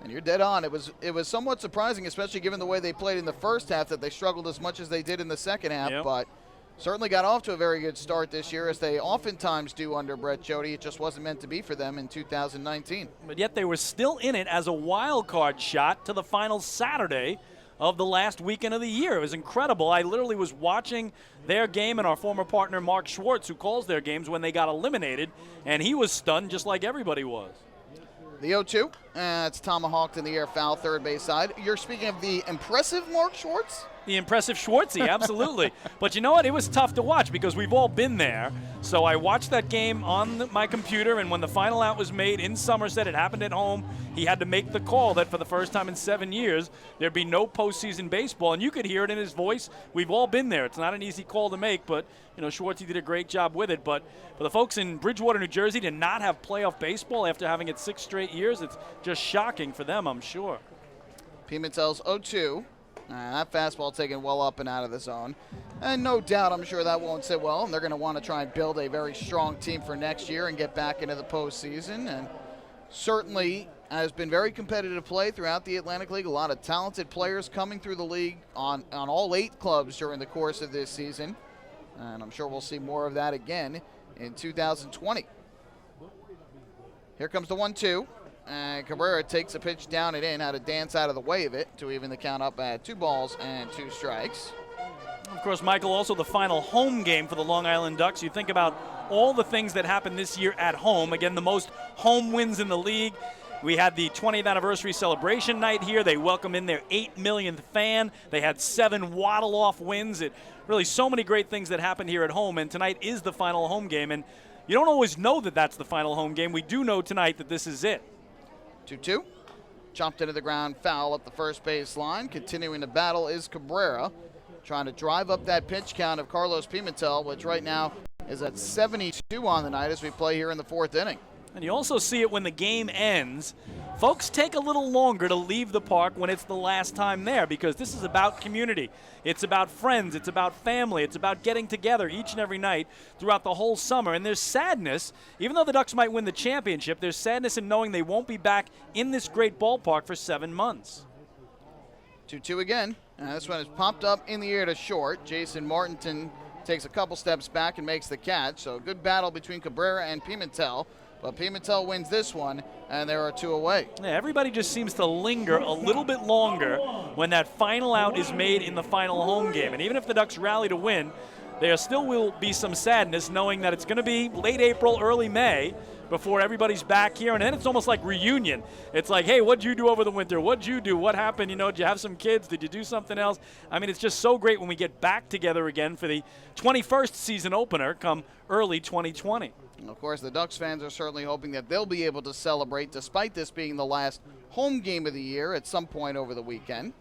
And you're dead on. It was somewhat surprising, especially given the way they played in the first half, that they struggled as much as they did in the second half. But certainly got off to a very good start this year, as they oftentimes do under Brett Jody. It just wasn't meant to be for them in 2019. But yet they were still in it as a wild card shot to the final Saturday of the last weekend of the year. It was incredible. I literally was watching their game and our former partner Mark Schwartz, who calls their games, when they got eliminated, and he was stunned just like everybody was. The 0-2, it's tomahawked in the air, foul, third base side. You're speaking of the impressive Mark Schwartz? The impressive Schwartzy, absolutely. But you know what? It was tough to watch because we've all been there. So I watched that game on my computer, and when the final out was made in Somerset, it happened at home. He had to make the call that for the first time in 7 years, there'd be no postseason baseball. And you could hear it in his voice. We've all been there. It's not an easy call to make, but, you know, Schwartzy did a great job with it. But for the folks in Bridgewater, New Jersey, to not have playoff baseball after having it 6 straight years, it's just shocking for them, I'm sure. Pimentel's 0-2. That fastball taken well up and out of the zone. And no doubt, I'm sure that won't sit well, and they're going to want to try and build a very strong team for next year and get back into the postseason. And certainly has been very competitive play throughout the Atlantic League. A lot of talented players coming through the league on all 8 clubs during the course of this season. And I'm sure we'll see more of that again in 2020. Here comes the 1-2. And Cabrera takes a pitch down and in, had to dance out of the way of it to even the count up at 2 balls and 2 strikes. Of course, Michael, also the final home game for the Long Island Ducks. You think about all the things that happened this year at home. Again, the most home wins in the league. We had the 20th anniversary celebration night here. They welcomed in their 8 millionth fan. They had 7 waddle-off wins. Really so many great things that happened here at home, and tonight is the final home game. And you don't always know that that's the final home game. We do know tonight that this is it. 2-2. Chopped into the ground, foul up the first base line. Continuing the battle is Cabrera, trying to drive up that pitch count of Carlos Pimentel, which right now is at 72 on the night as we play here in the 4th inning. And you also see it when the game ends. Folks take a little longer to leave the park when it's the last time there, because this is about community. It's about friends. It's about family. It's about getting together each and every night throughout the whole summer. And there's sadness, even though the Ducks might win the championship, there's sadness in knowing they won't be back in this great ballpark for 7 months. 2-2 again. This one is popped up in the air to short. Jason Martinton takes a couple steps back and makes the catch. So good battle between Cabrera and Pimentel. But Pimentel wins this one, and there are 2 away. Yeah, everybody just seems to linger a little bit longer when that final out is made in the final home game. And even if the Ducks rally to win, there still will be some sadness knowing that it's going to be late April, early May before everybody's back here, and then it's almost like reunion. It's like, hey, what'd you do over the winter? What'd you do? What happened? Did you have some kids? Did you do something else? I mean, it's just so great when we get back together again for the 21st season opener come early 2020. And of course, the Ducks fans are certainly hoping that they'll be able to celebrate, despite this being the last home game of the year at some point over the weekend.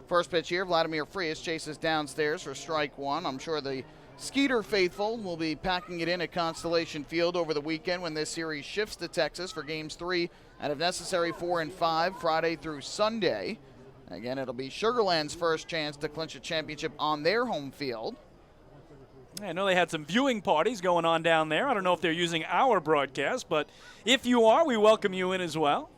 First pitch here, Vladimir Frias chases downstairs for strike one. I'm sure the Skeeter faithful will be packing it in at Constellation Field over the weekend when this series shifts to Texas for games 3 and if necessary 4 and 5 Friday through Sunday. Again, it'll be Sugarland's first chance to clinch a championship on their home field. I know they had some viewing parties going on down there. I don't know if they're using our broadcast, but if you are, we welcome you in as well.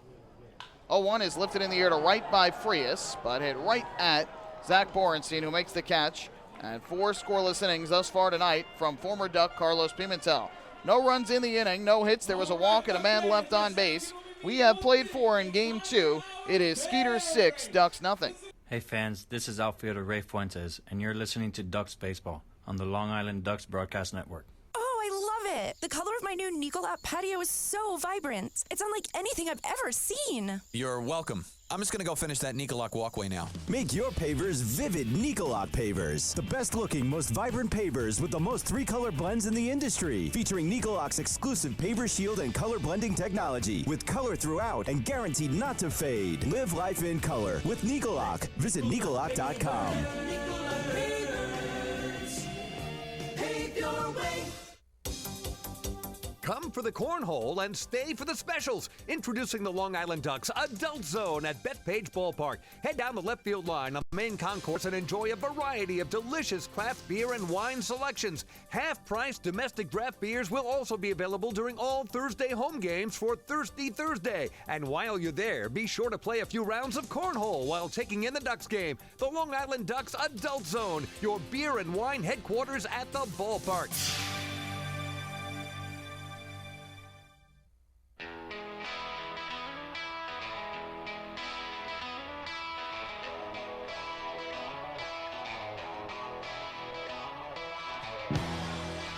0-1 is lifted in the air to right by Frias, but hit right at Zach Borenstein, who makes the catch. And 4 scoreless innings thus far tonight from former Duck Carlos Pimentel. No runs in the inning, no hits. There was a walk and a man left on base. We have played 4 in Game 2. It is Skeeters 6, Ducks nothing. Hey fans, this is outfielder Ray Fuentes, and you're listening to Ducks Baseball on the Long Island Ducks Broadcast Network. Oh, I love it. The color of my new Nicolot patio is so vibrant. It's unlike anything I've ever seen. You're welcome. I'm just going to go finish that Nicolak walkway now. Make your pavers vivid Nicolot pavers. The best looking, most vibrant pavers with the most 3-color blends in the industry. Featuring Nicolot's exclusive paver shield and color blending technology. With color throughout and guaranteed not to fade. Live life in color with Nicolot. Visit Nicolot.com. Come for the cornhole and stay for the specials. Introducing the Long Island Ducks Adult Zone at Bethpage Ballpark. Head down the left field line on the main concourse and enjoy a variety of delicious craft beer and wine selections. Half-price domestic draft beers will also be available during all Thursday home games for Thirsty Thursday. And while you're there, be sure to play a few rounds of cornhole while taking in the Ducks game. The Long Island Ducks Adult Zone, your beer and wine headquarters at the ballpark.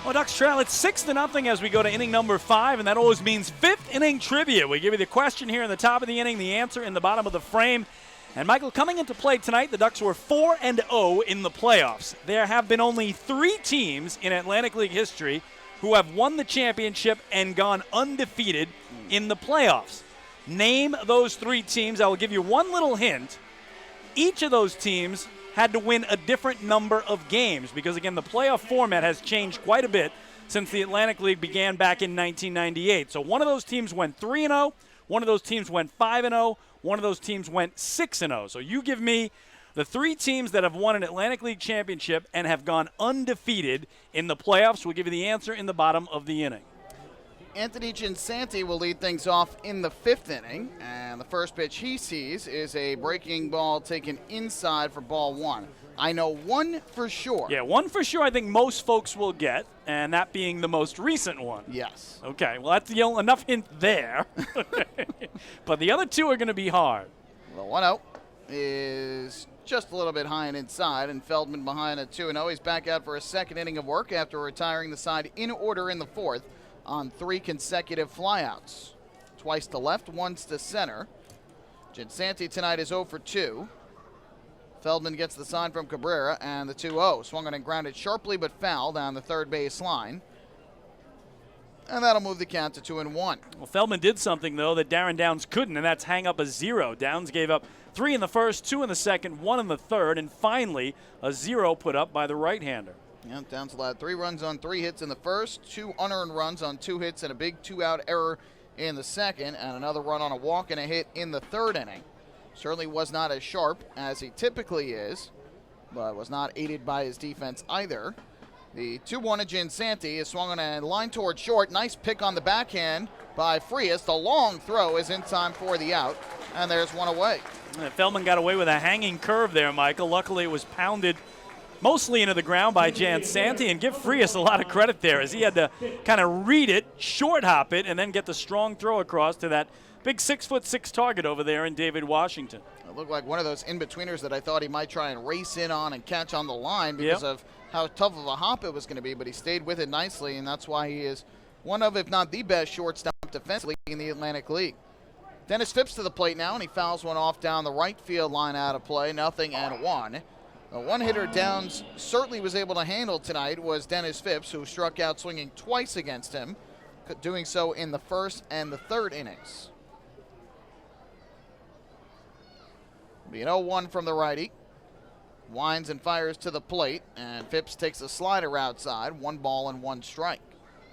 Well, Ducks trail it's 6-0 as we go to inning number 5, and that always means 5th inning trivia. We give you the question here in the top of the inning, the answer in the bottom of the frame. And, Michael, coming into play tonight, the Ducks were 4-0 in the playoffs. There have been only 3 teams in Atlantic League history who have won the championship and gone undefeated in the playoffs. Name those 3 teams. I will give you one little hint. Each of those teams had to win a different number of games because, again, the playoff format has changed quite a bit since the Atlantic League began back in 1998. So one of those teams went 3-0, one of those teams went 5-0, one of those teams went 6-0. So you give me the 3 teams that have won an Atlantic League championship and have gone undefeated in the playoffs. We'll give you the answer in the bottom of the inning. Anthony Cinsanti will lead things off in the 5th inning, and the first pitch he sees is a breaking ball taken inside for ball 1. I know one for sure. Yeah, one for sure I think most folks will get, and that being the most recent one. Yes. Okay, well, that's enough hint there. But the other 2 are going to be hard. The 1-0 is just a little bit high and inside, and Feldman behind a 2-0. He's back out for a second inning of work after retiring the side in order in the 4th. On 3 consecutive flyouts. Twice to left, once to center. Cinsanti tonight is 0 for 2. Feldman gets the sign from Cabrera, and the 2-0. Swung on and grounded sharply but foul down the third base line. And that'll move the count to 2-1. Well, Feldman did something, though, that Darren Downs couldn't, and that's hang up a 0. Downs gave up 3 in the first, 2 in the second, 1 in the third, and finally a 0 put up by the right-hander. Yeah, Downs allowed 3 runs on 3 hits in the first, 2 unearned runs on 2 hits and a big 2-out error in the second, and another run on a walk and a hit in the 3rd inning. Certainly was not as sharp as he typically is, but was not aided by his defense either. The 2-1 of Cinsanti is swung on a line toward short. Nice pick on the backhand by Frias. The long throw is in time for the out, and there's one away. And Feldman got away with a hanging curve there, Michael. Luckily, it was pounded mostly into the ground by Cinsanti, and give Frias a lot of credit there as he had to kind of read it, short hop it, and then get the strong throw across to that big 6'6" target over there in David Washington. It looked like one of those in-betweeners that I thought he might try and race in on and catch on the line because of how tough of a hop it was going to be, but he stayed with it nicely, and that's why he is one of, if not the best shortstop top defensively in the Atlantic League. Dennis Phipps to the plate now, and he fouls one off down the right field line out of play. 0-1. The one-hitter Downs certainly was able to handle tonight was Dennis Phipps, who struck out swinging twice against him, doing so in the first and the third innings. Be an 0-1 from the righty. Winds and fires to the plate, and Phipps takes a slider outside. 1 ball and 1 strike.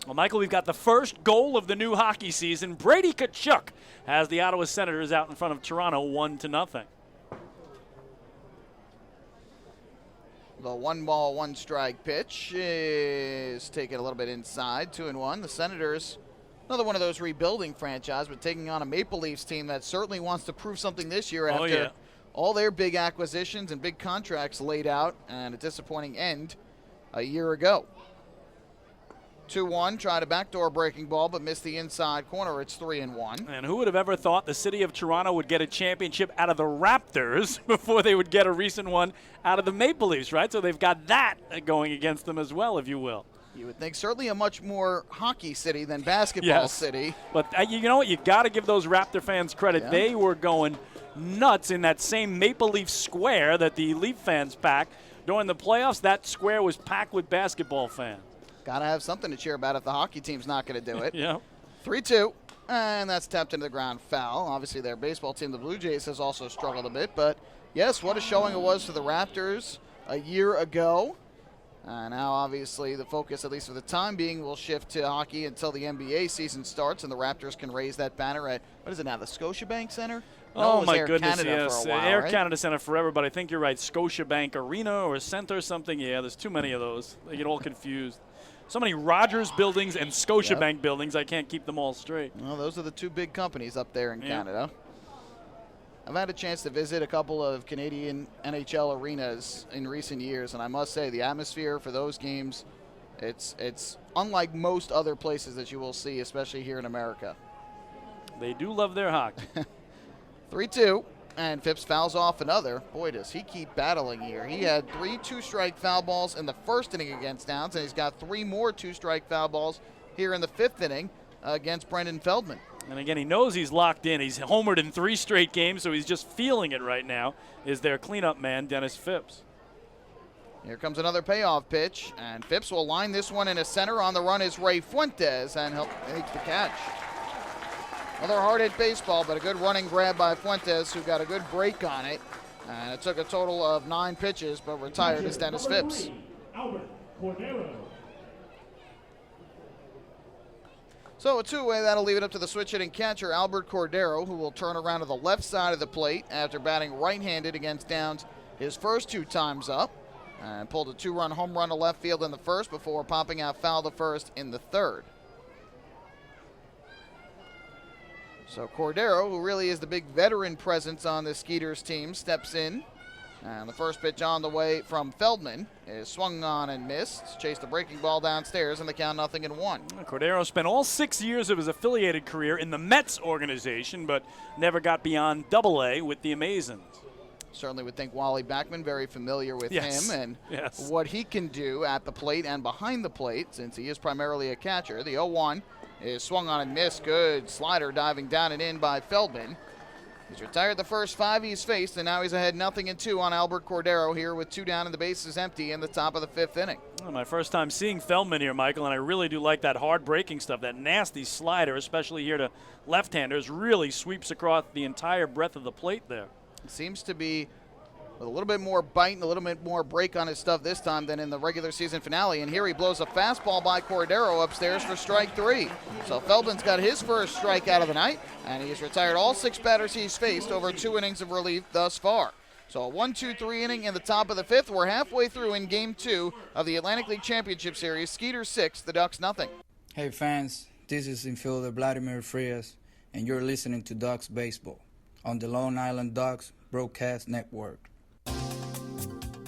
Well, Michael, we've got the first goal of the new hockey season. Brady Tkachuk has the Ottawa Senators out in front of Toronto 1-0. The 1 ball, 1 strike pitch is taken a little bit inside, 2-1. The Senators, another one of those rebuilding franchises, but taking on a Maple Leafs team that certainly wants to prove something this year after all their big acquisitions and big contracts laid out and a disappointing end a year ago. 2-1, tried a backdoor breaking ball, but missed the inside corner. It's 3-1. And who would have ever thought the city of Toronto would get a championship out of the Raptors before they would get a recent one out of the Maple Leafs, right? So they've got that going against them as well, if you will. You would think certainly a much more hockey city than basketball city. But you know what? You got to give those Raptor fans credit. Yeah. They were going nuts in that same Maple Leaf square that the Leaf fans packed. During the playoffs, that square was packed with basketball fans. Got to have something to cheer about if the hockey team's not going to do it. Yeah. 3-2, and that's tapped into the ground foul. Obviously, their baseball team, the Blue Jays, has also struggled a bit. But, yes, what a showing it was for the Raptors a year ago. Now, obviously, the focus, at least for the time being, will shift to hockey until the NBA season starts, and the Raptors can raise that banner at, what is it now, the Scotiabank Center? Oh, my Air goodness, Canada yes. for a while, Air right? Canada Center forever, but I think you're right. Scotiabank Arena or Center or something. Yeah, there's too many of those. They get all confused. So many Rogers buildings and Scotiabank buildings, I can't keep them all straight. Well, those are the 2 big companies up there in Canada. I've had a chance to visit a couple of Canadian NHL arenas in recent years, and I must say the atmosphere for those games, it's unlike most other places that you will see, especially here in America. They do love their hockey. 3-2, and Phipps fouls off another. Boy, does he keep battling here. He had 3 2-strike foul balls in the first inning against Downs, and he's got 3 more 2-strike foul balls here in the 5th inning against Brendan Feldman. And again, he knows he's locked in. He's homered in 3 straight games, so he's just feeling it right now, is their cleanup man, Dennis Phipps. Here comes another payoff pitch, and Phipps will line this one in a center. On the run is Ray Fuentes, and he'll make the catch. Another hard-hit baseball, but a good running grab by Fuentes, who got a good break on it. And it took a total of 9 pitches, but retired as Dennis Phipps. Cordero. So a 2-way, that'll leave it up to the switch-hitting catcher, Albert Cordero, who will turn around to the left side of the plate after batting right-handed against Downs his first 2 times up. And pulled a 2-run home run to left field in the first before popping out foul to first in the third. So Cordero, who really is the big veteran presence on the Skeeters team, steps in. And the first pitch on the way from Feldman is swung on and missed. Chased the breaking ball downstairs, and the count 0-1. Cordero spent all 6 years of his affiliated career in the Mets organization, but never got beyond AA with the Amazons. Certainly would think Wally Backman very familiar with Yes. him and what he can do at the plate and behind the plate, since he is primarily a catcher. The 0-1 is swung on and missed. Good slider diving down and in by Feldman. He's retired the first 5 he's faced, and now he's ahead 0-2 on Albert Cordero here with 2 down and the bases empty in the top of the 5th inning. Well, my first time seeing Feldman here, Michael, and I really do like that hard breaking stuff. That nasty slider, especially here to left-handers, really sweeps across the entire breadth of the plate there. Seems to be with a little bit more bite and a little bit more break on his stuff this time than in the regular season finale. And here he blows a fastball by Cordero upstairs for strike 3. So Feldman's got his first strikeout of the night, and he's retired all 6 batters he's faced over 2 innings of relief thus far. So a 1-2-3 inning in the top of the 5th. We're halfway through in Game 2 of the Atlantic League Championship Series. Skeeters 6, the Ducks nothing. Hey fans, this is infielder Vladimir Frias, and you're listening to Ducks Baseball on the Long Island Ducks Broadcast Network.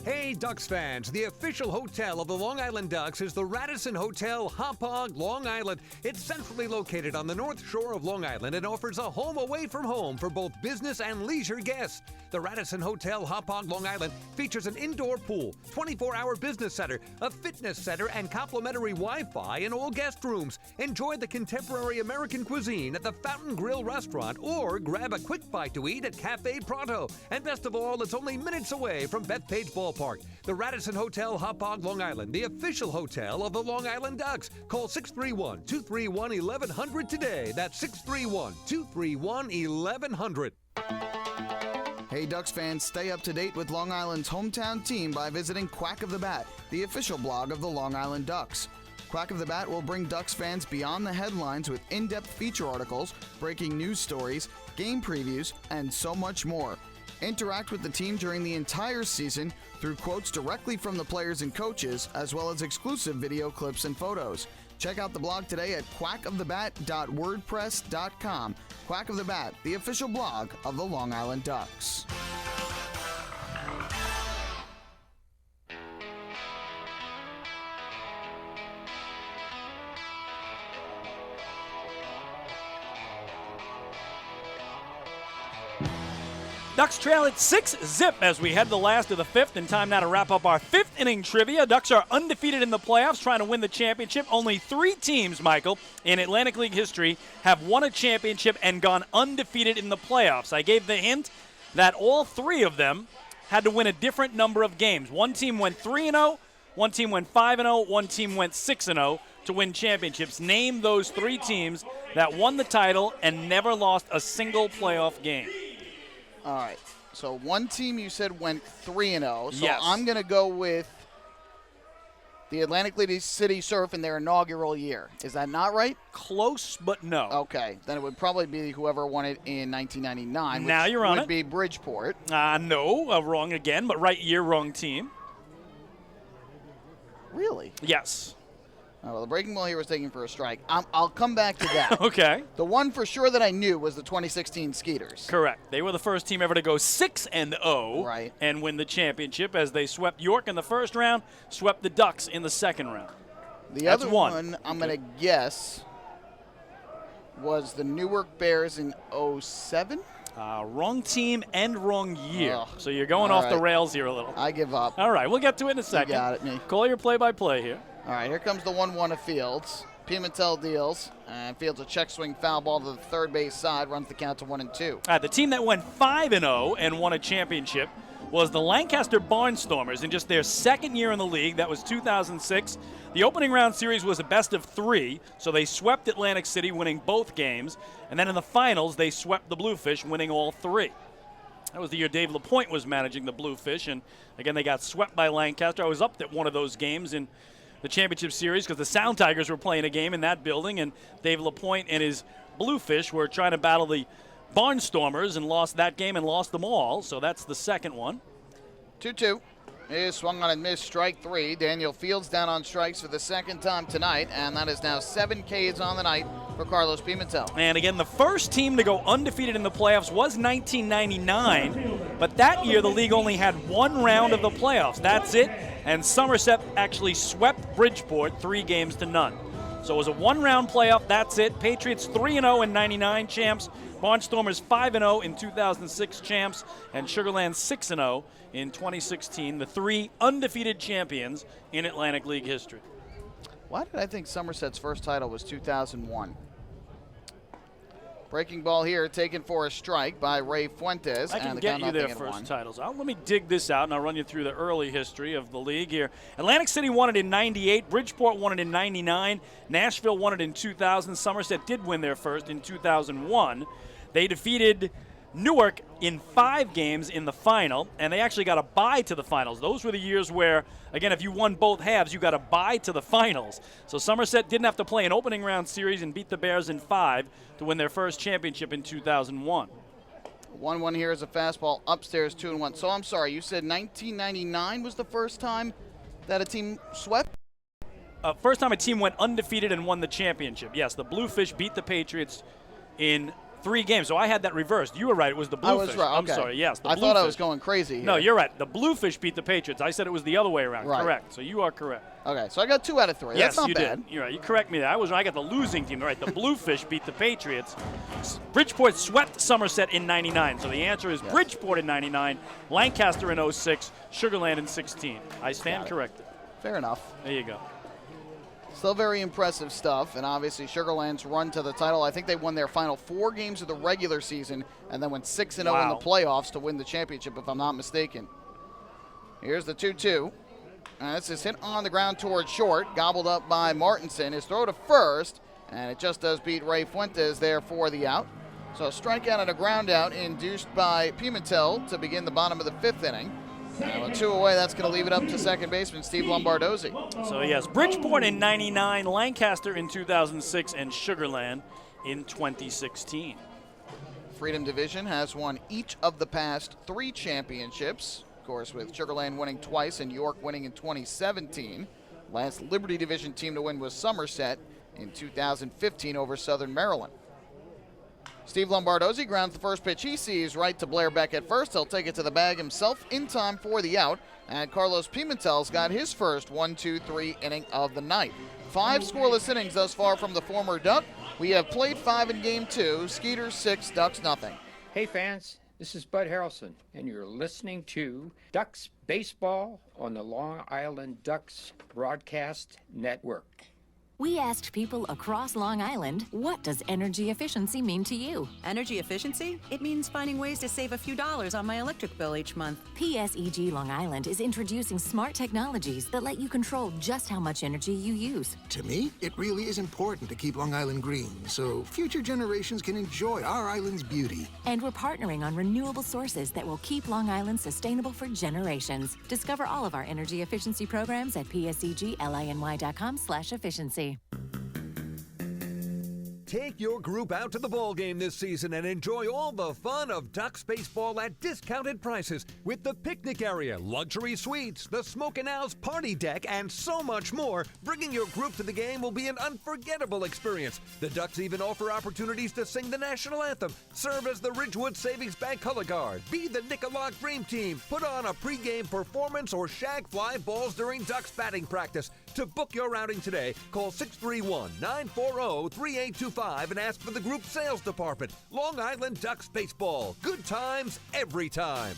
Hey, Ducks fans, the official hotel of the Long Island Ducks is the Radisson Hotel, Hauppauge, Long Island. It's centrally located on the north shore of Long Island and offers a home away from home for both business and leisure guests. The Radisson Hotel, Hauppauge, Long Island features an indoor pool, 24-hour business center, a fitness center, and complimentary Wi-Fi in all guest rooms. Enjoy the contemporary American cuisine at the Fountain Grill restaurant or grab a quick bite to eat at Cafe Pronto. And best of all, it's only minutes away from Bethpage Ballpark. The Radisson Hotel, Hauppauge, Long Island, the official hotel of the Long Island Ducks. Call 631-231-1100 today. That's 631-231-1100. Hey Ducks fans, stay up to date with Long Island's hometown team by visiting Quack of the Bat, the official blog of the Long Island Ducks. Quack of the Bat will bring Ducks fans beyond the headlines with in-depth feature articles, breaking news stories, game previews, and so much more. Interact with the team during the entire season through quotes directly from the players and coaches, as well as exclusive video clips and photos. Check out the blog today at quackofthebat.wordpress.com. Quack of the Bat, the official blog of the Long Island Ducks. Ducks trail at 6-0 as we head to the last of the fifth, and time now to wrap up our fifth inning trivia. Ducks are undefeated in the playoffs, trying to win the championship. Only 3 teams, Michael, in Atlantic League history have won a championship and gone undefeated in the playoffs. I gave the hint that all 3 of them had to win a different number of games. One team went 3-0, one team went 5-0, one team went 6-0 to win championships. Name those 3 teams that won the title and never lost a single playoff game. All right, so one team you said went 3-0, so yes. I'm going to go with the Atlantic City Surf in their inaugural year. Is that not right? Close, but no. Okay, then it would probably be whoever won it in 1999. Now you're on it. Would be Bridgeport. No, wrong again, but right year, wrong team. Really? Yes. Oh, well, the breaking ball here was taken for a strike. I'll come back to that. Okay. The one for sure that I knew was the 2016 Skeeters. Correct. They were the first team ever to go 6-0 right, and win the championship as they swept York in the first round, swept the Ducks in the second round. The other one I'm going to guess was the Newark Bears in 07? Wrong team and wrong year. Oh, so you're going off the rails here a little. I give up. All right, we'll get to it in a second. You got it, me. Call your play-by-play here. All right, here comes the 1-1 of Fields. Pimentel deals, and Fields a check swing foul ball to the third base side, runs the count to 1-2. The team that went 5-0 and won a championship was the Lancaster Barnstormers in just their second year in the league. That was 2006. The opening round series was a best of 3, so they swept Atlantic City, winning both games. And then in the finals, they swept the Bluefish, winning all 3. That was the year Dave LaPointe was managing the Bluefish, and again, they got swept by Lancaster. I was up at one of those games in the championship series because the Sound Tigers were playing a game in that building, and Dave LaPointe and his Bluefish were trying to battle the Barnstormers and lost that game and lost them all, so that's the second one. 2-2. Is swung on and missed, strike 3. Daniel Fields down on strikes for the second time tonight, and that is now 7 Ks on the night for Carlos Pimentel. And again, the first team to go undefeated in the playoffs was 1999, but that year the league only had 1 round of the playoffs. That's it, and Somerset actually swept Bridgeport 3-0. So it was a 1-round playoff, that's it. Patriots 3-0 in 99, champs. Barnstormers 5-0 in 2006, champs. And Sugarland 6-0 in 2016, the 3 undefeated champions in Atlantic League history. Why did I think Somerset's first title was 2001? Breaking ball here, taken for a strike by Ray Fuentes. I can and get you their first titles. Let me dig this out, and I'll run you through the early history of the league here. Atlantic City won it in 98. Bridgeport won it in 99. Nashville won it in 2000. Somerset did win their first in 2001. They defeated Newark in 5 games in the final, and they actually got a bye to the finals. Those were the years where, again, if you won both halves, you got a bye to the finals. So Somerset didn't have to play an opening round series and beat the Bears in 5 to win their first championship in 2001. 1-1 here is a fastball upstairs, 2-1. So I'm sorry, you said 1999 was the first time that a team swept? First time a team went undefeated and won the championship. Yes, the Bluefish beat the Patriots in 3 games. So I had that reversed. You were right. It was the Bluefish. I was right. Okay. I'm sorry. Yes, the I thought I was Bluefish. going crazy here. No, you're right. The Bluefish beat the Patriots. I said it was the other way around. Right. Correct. So you are correct. Okay, so I got 2 out of 3. Yes, That's not you bad. did. You're right. You correct me there. I got the losing team. Right. The Bluefish beat the Patriots. Bridgeport swept Somerset in 99. So the answer is Bridgeport in 99, Lancaster in 06, Sugarland in 16. I stand corrected. Fair enough. There you go. Still very impressive stuff, and obviously Sugarland's run to the title. I think they won their final 4 games of the regular season and then went 6-0 in the playoffs to win the championship, if I'm not mistaken. Here's the 2-2. This is hit on the ground towards short, gobbled up by Martinson. His throw to first, and it just does beat Ray Fuentes there for the out. So a strikeout and a ground out induced by Pimentel to begin the bottom of the 5th inning. And with 2 away, that's going to leave it up to second baseman Steve Lombardozzi. So, yes, Bridgeport in 99, Lancaster in 2006, and Sugarland in 2016. Freedom Division has won each of the past 3 championships. Of course, with Sugarland winning twice and York winning in 2017. Last Liberty Division team to win was Somerset in 2015 over Southern Maryland. Steve Lombardozzi grounds the first pitch he sees right to Blair Beck at first. He'll take it to the bag himself in time for the out. And Carlos Pimentel's got his first 1-2-3 inning of the night. 5 scoreless innings thus far from the former Duck. We have played 5 in Game 2. Skeeters 6, Ducks nothing. Hey fans, this is Bud Harrelson, and you're listening to Ducks Baseball on the Long Island Ducks Broadcast Network. We asked people across Long Island, what does energy efficiency mean to you? Energy efficiency? It means finding ways to save a few dollars on my electric bill each month. PSEG Long Island is introducing smart technologies that let you control just how much energy you use. To me, it really is important to keep Long Island green so future generations can enjoy our island's beauty. And we're partnering on renewable sources that will keep Long Island sustainable for generations. Discover all of our energy efficiency programs at psegLiny.com/efficiency. Take your group out to the ball game this season and enjoy all the fun of Ducks baseball at discounted prices with the picnic area, luxury suites, the Smokin' Owls party deck, and so much more. Bringing your group to the game will be an unforgettable experience. The Ducks even offer opportunities to sing the national anthem, serve as the Ridgewood Savings Bank color guard, be the Nicolak Dream Team, put on a pregame performance, or shag fly balls during Ducks batting practice. To book your outing today, call 631-940-3825 and ask for the group sales department. Long Island Ducks Baseball. Good times every time.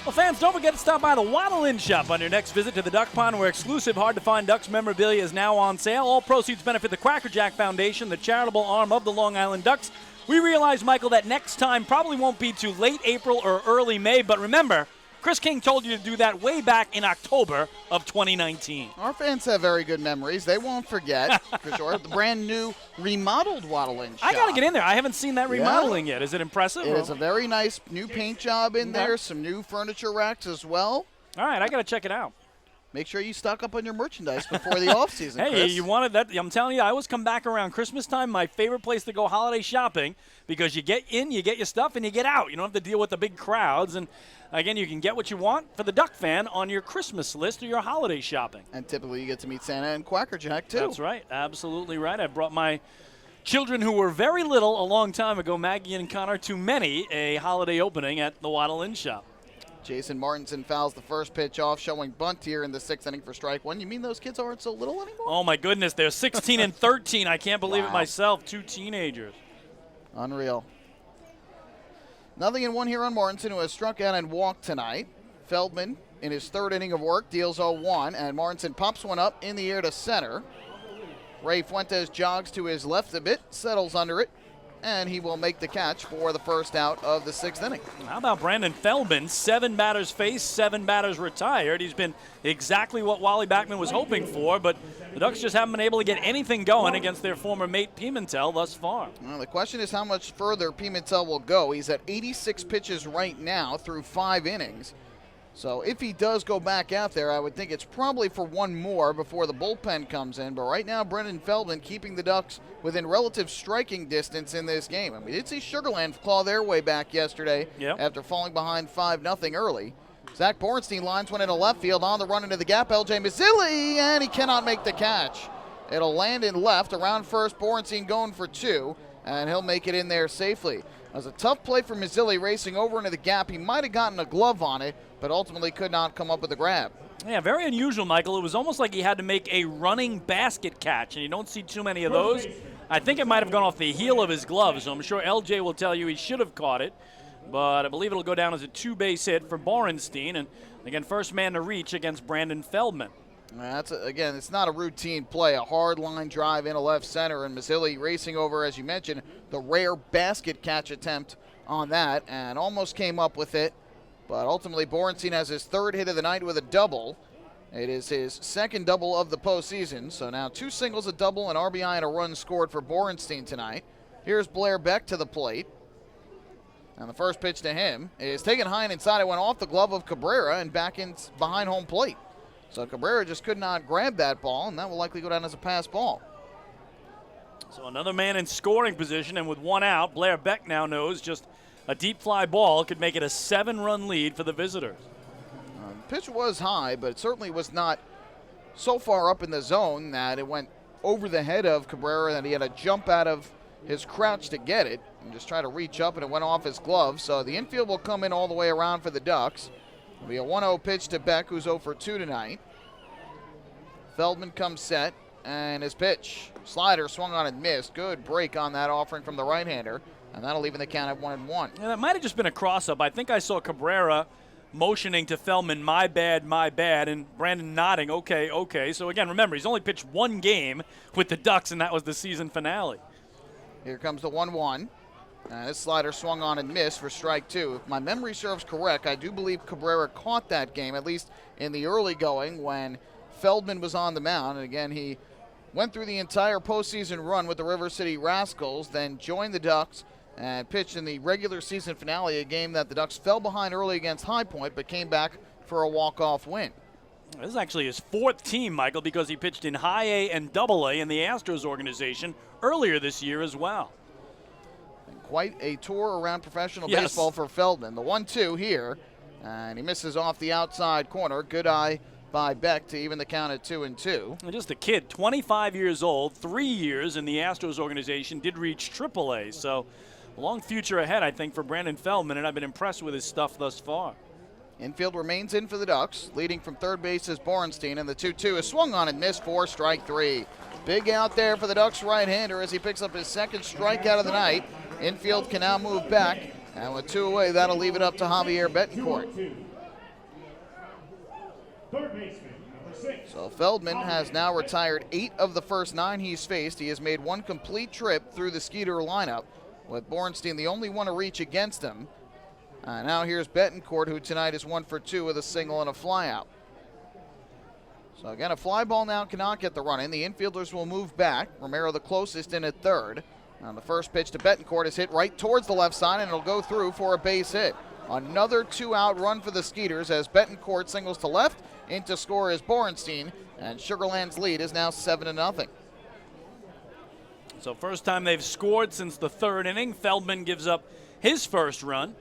Well, fans, don't forget to stop by the Waddle Inn Shop on your next visit to the Duck Pond, where exclusive, hard-to-find Ducks memorabilia is now on sale. All proceeds benefit the Cracker Jack Foundation, the charitable arm of the Long Island Ducks. We realize, Michael, that next time probably won't be too late April or early May, but remember, Chris King told you to do that way back in October of 2019. Our fans have very good memories. They won't forget, for sure. The brand new remodeled Waddle Inn Shop. I got to get in there. I haven't seen that remodeling yet. Is it impressive? It is a very nice new paint job in there, some new furniture racks as well. All right, I got to check it out. Make sure you stock up on your merchandise before the offseason, Hey, Chris. you wanted that. I'm telling you, I always come back around Christmas time, my favorite place to go holiday shopping, because you get in, you get your stuff, and you get out. You don't have to deal with the big crowds. And, again, you can get what you want for the Duck fan on your Christmas list or your holiday shopping. And typically you get to meet Santa and Quacker Jack, too. That's right. Absolutely right. I brought my children, who were very little a long time ago, Maggie and Connor, to many a holiday opening at the Waddle Inn Shop. Jason Martinson fouls the first pitch off, showing bunt here in the 6th inning for strike one. You mean those kids aren't so little anymore? Oh, my goodness. They're 16 and 13. I can't believe it myself. 2 teenagers. Unreal. 0-1 here on Martinson, who has struck out and walked tonight. Feldman, in his 3rd inning of work, deals 0-1, and Martinson pops one up in the air to center. Ray Fuentes jogs to his left a bit, settles under it, and he will make the catch for the first out of the 6th inning. How about Brandon Feldman? 7 batters faced, 7 batters retired. He's been exactly what Wally Backman was hoping for, but the Ducks just haven't been able to get anything going against their former mate Pimentel thus far. Well, the question is how much further Pimentel will go. He's at 86 pitches right now through 5 innings. So if he does go back out there, I would think it's probably for one more before the bullpen comes in. But right now, Brendan Feldman keeping the Ducks within relative striking distance in this game. And we did see Sugar Land claw their way back yesterday after falling behind 5-0 early. Zach Borenstein lines one into left field on the run into the gap. LJ Mazzilli, and he cannot make the catch. It'll land in left around first. Borenstein going for 2, and he'll make it in there safely. It was a tough play for Mazzilli racing over into the gap. He might have gotten a glove on it, but ultimately could not come up with a grab. Yeah, very unusual, Michael. It was almost like he had to make a running basket catch, and you don't see too many of those. I think it might have gone off the heel of his glove, so I'm sure LJ will tell you he should have caught it. But I believe it'll go down as a 2-base hit for Borenstein, and again, first man to reach against Brandon Feldman. Again, it's not a routine play. A hard line drive into left center, and Mazzilli racing over, as you mentioned, the rare basket catch attempt on that, and almost came up with it. But ultimately, Borenstein has his 3rd hit of the night with a double. It is his 2nd double of the postseason. So now 2 singles, a double, an RBI, and a run scored for Borenstein tonight. Here's Blair Beck to the plate. And the first pitch to him is taken high and inside. It went off the glove of Cabrera and back in behind home plate. So Cabrera just could not grab that ball, and that will likely go down as a pass ball. So another man in scoring position, and with 1 out, Blair Beck now knows just a deep fly ball could make it a 7-run lead for the visitors. The pitch was high, but it certainly was not so far up in the zone that it went over the head of Cabrera and he had to jump out of his crouch to get it and just try to reach up, and it went off his glove. So the infield will come in all the way around for the Ducks. It'll be a 1-0 pitch to Beck, who's 0 for 2 tonight. Feldman comes set, and his pitch. Slider swung on and missed. Good break on that offering from the right-hander, and that'll even the count at 1-1. Yeah, that might have just been a cross-up. I think I saw Cabrera motioning to Feldman, my bad, and Brandon nodding, okay. So again, remember, he's only pitched 1 game with the Ducks, and that was the season finale. Here comes the 1-1. This slider swung on and missed for strike 2. If my memory serves correct, I do believe Cabrera caught that game, at least in the early going when Feldman was on the mound. And again, he went through the entire postseason run with the River City Rascals, then joined the Ducks and pitched in the regular season finale, a game that the Ducks fell behind early against High Point, but came back for a walk-off win. This is actually his 4th team, Michael, because he pitched in High A and Double A in the Astros organization earlier this year as well. And quite a tour around professional baseball for Feldman. The 1-2 here, and he misses off the outside corner. Good eye by Beck to even the count at 2-2. And just a kid, 25 years old, 3 years in the Astros organization, did reach Triple A. So a long future ahead, I think, for Brandon Feldman, and I've been impressed with his stuff thus far. Infield remains in for the Ducks. Leading from third base is Borenstein, and the 2-2 is swung on and missed for strike 3. Big out there for the Ducks right-hander as he picks up his 2nd strikeout of the night. Infield can now move back, and with 2 away, that'll leave it up to Javier Betancourt. So Feldman has now retired 8 of the first 9 he's faced. He has made 1 complete trip through the Skeeter lineup, with Borenstein the only one to reach against him. Now here's Betancourt, who tonight is 1 for 2 with a single and a flyout. So again, a fly ball now cannot get the run in. The infielders will move back. Romero the closest in at third. Now the first pitch to Betancourt is hit right towards the left side, and it'll go through for a base hit. Another 2-out run for the Skeeters as Betancourt singles to left. In to score is Borenstein, and Sugarland's lead is now 7-0. So first time they've scored since the 3rd inning. Feldman gives up his first run.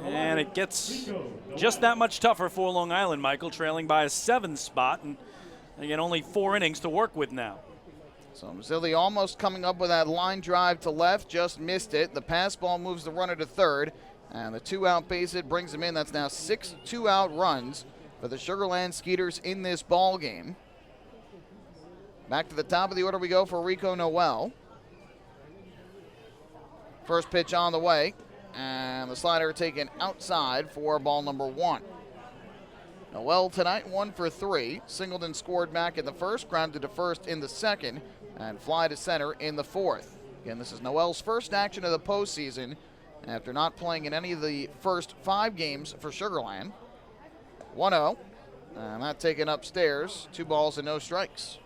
And it gets just that much tougher for Long Island, Michael, trailing by a 7 spot. And again, only 4 innings to work with now. So Mazzilli almost coming up with that line drive to left, just missed it. The pass ball moves the runner to third. And the 2-out base hit brings him in. That's now 6 2-out runs for the Sugarland Skeeters in this ball game. Back to the top of the order we go for Rico Noel. First pitch on the way, and the slider taken outside for ball number 1. Noel tonight 1 for 3. Singleton scored back in the first, grounded to first in the second, and fly to center in the 4th. Again, this is Noel's first action of the postseason after not playing in any of the first 5 games for Sugarland. 1-0, and that taken upstairs. 2 balls and no strikes.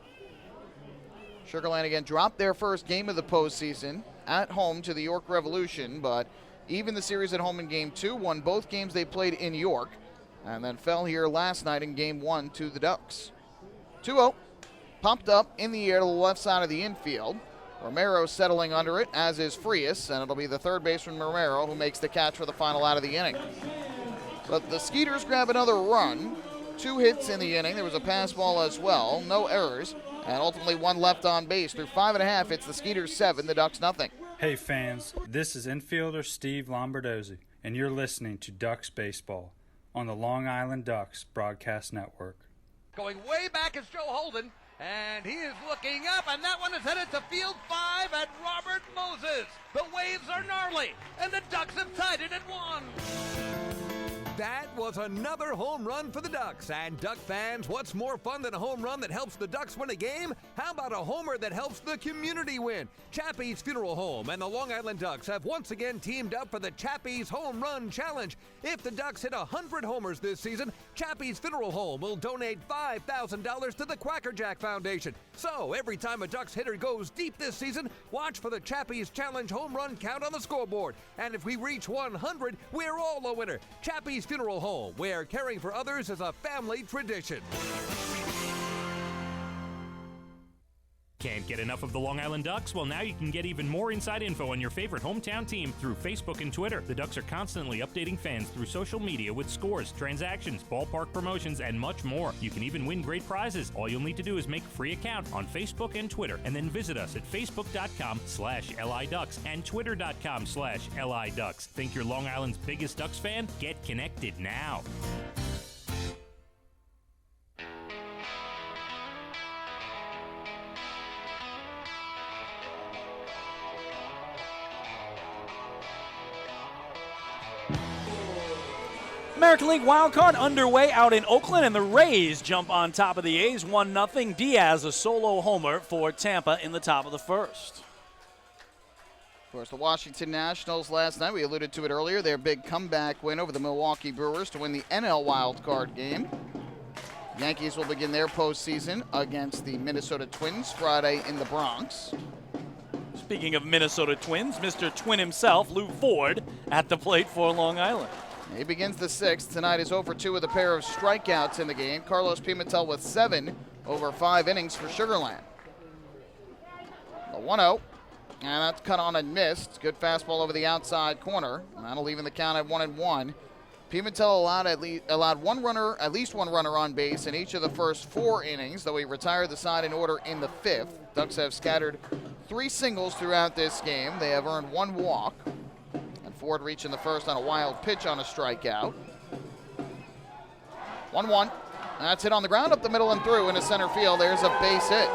Sugarland again dropped their first game of the postseason at home to the York Revolution, but even the series at home in Game 2, won both games they played in York. and then fell here last night in Game 1 to the Ducks. 2-0, pumped up in the air to the left side of the infield. Romero settling under it, as is Frias, and it'll be the third baseman Romero who makes the catch for the final out of the inning. But the Skeeters grab another run. 2 hits in the inning. There was a pass ball as well. No errors. And ultimately one left on base. Through 5.5, it's the Skeeters 7, the Ducks nothing. Hey fans, this is infielder Steve Lombardozzi, and you're listening to Ducks Baseball on the Long Island Ducks Broadcast Network. Going way back is Joe Holden, and he is looking up, and that one is headed to field 5 at Robert Moses. The waves are gnarly, and the Ducks have tied it at 1. That was another home run for the Ducks. And Duck fans, what's more fun than a home run that helps the Ducks win a game? How about a homer that helps the community win? Chappie's Funeral Home and the Long Island Ducks have once again teamed up for the Chappie's Home Run Challenge. If the Ducks hit 100 homers this season, Chappie's Funeral Home will donate $5,000 to the Quackerjack Foundation. So every time a Ducks hitter goes deep this season, watch for the Chappie's Challenge home run count on the scoreboard. And if we reach 100, we're all a winner. Chappie's Funeral Home, where caring for others is a family tradition. Can't get enough of the Long Island Ducks? Well, now you can get even more inside info on your favorite hometown team through Facebook and Twitter. The Ducks are constantly updating fans through social media with scores, transactions, ballpark promotions, and much more. You can even win great prizes. All you'll need to do is make a free account on Facebook and Twitter, and then visit us at facebook.com/LIDucks and twitter.com/LIDucks. Think you're Long Island's biggest Ducks fan? Get connected now. American League wildcard underway out in Oakland, and the Rays jump on top of the A's 1-0. Diaz a solo homer for Tampa in the top of the first. Of course, the Washington Nationals last night, we alluded to it earlier, their big comeback win over the Milwaukee Brewers to win the NL wildcard game. Yankees will begin their postseason against the Minnesota Twins Friday in the Bronx. Speaking of Minnesota Twins, Mr. Twin himself, Lou Ford, at the plate for Long Island. He begins the 6th. Tonight is 0-2 with a pair of strikeouts in the game. Carlos Pimentel with 7 over 5 innings for Sugarland. The 1-0, and that's cut on and missed. Good fastball over the outside corner. And that'll leave in the count at 1-1. Pimentel allowed at least one runner on base in each of the first 4 innings, though he retired the side in order in the 5th. Ducks have scattered 3 singles throughout this game. They have earned 1 walk. Ford reaching the first on a wild pitch on a strikeout. 1-1. That's hit on the ground, up the middle and through into center field. There's a base hit.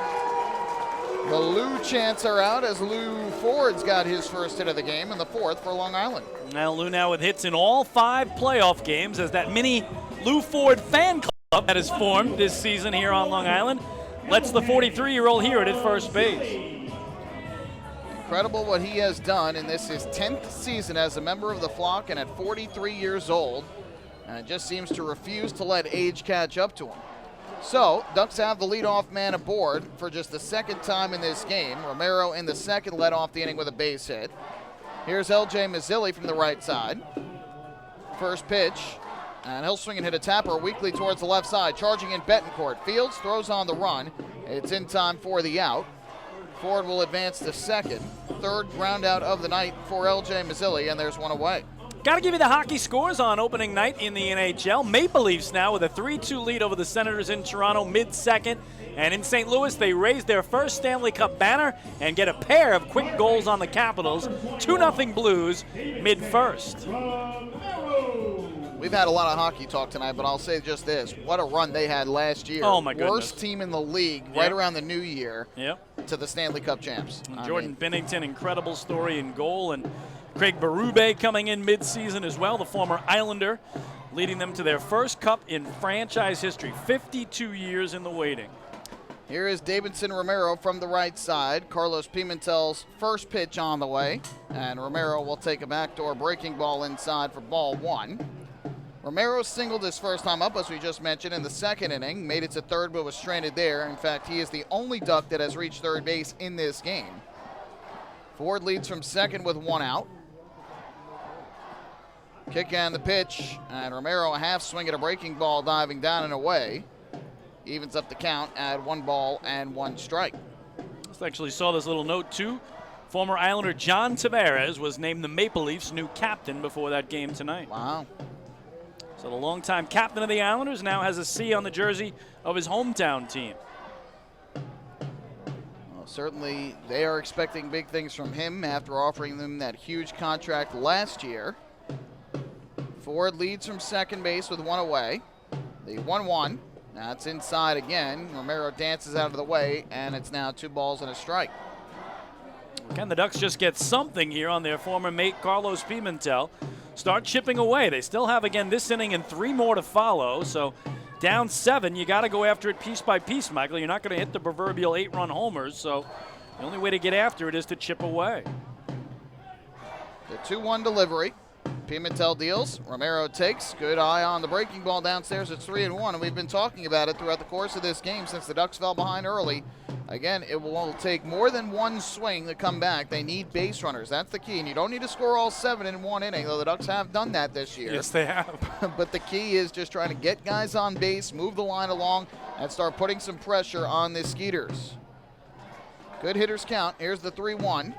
The Lou chants are out as Lou Ford's got his first hit of the game in the 4th for Long Island. Now Lou now with hits in all 5 playoff games as that mini Lou Ford fan club that has formed this season here on Long Island lets the 43-year-old hear it at first base. Incredible what he has done in this his 10th season as a member of the flock, and at 43 years old, and it just seems to refuse to let age catch up to him. So, Ducks have the leadoff man aboard for just the 2nd time in this game. Romero in the 2nd led off the inning with a base hit. Here's L.J. Mazzilli from the right side. First pitch, and he'll swing and hit a tapper weakly towards the left side, charging in Betancourt. Fields throws on the run. It's in time for the out. Ford will advance to 2nd. 3rd ground out of the night for L.J. Mazzilli, and there's one away. Got to give you the hockey scores on opening night in the NHL. Maple Leafs now with a 3-2 lead over the Senators in Toronto mid-2nd. And in St. Louis, they raise their first Stanley Cup banner and get a pair of quick goals on the Capitals. 2-0 Blues mid-first. We've had a lot of hockey talk tonight, but I'll say just this. What a run they had last year. Oh, my goodness. Worst team in the league right around the new year to the Stanley Cup champs. Jordan Binnington, incredible story in goal. And Craig Berube coming in mid-season as well, the former Islander, leading them to their first cup in franchise history. 52 years in the waiting. Here is Davidson Romero from the right side. Carlos Pimentel's first pitch on the way. And Romero will take a backdoor breaking ball inside for ball 1. Romero singled his first time up, as we just mentioned, in the 2nd inning. Made it to 3rd, but was stranded there. In fact, he is the only Duck that has reached 3rd base in this game. Ford leads from 2nd with 1 out. Kick and the pitch, and Romero a half swing at a breaking ball, diving down and away. Evens up the count at 1 ball and 1 strike. Just actually saw this little note, too. Former Islander John Tavares was named the Maple Leafs' new captain before that game tonight. Wow. So the longtime captain of the Islanders now has a C on the jersey of his hometown team. Well, certainly they are expecting big things from him after offering them that huge contract last year. Ford leads from second base with 1 away. The 1-1. Now it's inside again. Romero dances out of the way, and it's now 2 balls and a strike. Can the Ducks just get something here on their former mate Carlos Pimentel? Start chipping away. They still have, again, this inning and 3 more to follow. So down 7, you got to go after it piece by piece, Michael. You're not going to hit the proverbial 8-run homers, so the only way to get after it is to chip away. The 2-1 delivery. Pimentel deals. Romero takes. Good eye on the breaking ball downstairs. It's 3-1, and we've been talking about it throughout the course of this game since the Ducks fell behind early. Again, it will take more than 1 swing to come back. They need base runners. That's the key, and you don't need to score all 7 in 1 inning, though the Ducks have done that this year. Yes, they have. But the key is just trying to get guys on base, move the line along, and start putting some pressure on the Skeeters. Good hitters count. Here's the 3-1.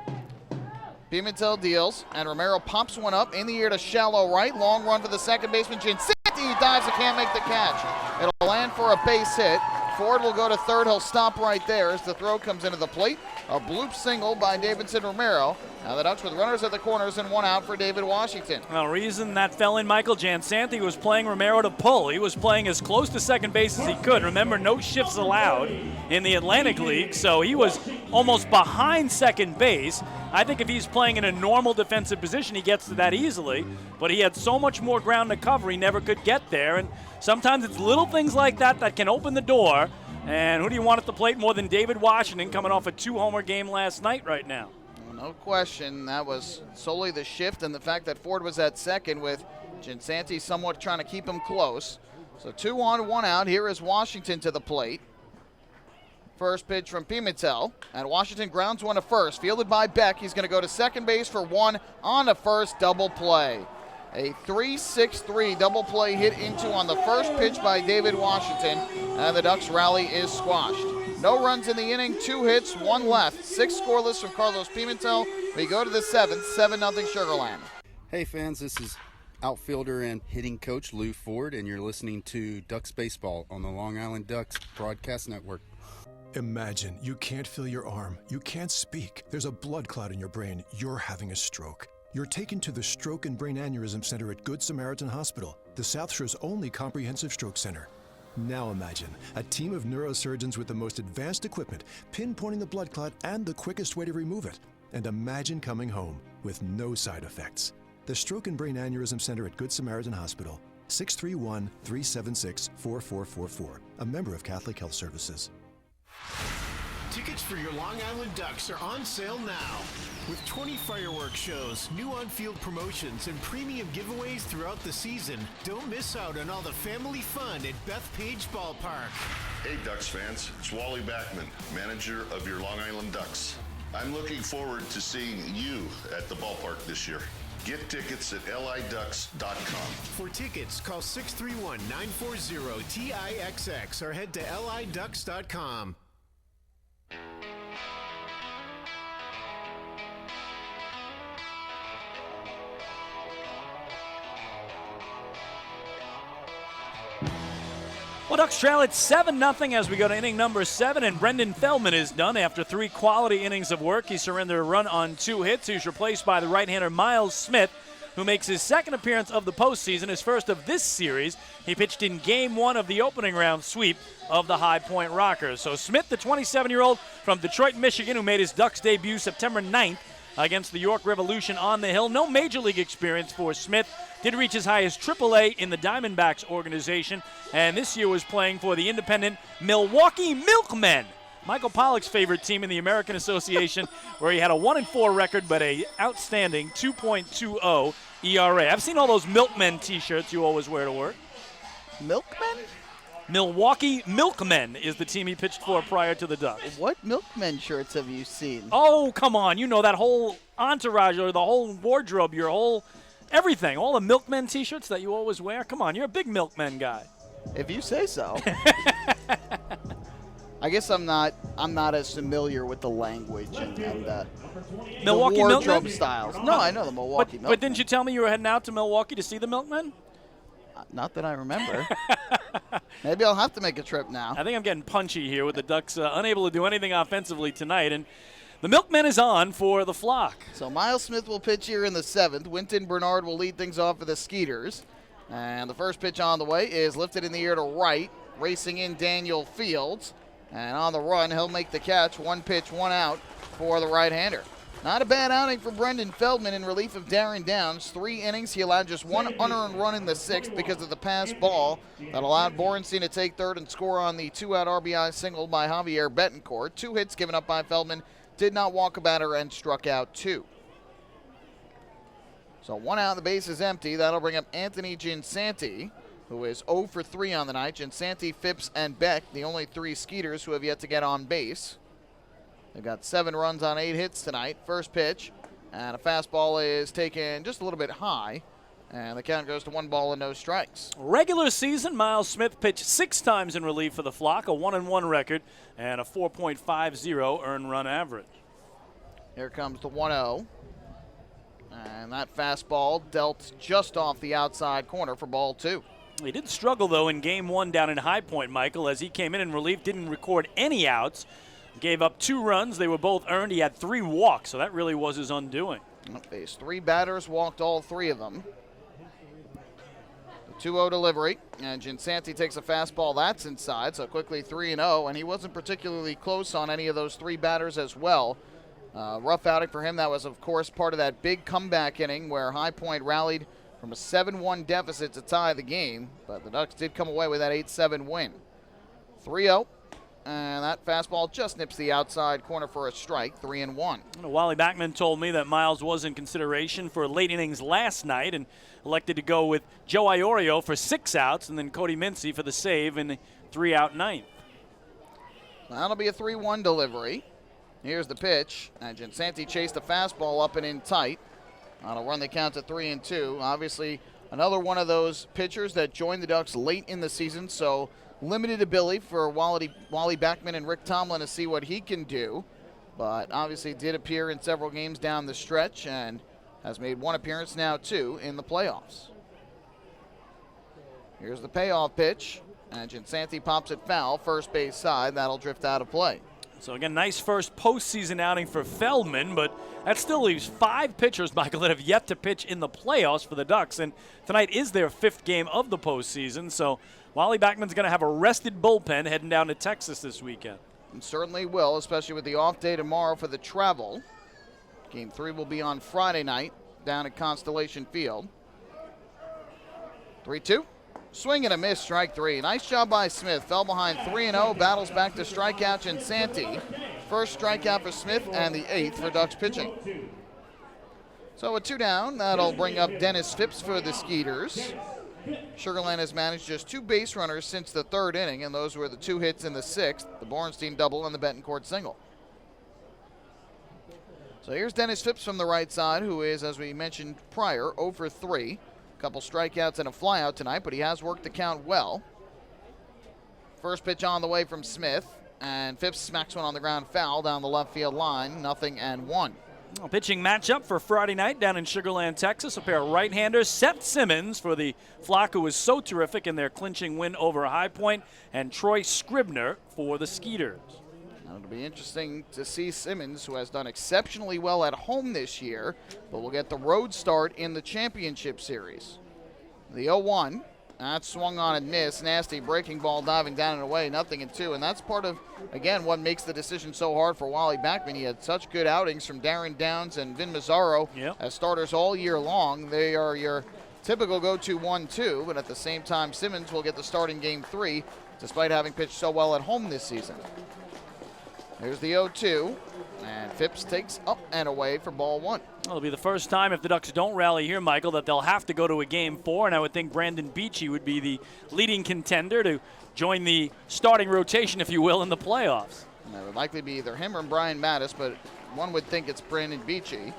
Pimentel deals, and Romero pops one up in the air to shallow right. Long run for the second baseman. Jinsanti dives and can't make the catch. It'll land for a base hit. Ford will go to third. He'll stop right there as the throw comes into the plate. A bloop single by Davidson Romero. Now the Ducks with runners at the corners and 1 out for David Washington. Well, reason that fell in, Michael, Jansanti was playing Romero to pull. He was playing as close to second base as he could. Remember, no shifts allowed in the Atlantic League, so he was almost behind second base. I think if he's playing in a normal defensive position, he gets to that easily. But he had so much more ground to cover, he never could get there. And sometimes it's little things like that that can open the door. And who do you want at the plate more than David Washington, coming off a 2-homer game last night right now? No question. That was solely the shift and the fact that Ford was at second with Jinsanti somewhat trying to keep him close. So 2 on, 1 out. Here is Washington to the plate. First pitch from Pimentel, and Washington grounds one to first. Fielded by Beck. He's going to go to second base for 1 on the first. Double play. A 3-6-3 double play hit into on the first pitch by David Washington, and the Ducks rally is squashed. No runs in the inning, 2 hits, 1 left. 6 scoreless from Carlos Pimentel. We go to the 7th, 7-0 Sugarland. Hey fans, this is outfielder and hitting coach Lou Ford, and you're listening to Ducks Baseball on the Long Island Ducks Broadcast Network. Imagine you can't feel your arm, you can't speak. There's a blood clot in your brain, you're having a stroke. You're taken to the Stroke and Brain Aneurysm Center at Good Samaritan Hospital, the South Shore's only comprehensive stroke center. Now imagine a team of neurosurgeons with the most advanced equipment, pinpointing the blood clot and the quickest way to remove it. And imagine coming home with no side effects. The Stroke and Brain Aneurysm Center at Good Samaritan Hospital, 631-376-4444, a member of Catholic Health Services. Tickets for your Long Island Ducks are on sale now. With 20 fireworks shows, new on-field promotions, and premium giveaways throughout the season, don't miss out on all the family fun at Bethpage Ballpark. Hey Ducks fans, it's Wally Backman, manager of your Long Island Ducks. I'm looking forward to seeing you at the ballpark this year. Get tickets at liducks.com. For tickets, call 631-940-TIXX or head to liducks.com. Well, Ducks trail at 7-0 as we go to inning number 7, and Brendan Feldman is done after 3 quality innings of work. He surrendered a run on 2 hits. He's replaced by the right-hander Miles Smith, who makes his second appearance of the postseason, his first of this series. He pitched in Game 1 of the opening round sweep of the High Point Rockers. So Smith, the 27-year-old from Detroit, Michigan, who made his Ducks debut September 9th against the York Revolution on the Hill. No major league experience for Smith. Did reach as high as AAA in the Diamondbacks organization, and this year was playing for the independent Milwaukee Milkmen, Michael Pollock's favorite team in the American Association, where he had a 1-4 record but a outstanding 2.20 ERA. I've seen all those Milkmen t-shirts you always wear to work. Milkmen? Milwaukee Milkmen is the team he pitched for prior to the Ducks. What Milkmen shirts have you seen? Oh, come on. You know that whole entourage or the whole wardrobe, your whole Everything. All the Milkmen T-shirts that you always wear. Come on, you're a big Milkmen guy. If you say so. I guess I'm not as familiar with the language and Milwaukee the wardrobe Milkmen? styles. No, I know the Milwaukee Milkmen. But didn't you tell me you were heading out to Milwaukee to see the Milkmen? Not that I remember. Maybe I'll have to make a trip now. I think I'm getting punchy here with the Ducks unable to do anything offensively tonight. And the Milkmen is on for the Flock. So Miles Smith will pitch here in the 7th. Wynton Bernard will lead things off for the Skeeters. And the first pitch on the way is lifted in the air to right. Racing in Daniel Fields. And on the run, he'll make the catch. 1 pitch, 1 out for the right-hander. Not a bad outing for Brendan Feldman in relief of Darren Downs. 3 innings. He allowed just 1 unearned run in the 6th because of the pass ball that allowed Borenstein to take third and score on the 2-out RBI single by Javier Betancourt. 2 hits given up by Feldman. Did not walk a batter and struck out 2. So 1 out, the base is empty. That'll bring up Anthony Ginsanti, who is 0 for 3 on the night. Ginsanti, Phipps, and Beck, the only 3 Skeeters who have yet to get on base. They've got 7 runs on 8 hits tonight. First pitch, and a fastball is taken just a little bit high, and the count goes to 1 ball and no strikes. Regular season, Miles Smith pitched 6 times in relief for the Flock, a 1-1 record, and a 4.50 earned run average. Here comes the 1-0. And that fastball dealt just off the outside corner for ball 2. He did struggle, though, in Game 1 down in High Point, Michael, as he came in relief, didn't record any outs, gave up 2 runs. They were both earned. He had 3 walks, so that really was his undoing. Faced 3 batters, walked all 3 of them. The 2-0 delivery, and Ginsanti takes a fastball. That's inside, so quickly 3-0, and he wasn't particularly close on any of those 3 batters as well. Rough outing for him. That was, of course, part of that big comeback inning where High Point rallied from a 7-1 deficit to tie the game, but the Ducks did come away with that 8-7 win. 3-0, and that fastball just nips the outside corner for a strike, 3-1. Wally Backman told me that Miles was in consideration for late innings last night and elected to go with Joe Iorio for 6 outs and then Cody Mincy for the save in the 3-out ninth. That'll be a 3-1 delivery. Here's the pitch, and Ginsanti chased the fastball up and in tight. That'll run the count to 3-2. Obviously, another one of those pitchers that joined the Ducks late in the season, so limited ability for Wally Backman and Rick Tomlin to see what he can do. But obviously did appear in several games down the stretch and has made 1 appearance now, 2 in the playoffs. Here's the payoff pitch, and Ginsanti pops it foul, first base side. That'll drift out of play. So, again, nice first postseason outing for Feldman, but that still leaves 5 pitchers, Michael, that have yet to pitch in the playoffs for the Ducks. And tonight is their 5th game of the postseason. So, Wally Backman's going to have a rested bullpen heading down to Texas this weekend. And certainly will, especially with the off day tomorrow for the travel. Game 3 will be on Friday night down at Constellation Field. 3-2. Swing and a miss, strike 3. Nice job by Smith. Fell behind 3-0, battles back to strikeout Ginsanti. First strikeout for Smith and the 8th for Ducks pitching. So with 2 down, that'll bring up Dennis Phipps for the Skeeters. Sugar Land has managed just 2 base runners since the 3rd inning, and those were the 2 hits in the 6th, the Borenstein double and the Betancourt single. So here's Dennis Phipps from the right side, who is, as we mentioned prior, 0 for 3. A couple strikeouts and a flyout tonight, but he has worked the count well. First pitch on the way from Smith, and Phipps smacks one on the ground foul down the left field line, 0-1. A pitching matchup for Friday night down in Sugar Land, Texas. A pair of right-handers, Seth Simmons for the Flock, who was so terrific in their clinching win over High Point, and Troy Scribner for the Skeeters. It'll be interesting to see Simmons, who has done exceptionally well at home this year, but will get the road start in the championship series. The 0-1, that's swung on and missed. Nasty breaking ball diving down and away, 0-2. And that's part of, again, what makes the decision so hard for Wally Backman. He had such good outings from Darren Downs and Vin Mazzaro as starters all year long. They are your typical go-to 1-2, but at the same time, Simmons will get the start in Game 3, despite having pitched so well at home this season. Here's the 0-2, and Phipps takes up and away for ball 1. Well, it'll be the first time, if the Ducks don't rally here, Michael, that they'll have to go to a Game 4, and I would think Brandon Beachy would be the leading contender to join the starting rotation, if you will, in the playoffs. And it would likely be either him or Brian Mattis, but one would think it's Brandon Beachy.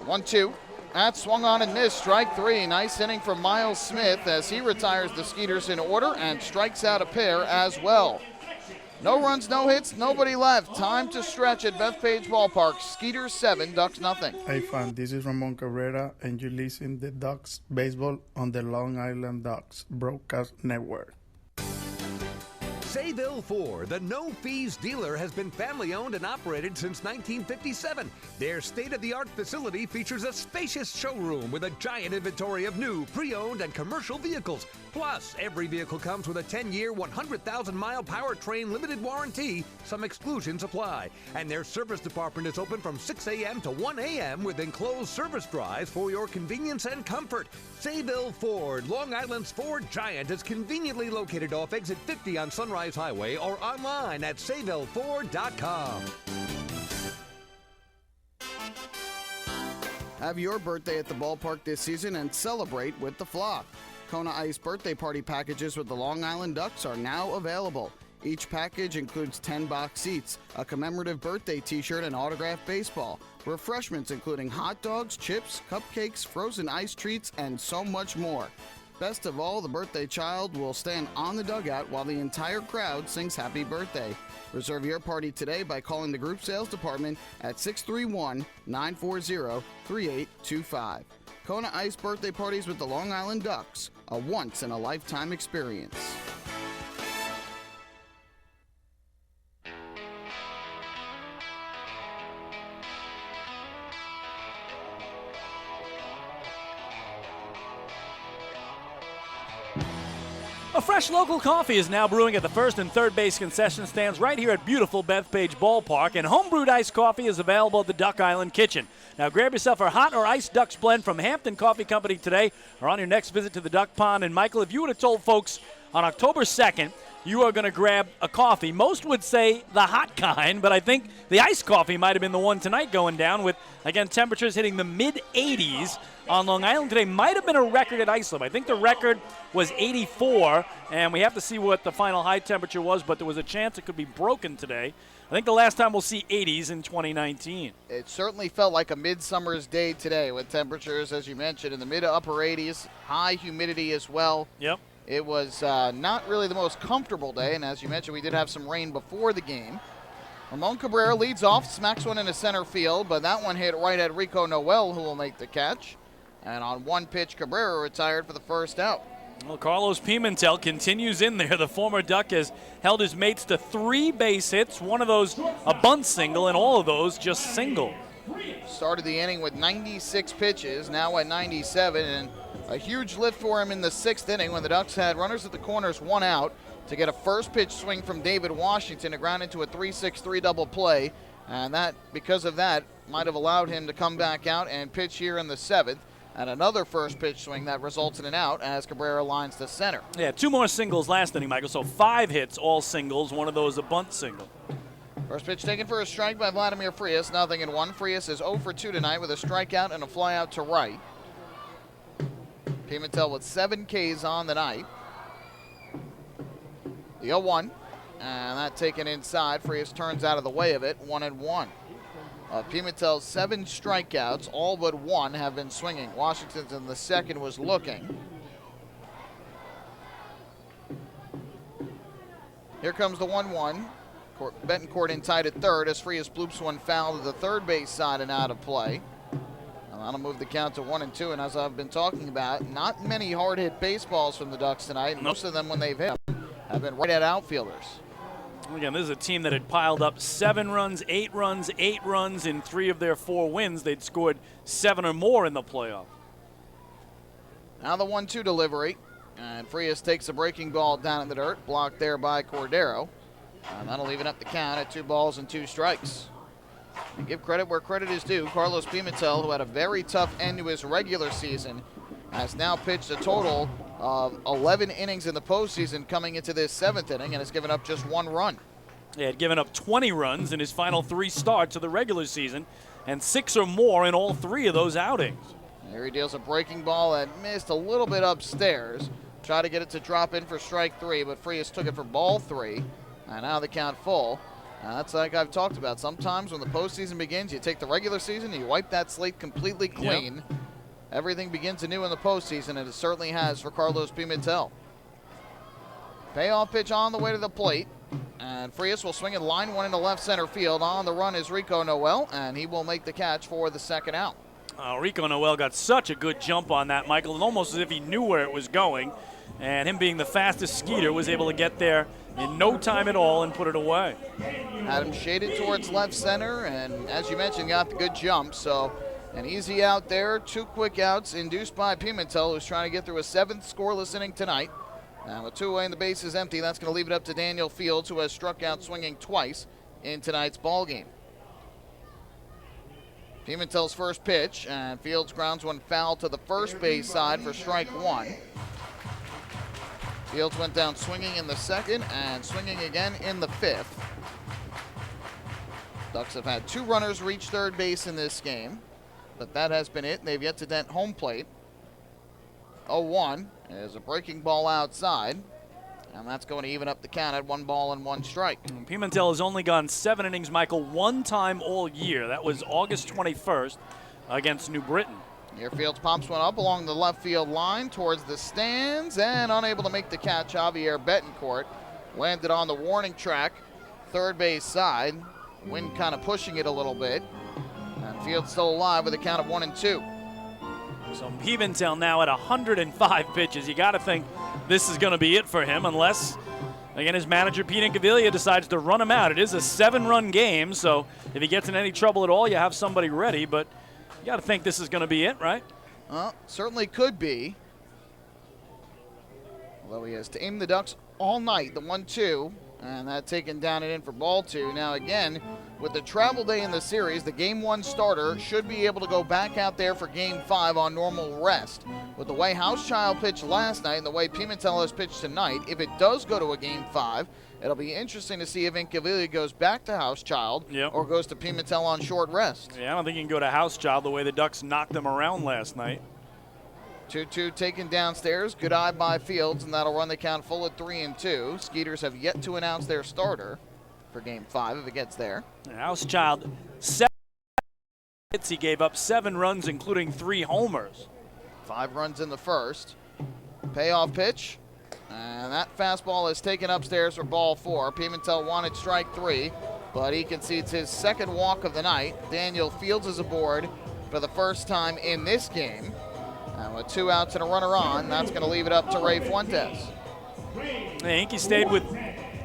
1-2, That swung on and missed. Strike three. Nice inning from Miles Smith as he retires the Skeeters in order and strikes out a pair as well. No runs, no hits, nobody left. Time to stretch at Bethpage Ballpark. Skeeters 7, Ducks nothing. Hey, fan, this is Ramon Cabrera, and you listen to Ducks Baseball on the Long Island Ducks Broadcast Network. Sayville Ford, the no-fees dealer, has been family-owned and operated since 1957. Their state-of-the-art facility features a spacious showroom with a giant inventory of new, pre-owned, and commercial vehicles. Plus, every vehicle comes with a 10-year, 100,000-mile powertrain limited warranty. Some exclusions apply. And their service department is open from 6 a.m. to 1 a.m. with enclosed service drives for your convenience and comfort. Sayville Ford, Long Island's Ford giant, is conveniently located off exit 50 on Sunrise Highway or online at SayvilleFord.com. Have your birthday at the ballpark this season and celebrate with the flock. Kona Ice birthday party packages with the Long Island Ducks are now available. Each package includes 10 box seats, a commemorative birthday t-shirt, and autographed baseball. Refreshments including hot dogs, chips, cupcakes, frozen ice treats, and so much more. Best of all, the birthday child will stand on the dugout while the entire crowd sings happy birthday. Reserve your party today by calling the group sales department at 631-940-3825. Kona Ice birthday parties with the Long Island Ducks, a once-in-a-lifetime experience. A fresh local coffee is now brewing at the first and third base concession stands right here at beautiful Bethpage Ballpark, and homebrewed iced coffee is available at the Duck Island Kitchen. Now grab yourself a hot or iced Ducks blend from Hampton Coffee Company today or on your next visit to the Duck Pond. And Michael, if you would have told folks on October 2nd you are going to grab a coffee, most would say the hot kind, but I think the iced coffee might have been the one tonight going down with, again, temperatures hitting the mid-80s on Long Island today. Might have been a record at Islip. I think the record was 84, and we have to see what the final high temperature was, but there was a chance it could be broken today. I think the last time we'll see 80s in 2019. It certainly felt like a midsummer's day today with temperatures, as you mentioned, in the mid to upper 80s, high humidity as well. Yep. It was not really the most comfortable day, and as you mentioned, we did have some rain before the game. Ramon Cabrera leads off, smacks one into center field, but that one hit right at Rico Noel, who will make the catch. And on one pitch, Cabrera retired for the first out. Well, Carlos Pimentel continues in there. The former Duck has held his mates to 3 base hits, one of those a bunt single, and all of those just single. Started the inning with 96 pitches, now at 97, and a huge lift for him in the 6th inning when the Ducks had runners at the corners, 1 out, to get a first pitch swing from David Washington to ground into a 3-6-3 double play. And that, because of that, might have allowed him to come back out and pitch here in the 7th. And another first pitch swing that results in an out as Cabrera lines to center. Yeah, 2 more singles last inning, Michael. So 5 hits, all singles, one of those a bunt single. First pitch taken for a strike by Vladimir Frias, 0-1. Frias is 0 for 2 tonight with a strikeout and a flyout to right. Pimentel with 7 Ks on the night. The 0-1, and that taken inside. Frias turns out of the way of it, 1-1. Pimentel's 7 strikeouts, all but 1 have been swinging. Washington's in the 2nd was looking. Here comes the 1-1. Betancourt in tight at third as Frias bloops one foul to the third base side and out of play. That'll move the count to 1-2, and as I've been talking about, not many hard-hit baseballs from the Ducks tonight. Nope. Most of them, when they've hit, have been right at outfielders. Again, this is a team that had piled up 7 runs, 8 runs, 8 runs in 3 of their 4 wins. They'd scored 7 or more in the playoff. Now the 1-2 delivery, and Frias takes a breaking ball down in the dirt, blocked there by Cordero. And that'll even up the count at 2 balls and 2 strikes. And give credit where credit is due. Carlos Pimentel, who had a very tough end to his regular season, has now pitched a total of 11 innings in the postseason coming into this 7th inning and has given up just 1 run. He had given up 20 runs in his final 3 starts of the regular season and 6 or more in all 3 of those outings. Here he deals a breaking ball that missed a little bit upstairs. Tried to get it to drop in for strike 3, but Frias took it for ball 3. And now the count full. That's like I've talked about. Sometimes when the postseason begins, you take the regular season, you wipe that slate completely clean. Yep. everything begins anew in the postseason, and it certainly has for Carlos Pimentel. Payoff pitch on the way to the plate, and Frias will swing it line one into left center field. On the run is Rico Noel, and he will make the catch for the second out. Rico Noel got such a good jump on that, Michael, and almost as if he knew where it was going. And him being the fastest Skeeter was able to get there in no time at all and put it away. Had him shaded towards left center, and as you mentioned, got the good jump. So an easy out there, 2 quick outs induced by Pimentel, who's trying to get through a 7th scoreless inning tonight. And with 2 away and the base is empty, that's going to leave it up to Daniel Fields, who has struck out swinging twice in tonight's ball game. Pimentel's first pitch, and Fields grounds one foul to the first base side for strike 1. Fields went down swinging in the 2nd and swinging again in the 5th. Ducks have had 2 runners reach third base in this game, but that has been it. They've yet to dent home plate. 0-1 is a breaking ball outside, and that's going to even up the count at 1 ball and 1 strike. Pimentel has only gone 7 innings, Michael, 1 time all year. That was August 21st against New Britain. Here Fields pops one up along the left field line towards the stands, and unable to make the catch, Javier Betancourt landed on the warning track, third base side. Wind kind of pushing it a little bit, and Fields still alive with a count of 1-2. So Pimentel now at 105 pitches. You got to think this is going to be it for him, unless, again, his manager Pete Incaviglia decides to run him out. It is a 7-run game, so if he gets in any trouble at all, you have somebody ready, but you got to think this is going to be it, right? Well, certainly could be. Although he has tamed the Ducks all night, the 1-2, and that taken down and in for ball 2. Now again, with the travel day in the series, the game 1 starter should be able to go back out there for game 5 on normal rest. With the way Housechild pitched last night and the way Pimentel has pitched tonight, if it does go to a game 5, it'll be interesting to see if Incaviglia goes back to Housechild or goes to Pimentel on short rest. Yeah, I don't think you can go to Housechild the way the Ducks knocked them around last night. 2-2 taken downstairs. Good eye by Fields, and that'll run the count full at 3-2. Skeeters have yet to announce their starter for game 5 if it gets there. Housechild, 7 hits. He gave up 7 runs, including 3 homers. 5 runs in the first. Payoff pitch. And that fastball is taken upstairs for ball 4. Pimentel wanted strike 3, but he concedes his 2nd walk of the night. Daniel Fields is aboard for the first time in this game. And with 2 outs and a runner on, that's going to leave it up to Ray Fuentes. I think he stayed with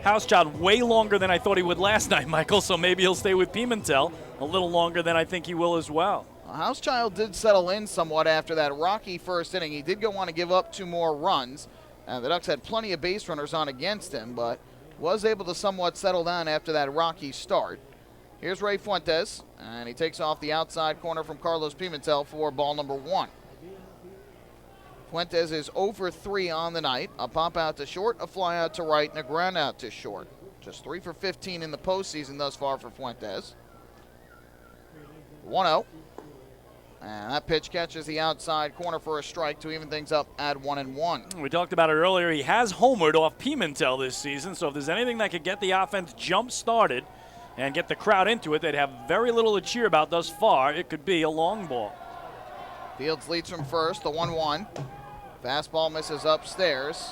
Housechild way longer than I thought he would last night, Michael, so maybe he'll stay with Pimentel a little longer than I think he will as well. Housechild did settle in somewhat after that rocky first inning. He did go on to give up 2 more runs. The Ducks had plenty of base runners on against him, but was able to somewhat settle down after that rocky start. Here's Ray Fuentes, and he takes off the outside corner from Carlos Pimentel for ball number 1. Fuentes is 0 for 3 on the night. A pop out to short, a fly out to right, and a ground out to short. Just 3 for 15 in the postseason thus far for Fuentes. 1-0. And that pitch catches the outside corner for a strike to even things up at 1-1. We talked about it earlier. He has homered off Pimentel this season, so if there's anything that could get the offense jump-started and get the crowd into it, they'd have very little to cheer about thus far. It could be a long ball. Fields leads from first, the 1-1. Fastball misses upstairs.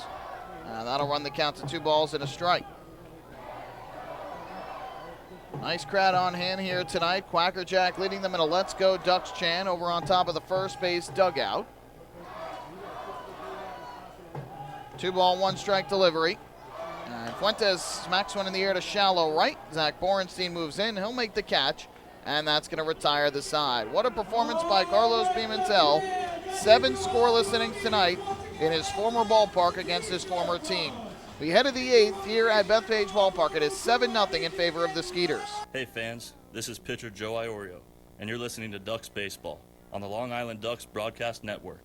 And that'll run the count to 2 balls and a strike. Nice crowd on hand here tonight. Quacker Jack leading them in a Let's Go Ducks chant over on top of the first base dugout. 2 ball, 1 strike delivery. And Fuentes smacks one in the air to shallow right. Zach Borenstein moves in. He'll make the catch. And that's going to retire the side. What a performance by Carlos Pimentel. 7 scoreless innings tonight in his former ballpark against his former team. We head to the 8th here at Bethpage Ballpark. It is 7-0 in favor of the Skeeters. Hey fans, this is pitcher Joe Iorio, and you're listening to Ducks Baseball on the Long Island Ducks Broadcast Network.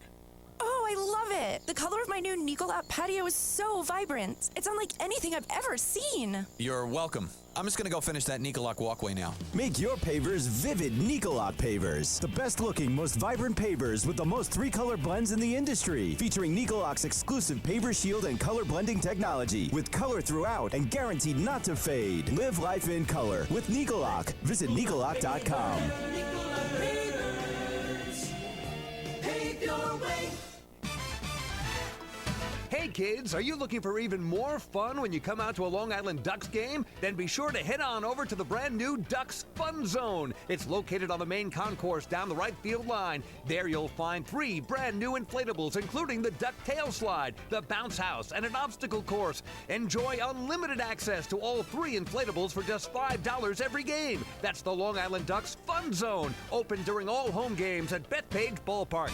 Oh, I love it. The color of my new Nicolat patio is so vibrant. It's unlike anything I've ever seen. You're welcome. I'm just going to go finish that Nicolak walkway now. Make your pavers vivid Nicolak pavers. The best looking, most vibrant pavers with the most 3-color blends in the industry. Featuring Nicolak's exclusive paver shield and color blending technology. With color throughout and guaranteed not to fade. Live life in color with Nicolak. Visit Nicolak.com. Hey kids, are you looking for even more fun when you come out to a Long Island Ducks game? Then be sure to head on over to the brand new Ducks Fun Zone. It's located on the main concourse down the right field line. There you'll find 3 brand new inflatables, including the Duck Tail Slide, the Bounce House, and an obstacle course. Enjoy unlimited access to all 3 inflatables for just $5 every game. That's the Long Island Ducks Fun Zone, open during all home games at Bethpage Ballpark.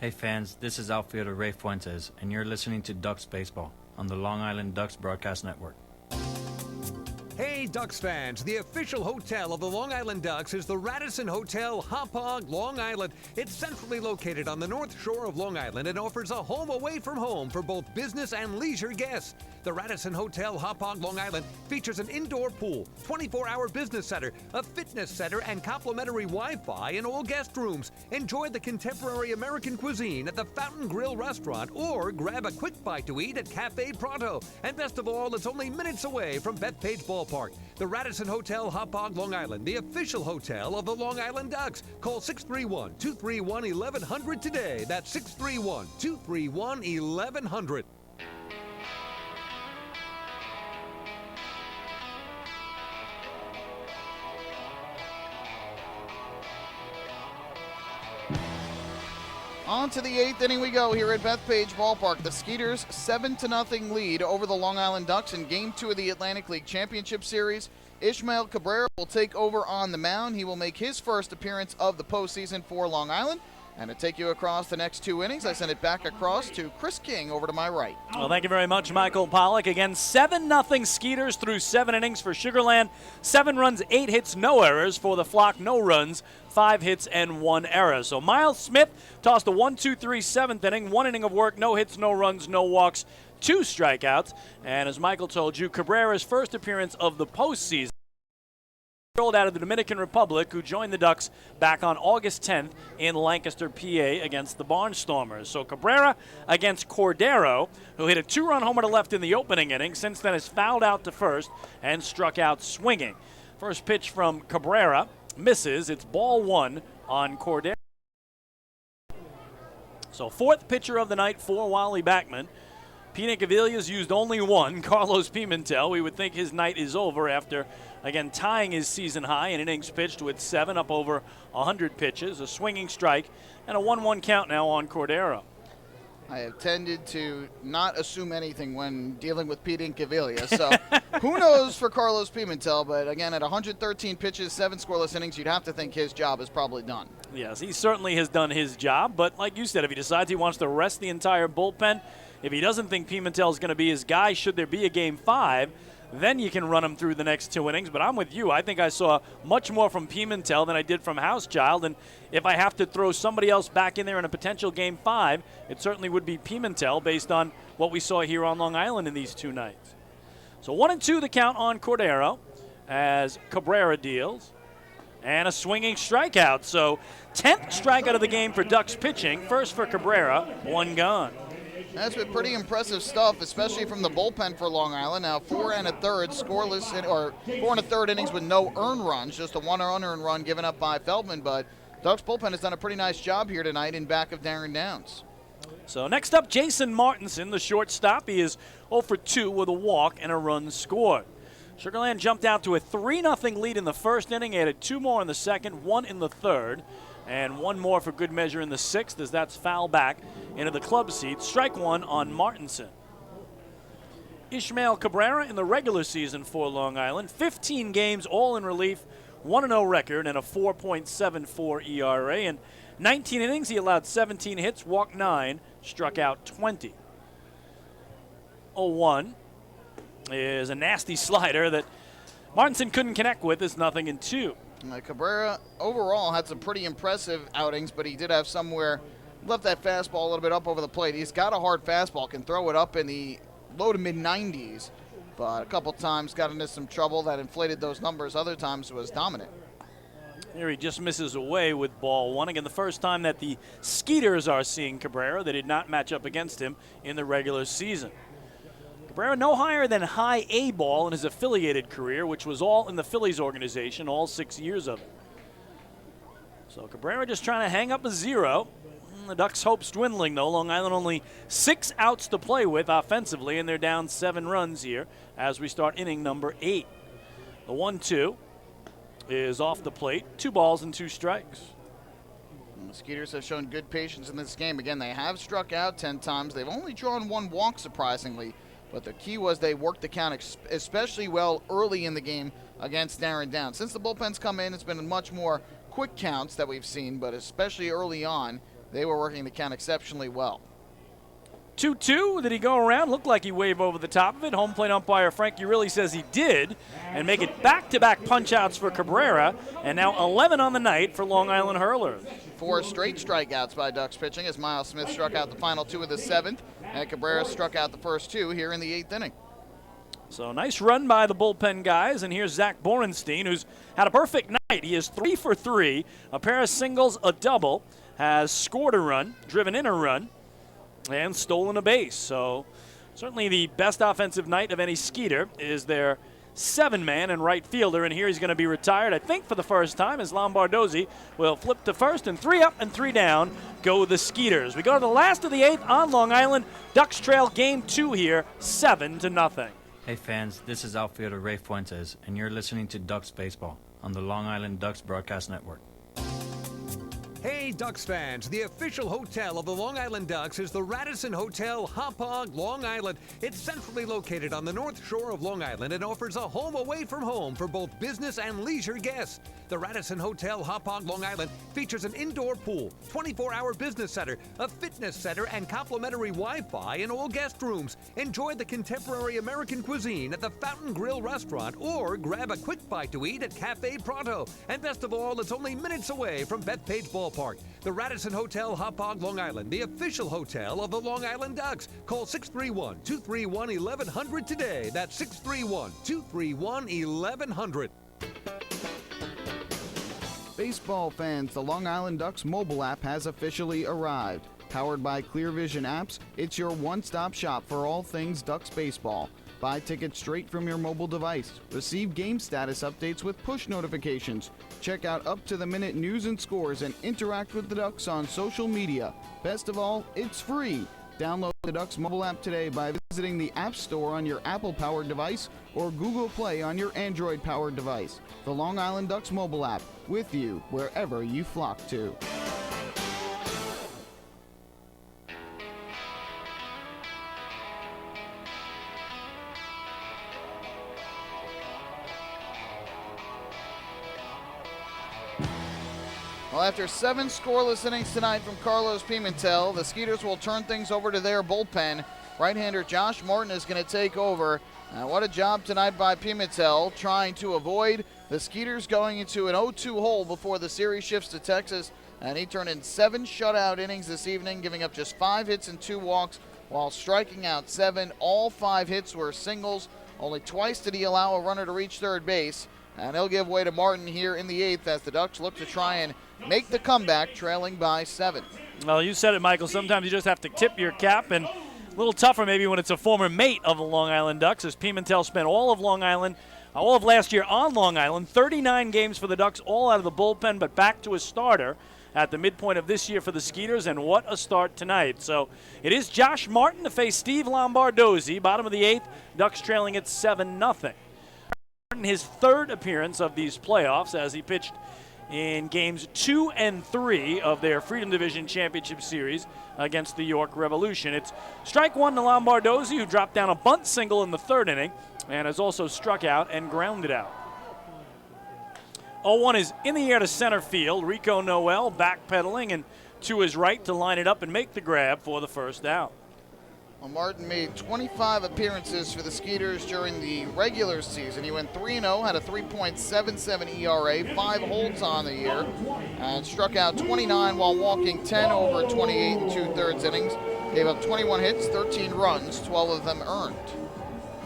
Hey fans, this is outfielder Ray Fuentes, and you're listening to Ducks Baseball on the Long Island Ducks Broadcast Network. Hey Ducks fans, the official hotel of the Long Island Ducks is the Radisson Hotel Hauppauge, Long Island. It's centrally located on the north shore of Long Island and offers a home away from home for both business and leisure guests. The Radisson Hotel Hauppauge, Long Island features an indoor pool, 24-hour business center, a fitness center, and complimentary Wi-Fi in all guest rooms. Enjoy the contemporary American cuisine at the Fountain Grill restaurant or grab a quick bite to eat at Cafe Pronto. And best of all, it's only minutes away from Bethpage Ballpark. The Radisson Hotel Hauppauge, Long Island, the official hotel of the Long Island Ducks. Call 631-231-1100 today. That's 631-231-1100. On to the 8th inning we go here at Bethpage Ballpark. The Skeeters 7-0 lead over the Long Island Ducks in Game 2 of the Atlantic League Championship Series. Ishmael Cabrera will take over on the mound. He will make his first appearance of the postseason for Long Island. And to take you across the next 2 innings, I send it back across to Chris King over to my right. Well, thank you very much, Michael Pollack. Again, 7-0 Skeeters through 7 innings for Sugarland. 7 runs, 8 hits, no errors for the Flock. No runs, 5 hits, and 1 error. So Miles Smith tossed a 1-2-3 7th inning. 1 inning of work, no hits, no runs, no walks, 2 strikeouts. And as Michael told you, Cabrera's first appearance of the postseason. Rolled out of the Dominican Republic, who joined the Ducks back on August 10th in Lancaster, PA, against the Barnstormers. So Cabrera against Cordero, who hit a 2-run homer to left in the opening inning. Since then has fouled out to first and struck out swinging. First pitch from Cabrera misses. It's ball 1 on Cordero. So 4th pitcher of the night for Wally Backman. Pina Gaviglia's used only 1. Carlos Pimentel, we would think his night is over after, again, tying his season high in innings pitched with 7 up over 100 pitches, a swinging strike, and a 1-1 count now on Cordero. I have tended to not assume anything when dealing with Pete Incaviglia, so who knows for Carlos Pimentel, but again, at 113 pitches, 7 scoreless innings, you'd have to think his job is probably done. Yes, he certainly has done his job, but like you said, if he decides he wants to rest the entire bullpen, if he doesn't think Pimentel is going to be his guy, should there be a Game 5, then you can run him through the next 2 innings. But I'm with you. I think I saw much more from Pimentel than I did from Housechild. And if I have to throw somebody else back in there in a potential Game 5, it certainly would be Pimentel based on what we saw here on Long Island in these 2 nights. So 1-2 the count on Cordero as Cabrera deals. And a swinging strikeout. So 10th strikeout of the game for Ducks pitching. First for Cabrera, 1 gone. That's been pretty impressive stuff, especially from the bullpen for Long Island. Now 4 1/3 scoreless, or 4 1/3 innings with no earned runs, just a 1 unearned run given up by Feldman. But Ducks bullpen has done a pretty nice job here tonight in back of Darren Downs. So next up, Jason Martinson, the shortstop. He is 0 for 2 with a walk and a run scored. Sugarland jumped out to a 3-0 lead in the first inning, added 2 more in the second, 1 in the third. And 1 more for good measure in the 6th as that's foul back into the club seat. Strike 1 on Martinson. Ishmael Cabrera in the regular season for Long Island. 15 games, all in relief, 1-0 record and a 4.74 ERA. In 19 innings, he allowed 17 hits, walked 9, struck out 20. 0-1 is a nasty slider that Martinson couldn't connect with. It's 0-2. Cabrera overall had some pretty impressive outings, but he did have somewhere left that fastball a little bit up over the plate. He's got a hard fastball, can throw it up in the low to mid-90s, but a couple times got into some trouble that inflated those numbers. Other times was dominant. Here he just misses away with ball 1. Again, the first time that the Skeeters are seeing Cabrera. They did not match up against him in the regular season. Cabrera no higher than high A ball in his affiliated career, which was all in the Phillies organization, all 6 years of it. So Cabrera just trying to hang up a 0. The Ducks' hopes dwindling, though. Long Island only 6 outs to play with offensively, and they're down 7 runs here as we start inning number 8. The 1-2 is off the plate. 2 balls and 2 strikes. And the Skeeters have shown good patience in this game. Again, they have struck out 10 times. They've only drawn 1 walk, surprisingly. But the key was they worked the count especially well early in the game against Darren Downs. Since the bullpens come in, it's been much more quick counts that we've seen, but especially early on, they were working the count exceptionally well. 2-2, did he go around? Looked like he waved over the top of it. Home plate umpire Frankie really says he did, and make it back-to-back punch-outs for Cabrera, and now 11 on the night for Long Island hurlers. 4 straight strikeouts by Ducks pitching as Miles Smith struck out the final 2 of the 7th, and Cabrera struck out the first 2 here in the 8th inning. So nice run by the bullpen guys, and here's Zach Borenstein, who's had a perfect night. He is 3 for 3, a pair of singles, a double, has scored a run, driven in a run, and stolen a base. So certainly the best offensive night of any Skeeter is their 7-man and right fielder, and here he's going to be retired, I think, for the first time, as Lombardozzi will flip to first, and 3 up and 3 down go the Skeeters. We go to the last of the 8th on Long Island. Ducks trail game 2 here, 7-0. Hey fans, this is outfielder Ray Fuentes, and you're listening to Ducks Baseball on the Long Island Ducks Broadcast Network. Hey, Ducks fans, the official hotel of the Long Island Ducks is the Radisson Hotel, Hauppauge, Long Island. It's centrally located on the north shore of Long Island and offers a home away from home for both business and leisure guests. The Radisson Hotel, Hauppauge, Long Island features an indoor pool, 24-hour business center, a fitness center, and complimentary Wi-Fi in all guest rooms. Enjoy the contemporary American cuisine at the Fountain Grill restaurant or grab a quick bite to eat at Cafe Pronto. And best of all, it's only minutes away from Bethpage Ballpark. The Radisson Hotel, Hauppauge, Long Island, the official hotel of the Long Island Ducks. Call 631-231-1100 today. That's 631-231-1100. Baseball fans, the Long Island Ducks mobile app has officially arrived. Powered by Clear Vision Apps, it's your one-stop shop for all things Ducks baseball. Buy tickets straight from your mobile device. Receive game status updates with push notifications. Check out up-to-the-minute news and scores and interact with the Ducks on social media. Best of all, it's free. Download the Ducks mobile app today by visiting the App Store on your Apple-powered device or Google Play on your Android-powered device. The Long Island Ducks mobile app, with you wherever you flock to. Well, after 7 scoreless innings tonight from Carlos Pimentel, the Skeeters will turn things over to their bullpen. Right-hander Josh Martin is going to take over. What a job tonight by Pimentel, trying to avoid the Skeeters going into an 0-2 hole before the series shifts to Texas. And he turned in 7 shutout innings this evening, giving up just 5 hits and 2 walks while striking out 7. All 5 hits were singles. Only twice did he allow a runner to reach third base. And he'll give way to Martin here in the 8th as the Ducks look to try and make the comeback, trailing by 7. Well, you said it, Michael. Sometimes you just have to tip your cap, and a little tougher maybe when it's a former mate of the Long Island Ducks, as Pimentel spent all of last year on Long Island, 39 games for the Ducks, all out of the bullpen, but back to a starter at the midpoint of this year for the Skeeters, and what a start tonight. So it is Josh Martin to face Steve Lombardozzi, bottom of the 8th, Ducks trailing at 7-0. His 3rd appearance of these playoffs as he pitched in games 2 and 3 of their Freedom Division Championship Series against the York Revolution. It's strike 1 to Lombardozzi, who dropped down a bunt single in the 3rd inning and has also struck out and grounded out. 0-1 is in the air to center field. Rico Noel backpedaling and to his right to line it up and make the grab for the first out. Well, Martin made 25 appearances for the Skeeters during the regular season. He went 3-0, had a 3.77 ERA, 5 holds on the year, and struck out 29 while walking 10 over 28 and 2/3 innings. Gave up 21 hits, 13 runs, 12 of them earned.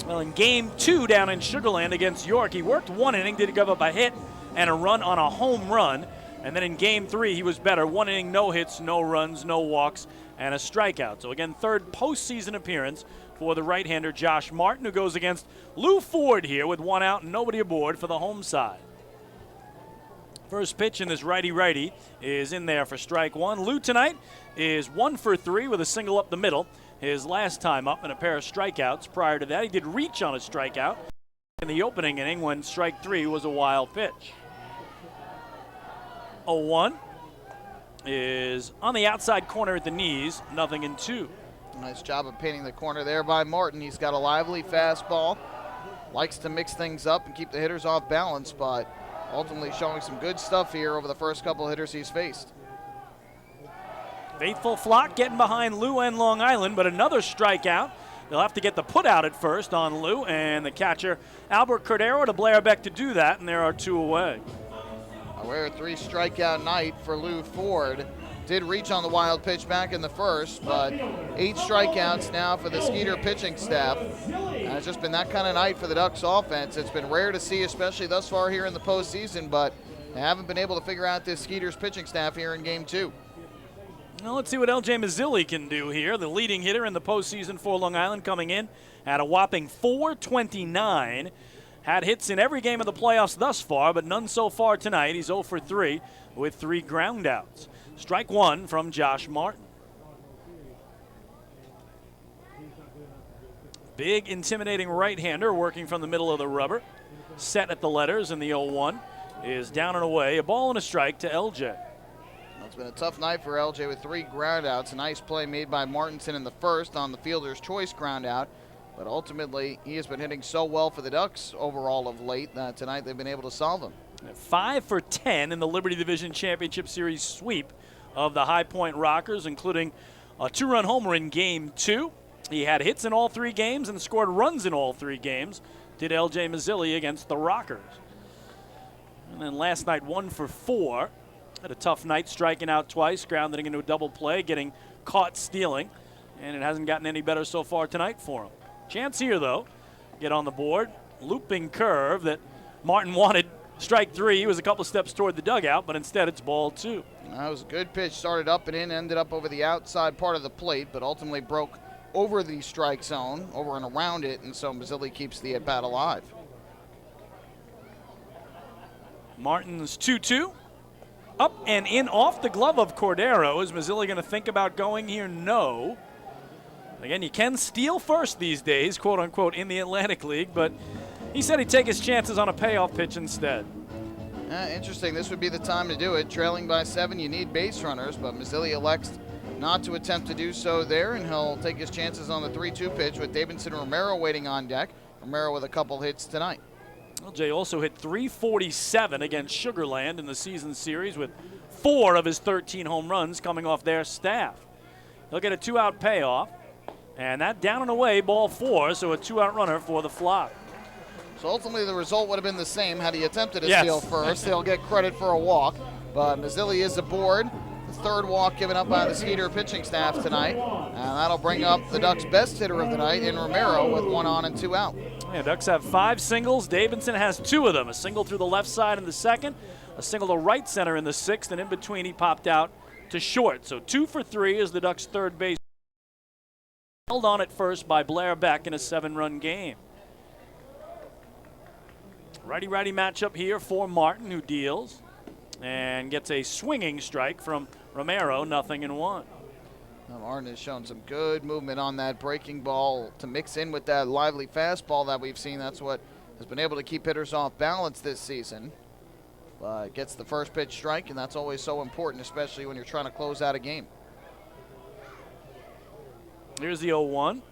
Well, in game 2 down in Sugar Land against York, he worked 1 inning, did give up a hit and a run on a home run. And then in game 3, he was better. 1 inning, no hits, no runs, no walks, and a strikeout. So again, 3rd postseason appearance for the right-hander Josh Martin, who goes against Lou Ford here with 1 out and nobody aboard for the home side. First pitch in this righty-righty is in there for strike one. Lou tonight is 1 for 3 with a single up the middle. His last time up and a pair of strikeouts. Prior to that, he did reach on a strikeout in the opening inning when strike 3 was a wild pitch. 0-1 is on the outside corner at the knees, 0-2. Nice job of painting the corner there by Martin. He's got a lively fastball. Likes to mix things up and keep the hitters off balance, but ultimately showing some good stuff here over the first couple of hitters he's faced. Faithful flock getting behind Lou and Long Island, but another strikeout. They'll have to get the put out at first on Lou, and the catcher, Albert Cordero, to Blair Beck to do that, and there are 2 away. A rare 3 strikeout night for Lou Ford. Did reach on the wild pitch back in the first, but 8 strikeouts now for the Skeeter pitching staff. And it's just been that kind of night for the Ducks offense. It's been rare to see, especially thus far here in the postseason, but they haven't been able to figure out this Skeeters pitching staff here in Game 2. Now let's see what L.J. Mazzilli can do here. The leading hitter in the postseason for Long Island coming in at a whopping .429. Had hits in every game of the playoffs thus far, but none so far tonight. He's 0 for 3 with 3 groundouts. Strike 1 from Josh Martin. Big, intimidating right-hander working from the middle of the rubber. Set at the letters in the 0-1 is down and away. A ball and a strike to LJ. It's been a tough night for LJ with 3 groundouts. A nice play made by Martinson in the first on the fielder's choice groundout. But ultimately, he has been hitting so well for the Ducks overall of late that tonight they've been able to solve him. 5 for 10 in the Liberty Division Championship Series sweep of the High Point Rockers, including a 2-run homer in Game 2. He had hits in all 3 games and scored runs in all 3 games, did L.J. Mazzilli against the Rockers. And then last night, 1 for 4. Had a tough night, striking out twice, grounding into a double play, getting caught stealing, and it hasn't gotten any better so far tonight for him. Chance here, though, get on the board. Looping curve that Martin wanted. Strike 3, he was a couple steps toward the dugout, but instead it's ball 2. That was a good pitch, started up and in, ended up over the outside part of the plate, but ultimately broke over the strike zone, over and around it, and so Mazzilli keeps the at-bat alive. Martin's 2-2. Up and in off the glove of Cordero. Is Mazzilli going to think about going here? No. Again, you can steal first these days, quote-unquote, in the Atlantic League, but he said he'd take his chances on a payoff pitch instead. Interesting. This would be the time to do it. Trailing by 7, you need base runners, but Mazzilli elects not to attempt to do so there, and he'll take his chances on the 3-2 pitch with Davidson Romero waiting on deck. Romero with a couple hits tonight. LJ also hit .347 against Sugar Land in the season series with 4 of his 13 home runs coming off their staff. He'll get a 2-out payoff, and that down and away, ball 4, so a 2-out runner for the Flock. So ultimately the result would have been the same had he attempted to steal first. He'll get credit for a walk, but Mazzilli is aboard. The 3rd walk given up by the Skeeter pitching staff tonight, and that'll bring up the Ducks' best hitter of the night in Romero with 1 on and 2 out. Yeah, Ducks have 5 singles. Davidson has 2 of them. A single through the left side in the 2nd, a single to right center in the 6th, and in between he popped out to short. So 2 for 3 is the Ducks' 3rd base. Held on at first by Blair Beck in a 7-run game. Righty-righty matchup here for Martin, who deals and gets a swinging strike from Romero, 0-1. Now Martin has shown some good movement on that breaking ball to mix in with that lively fastball that we've seen. That's what has been able to keep hitters off balance this season. But gets the first pitch strike, and that's always so important, especially when you're trying to close out a game. Here's the 0-1,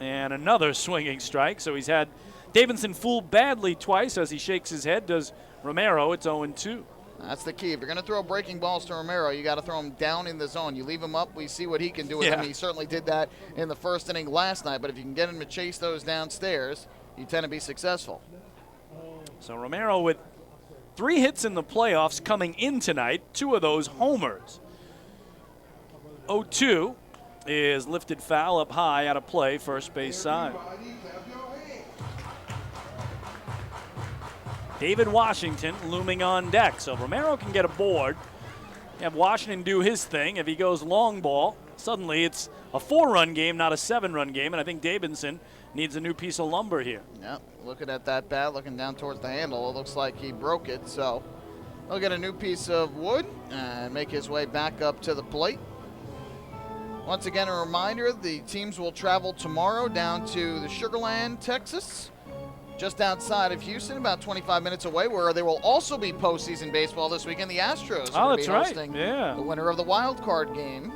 and another swinging strike. So he's had Davidson fooled badly twice as he shakes his head. Does Romero? It's 0-2. That's the key. If you're going to throw breaking balls to Romero, you got to throw him down in the zone. You leave him up, we see what he can do with him. He certainly did that in the first inning last night, but if you can get him to chase those downstairs, you tend to be successful. So Romero with 3 hits in the playoffs coming in tonight, 2 of those homers. 0-2 is lifted foul up high out of play, first base side. David Washington looming on deck. So Romero can get aboard. You have Washington do his thing. If he goes long ball, suddenly it's a 4-run game, not a 7-run game. And I think Davidson needs a new piece of lumber here. Yeah, looking at that bat, looking down towards the handle, it looks like he broke it. So He'll get a new piece of wood and make his way back up to the plate. Once again, a reminder, the teams will travel tomorrow down to the Sugar Land, Texas, just outside of Houston, about 25 minutes away, where there will also be postseason baseball this weekend. The Astros will be hosting the winner of the wild card game.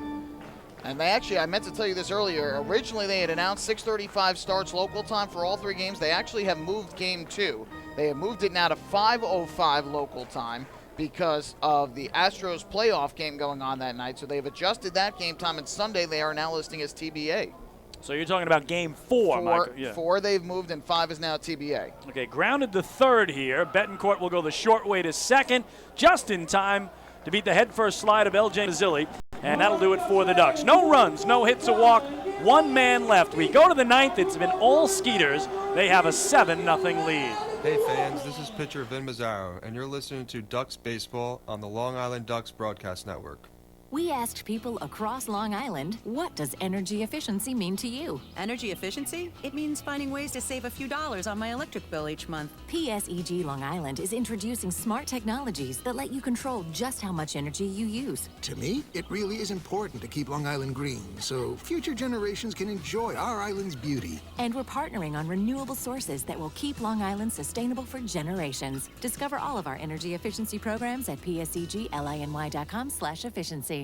And they actually, I meant to tell you this earlier, originally they had announced 6:35 starts local time for all 3 games. They actually have moved game 2. They have moved it now to 5:05 local time because of the Astros playoff game going on that night. So they've adjusted that game time, and Sunday they are now listing as TBA. So you're talking about game 4, Michael. Yeah. 4 they've moved, and 5 is now TBA. Okay, grounded to third here. Betancourt will go the short way to second, just in time to beat the headfirst slide of LJ Mazzilli, and that'll do it for the Ducks. No runs, no hits, a walk, 1 man left. We go to the 9th. It's been all Skeeters. They have a 7-0 lead. Hey fans, this is pitcher Vin Mazzaro, and you're listening to Ducks Baseball on the Long Island Ducks Broadcast Network. We asked people across Long Island, what does energy efficiency mean to you? Energy efficiency? It means finding ways to save a few dollars on my electric bill each month. PSEG Long Island is introducing smart technologies that let you control just how much energy you use. To me, it really is important to keep Long Island green so future generations can enjoy our island's beauty. And we're partnering on renewable sources that will keep Long Island sustainable for generations. Discover all of our energy efficiency programs at psegLiny.com/efficiency.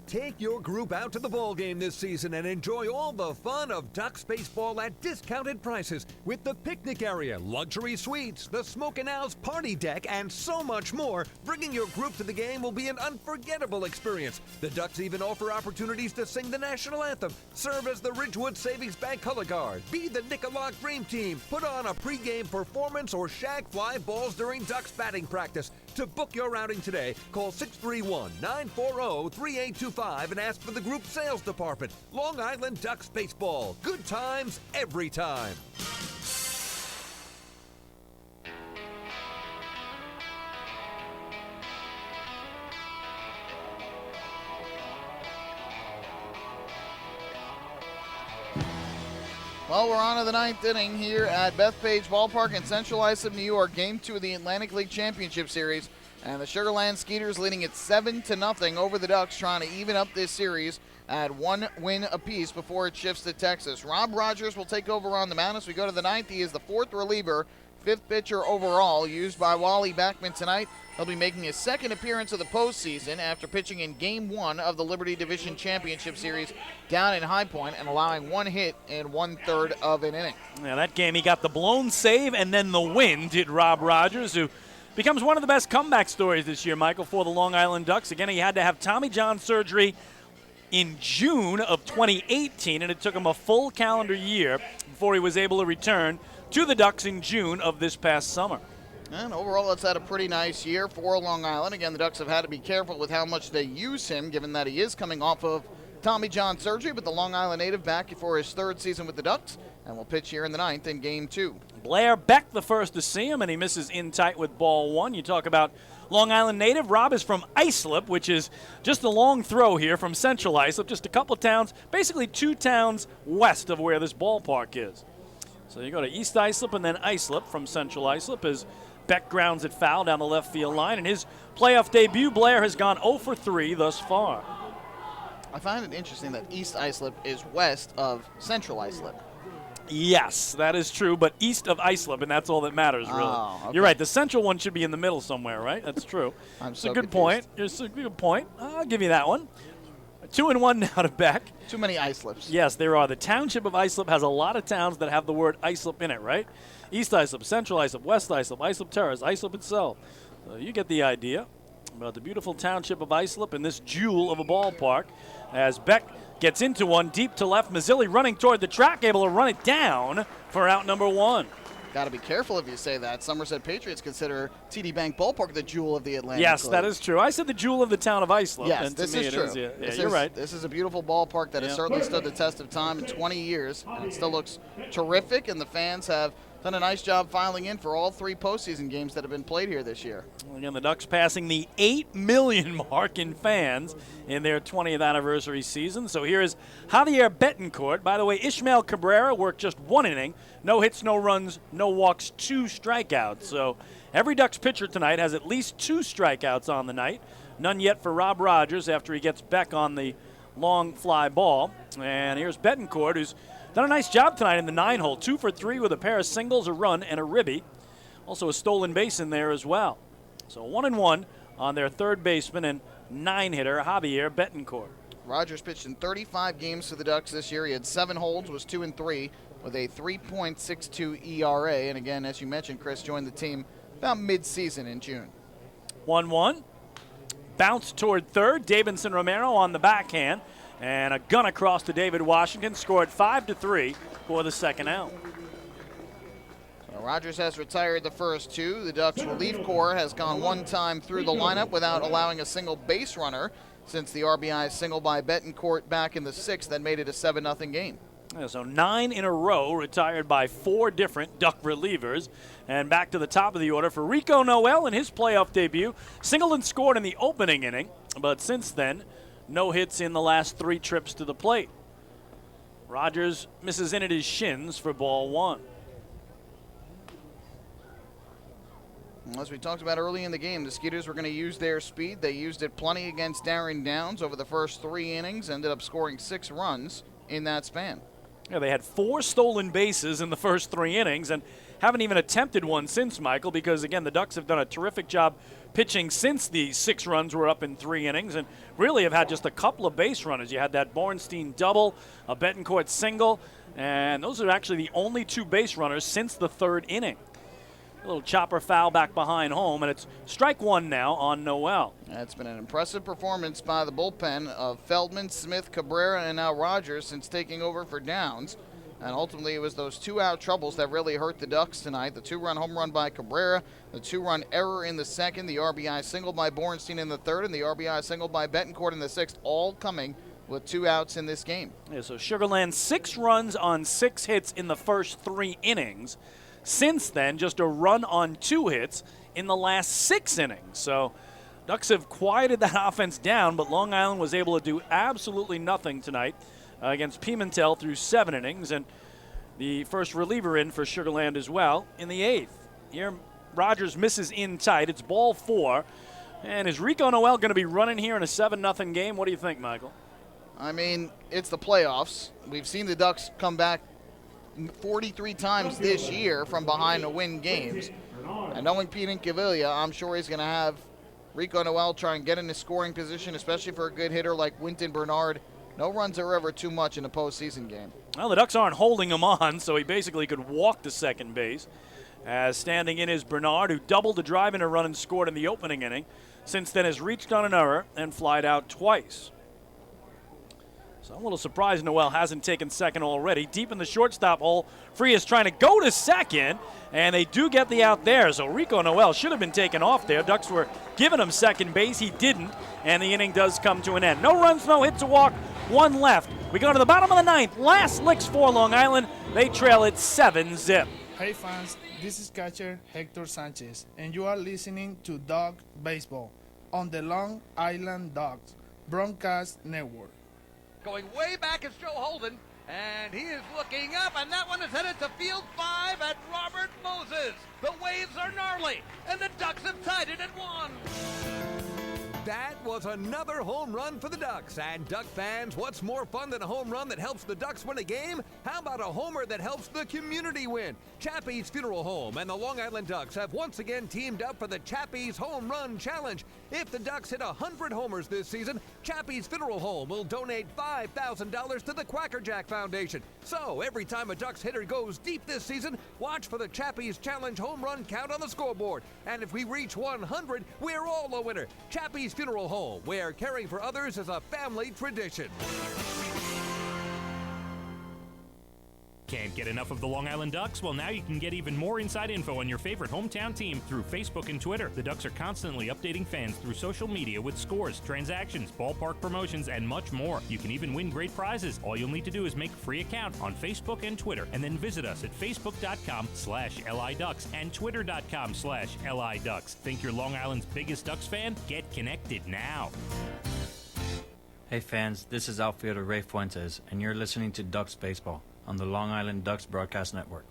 Take your group out to the ball game this season and enjoy all the fun of Ducks baseball at discounted prices with the picnic area, luxury suites, the Smokin' Owls party deck, and so much more. Bringing your group to the game will be an unforgettable experience. The Ducks even offer opportunities to sing the national anthem, serve as the Ridgewood Savings Bank color guard, be the Nickolock Dream Team, put on a pregame performance, or shag fly balls during Ducks batting practice. To book your outing today, call 631-940-3825 and ask for the group sales department. Long Island Ducks Baseball. Good times every time. Well, we're on to the 9th inning here at Bethpage Ballpark in Central Islip, New York. Game 2 of the Atlantic League Championship Series. And the Sugar Land Skeeters leading it 7-0 over the Ducks, trying to even up this series at 1 win apiece before it shifts to Texas. Rob Rogers will take over on the mound as we go to the 9th. He is the 4th reliever, 5th pitcher overall, used by Wally Backman tonight. He'll be making his 2nd appearance of the postseason after pitching in Game 1 of the Liberty Division Championship Series down in High Point and allowing 1 hit in 1/3 of an inning. Yeah, that game he got the blown save and then the win, did Rob Rogers, who becomes one of the best comeback stories this year, Michael, for the Long Island Ducks. Again, he had to have Tommy John surgery in June of 2018, and it took him a full calendar year before he was able to return to the Ducks in June of this past summer. And overall, it's had a pretty nice year for Long Island. Again, the Ducks have had to be careful with how much they use him, given that he is coming off of Tommy John surgery, but the Long Island native back for his 3rd season with the Ducks, and will pitch here in the 9th in Game 2. Blair Beck, the first to see him, and he misses in tight with ball 1. You talk about Long Island native. Rob is from Islip, which is just a long throw here from Central Islip, just a couple towns, basically 2 towns west of where this ballpark is. So you go to East Islip and then Islip from Central Islip as Beck grounds it foul down the left field line. In his playoff debut, Blair has gone 0 for 3 thus far. I find it interesting that East Islip is west of Central Islip. Yes, that is true, but east of Islip, and that's all that matters, really. Oh, okay. You're right. The central one should be in the middle somewhere, right? That's true. It's a good point. It's a good point. I'll give you that one. 2-1 now to Beck. Too many Islips. Yes, there are. The township of Islip has a lot of towns that have the word Islip in it, right? East Islip, Central Islip, West Islip, Islip Terrace, Islip itself. You get the idea about the beautiful township of Islip and this jewel of a ballpark as Beck gets into one deep to left. Mazzilli running toward the track, able to run it down for out number 1. Got to be careful if you say that. Somerset Patriots consider TD Bank Ballpark the jewel of the Atlantic Yes, League. that is true. I said the jewel of the town of Islip. Yes, and this to me is it true. Is, yeah, this you're right. This is a beautiful ballpark that has certainly stood the test of time in 20 years, and it still looks terrific, and the fans have done a nice job filing in for all 3 postseason games that have been played here this year. Again, the Ducks passing the 8 million mark in fans in their 20th anniversary season. So here is Javier Betancourt. By the way, Ishmael Cabrera worked just 1 inning. No hits, no runs, no walks, 2 strikeouts. So every Ducks pitcher tonight has at least 2 strikeouts on the night. None yet for Rob Rogers after he gets Beck on the long fly ball. And here's Betancourt, who's done a nice job tonight in the 9-hole. 2 for 3 with a pair of singles, a run, and a ribby. Also a stolen base in there as well. So 1-1 on their third baseman and 9-hitter, Javier Betancourt. Rogers pitched in 35 games for the Ducks this year. He had 7 holds, was 2-3 with a 3.62 ERA. And again, as you mentioned, Chris joined the team about mid-season in June. 1-1. Bounce toward third. Davidson Romero on the backhand. And a gun across to David Washington. Scored 5-3 for the second out. So Rogers has retired the first 2. The Ducks relief corps has gone 1 time through the lineup without allowing a single base runner since the RBI single by Betancourt back in the 6th that made it a 7-0 game. Yeah, so 9 in a row retired by 4 different Duck relievers. And back to the top of the order for Rico Noel in his playoff debut. Singled and scored in the opening inning, but since then, no hits in the last 3 trips to the plate. Rogers misses in at his shins for ball 1. As we talked about early in the game, the Skeeters were going to use their speed. They used it plenty against Darren Downs over the first 3 innings, ended up scoring 6 runs in that span. Yeah, they had 4 stolen bases in the first 3 innings and haven't even attempted one since, Michael, because, again, the Ducks have done a terrific job pitching since the 6 runs were up in 3 innings and really have had just a couple of base runners. You had that Bornstein double, a Betancourt single, and those are actually the only 2 base runners since the 3rd inning. A little chopper foul back behind home, and it's strike 1 now on Noel. It's been an impressive performance by the bullpen of Feldman, Smith, Cabrera, and now Rogers since taking over for Downs. And ultimately, it was those 2-out troubles that really hurt the Ducks tonight. The 2-run home run by Cabrera, the 2-run error in the 2nd, the RBI single by Bornstein in the 3rd, and the RBI single by Betancourt in the 6th, all coming with 2 outs in this game. Yeah, so Sugar Land 6 runs on 6 hits in the first 3 innings. Since then, just a run on 2 hits in the last 6 innings. So Ducks have quieted that offense down, but Long Island was able to do absolutely nothing tonight against Pimentel through 7 innings, and the first reliever in for Sugar Land as well in the 8th. Here, Rogers misses in tight. It's ball 4. And is Rico Noel going to be running here in a 7-0 game? What do you think, Michael? I mean, it's the playoffs. We've seen the Ducks come back 43 times this year from behind to win games. And knowing Pete Incaviglia, I'm sure he's going to have Rico Noel try and get in a scoring position, especially for a good hitter like Wynton Bernard. No runs are ever too much in a postseason game. Well, the Ducks aren't holding him on, so he basically could walk to second base. As standing in is Bernard, who doubled to drive in a run and scored in the opening inning. Since then has reached on an error and flied out twice. So I'm a little surprised Noel hasn't taken second already. Deep in the shortstop hole, Frias trying to go to second, and they do get the out there. So Rico Noel should have been taken off there. Ducks were giving him second base. He didn't, and the inning does come to an end. No runs, no hits, a walk, 1 left. We go to the bottom of the 9th. Last licks for Long Island. They trail it 7-0. Hey fans, this is catcher Hector Sanchez, and you are listening to Dog Baseball on the Long Island Ducks Broadcast Network. Going way back is Joe Holden, and he is looking up, and that one is headed to field 5 at Robert Moses. The waves are gnarly, and the Ducks have tied it at 1. That was another home run for the Ducks. And Duck fans, what's more fun than a home run that helps the Ducks win a game? How about a homer that helps the community win? Chappie's Funeral Home and the Long Island Ducks have once again teamed up for the Chappie's Home Run Challenge. If the Ducks hit 100 homers this season, Chappie's Funeral Home will donate $5,000 to the Quacker Jack Foundation. So every time a Ducks hitter goes deep this season, watch for the Chappie's Challenge home run count on the scoreboard. And if we reach 100, we're all a winner. Chappie's Funeral Home, where caring for others is a family tradition. Can't get enough of the Long Island Ducks? Well, now you can get even more inside info on your favorite hometown team through Facebook and Twitter. The Ducks are constantly updating fans through social media with scores, transactions, ballpark promotions, and much more. You can even win great prizes. All you'll need to do is make a free account on Facebook and Twitter, and then visit us at facebook.com/LIDucks and twitter.com/LIDucks. Think you're Long Island's biggest Ducks fan? Get connected now. Hey fans, this is outfielder Ray Fuentes, and you're listening to Ducks Baseball on the Long Island Ducks Broadcast Network.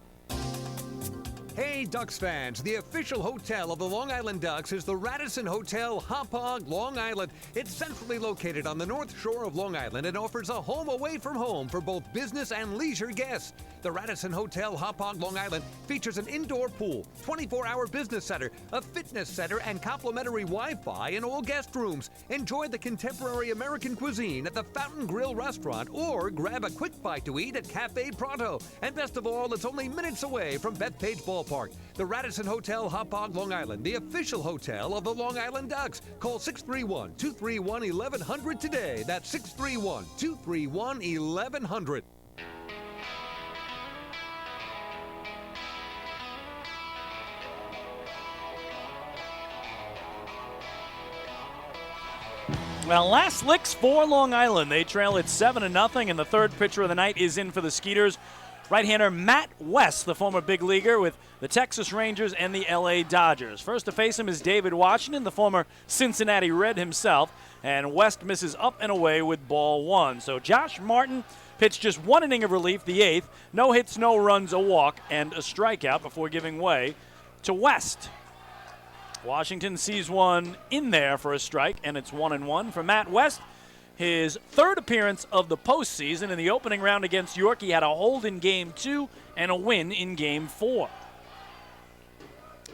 Hey, Ducks fans, the official hotel of the Long Island Ducks is the Radisson Hotel, Hauppauge, Long Island. It's centrally located on the North Shore of Long Island and offers a home away from home for both business and leisure guests. The Radisson Hotel, Hauppauge, Long Island features an indoor pool, 24-hour business center, a fitness center, and complimentary Wi-Fi in all guest rooms. Enjoy the contemporary American cuisine at the Fountain Grill restaurant or grab a quick bite to eat at Cafe Pronto. And best of all, it's only minutes away from Bethpage Ballpark. The Radisson Hotel, Hauppauge, Long Island, the official hotel of the Long Island Ducks. Call 631-231-1100 today. That's 631-231-1100. Well, last licks for Long Island. They trail it 7-0, and the third pitcher of the night is in for the Skeeters. Right-hander Matt West, the former big leaguer with the Texas Rangers and the LA Dodgers. First to face him is David Washington, the former Cincinnati Red himself, and West misses up and away with ball one. So Josh Martin pitched just one inning of relief, the eighth. No hits, no runs, a walk, and a strikeout before giving way to West. Washington sees one in there for a strike, and it's 1-1 for Matt West. His third appearance of the postseason. In the opening round against York, he had a hold in Game 2 and a win in Game 4.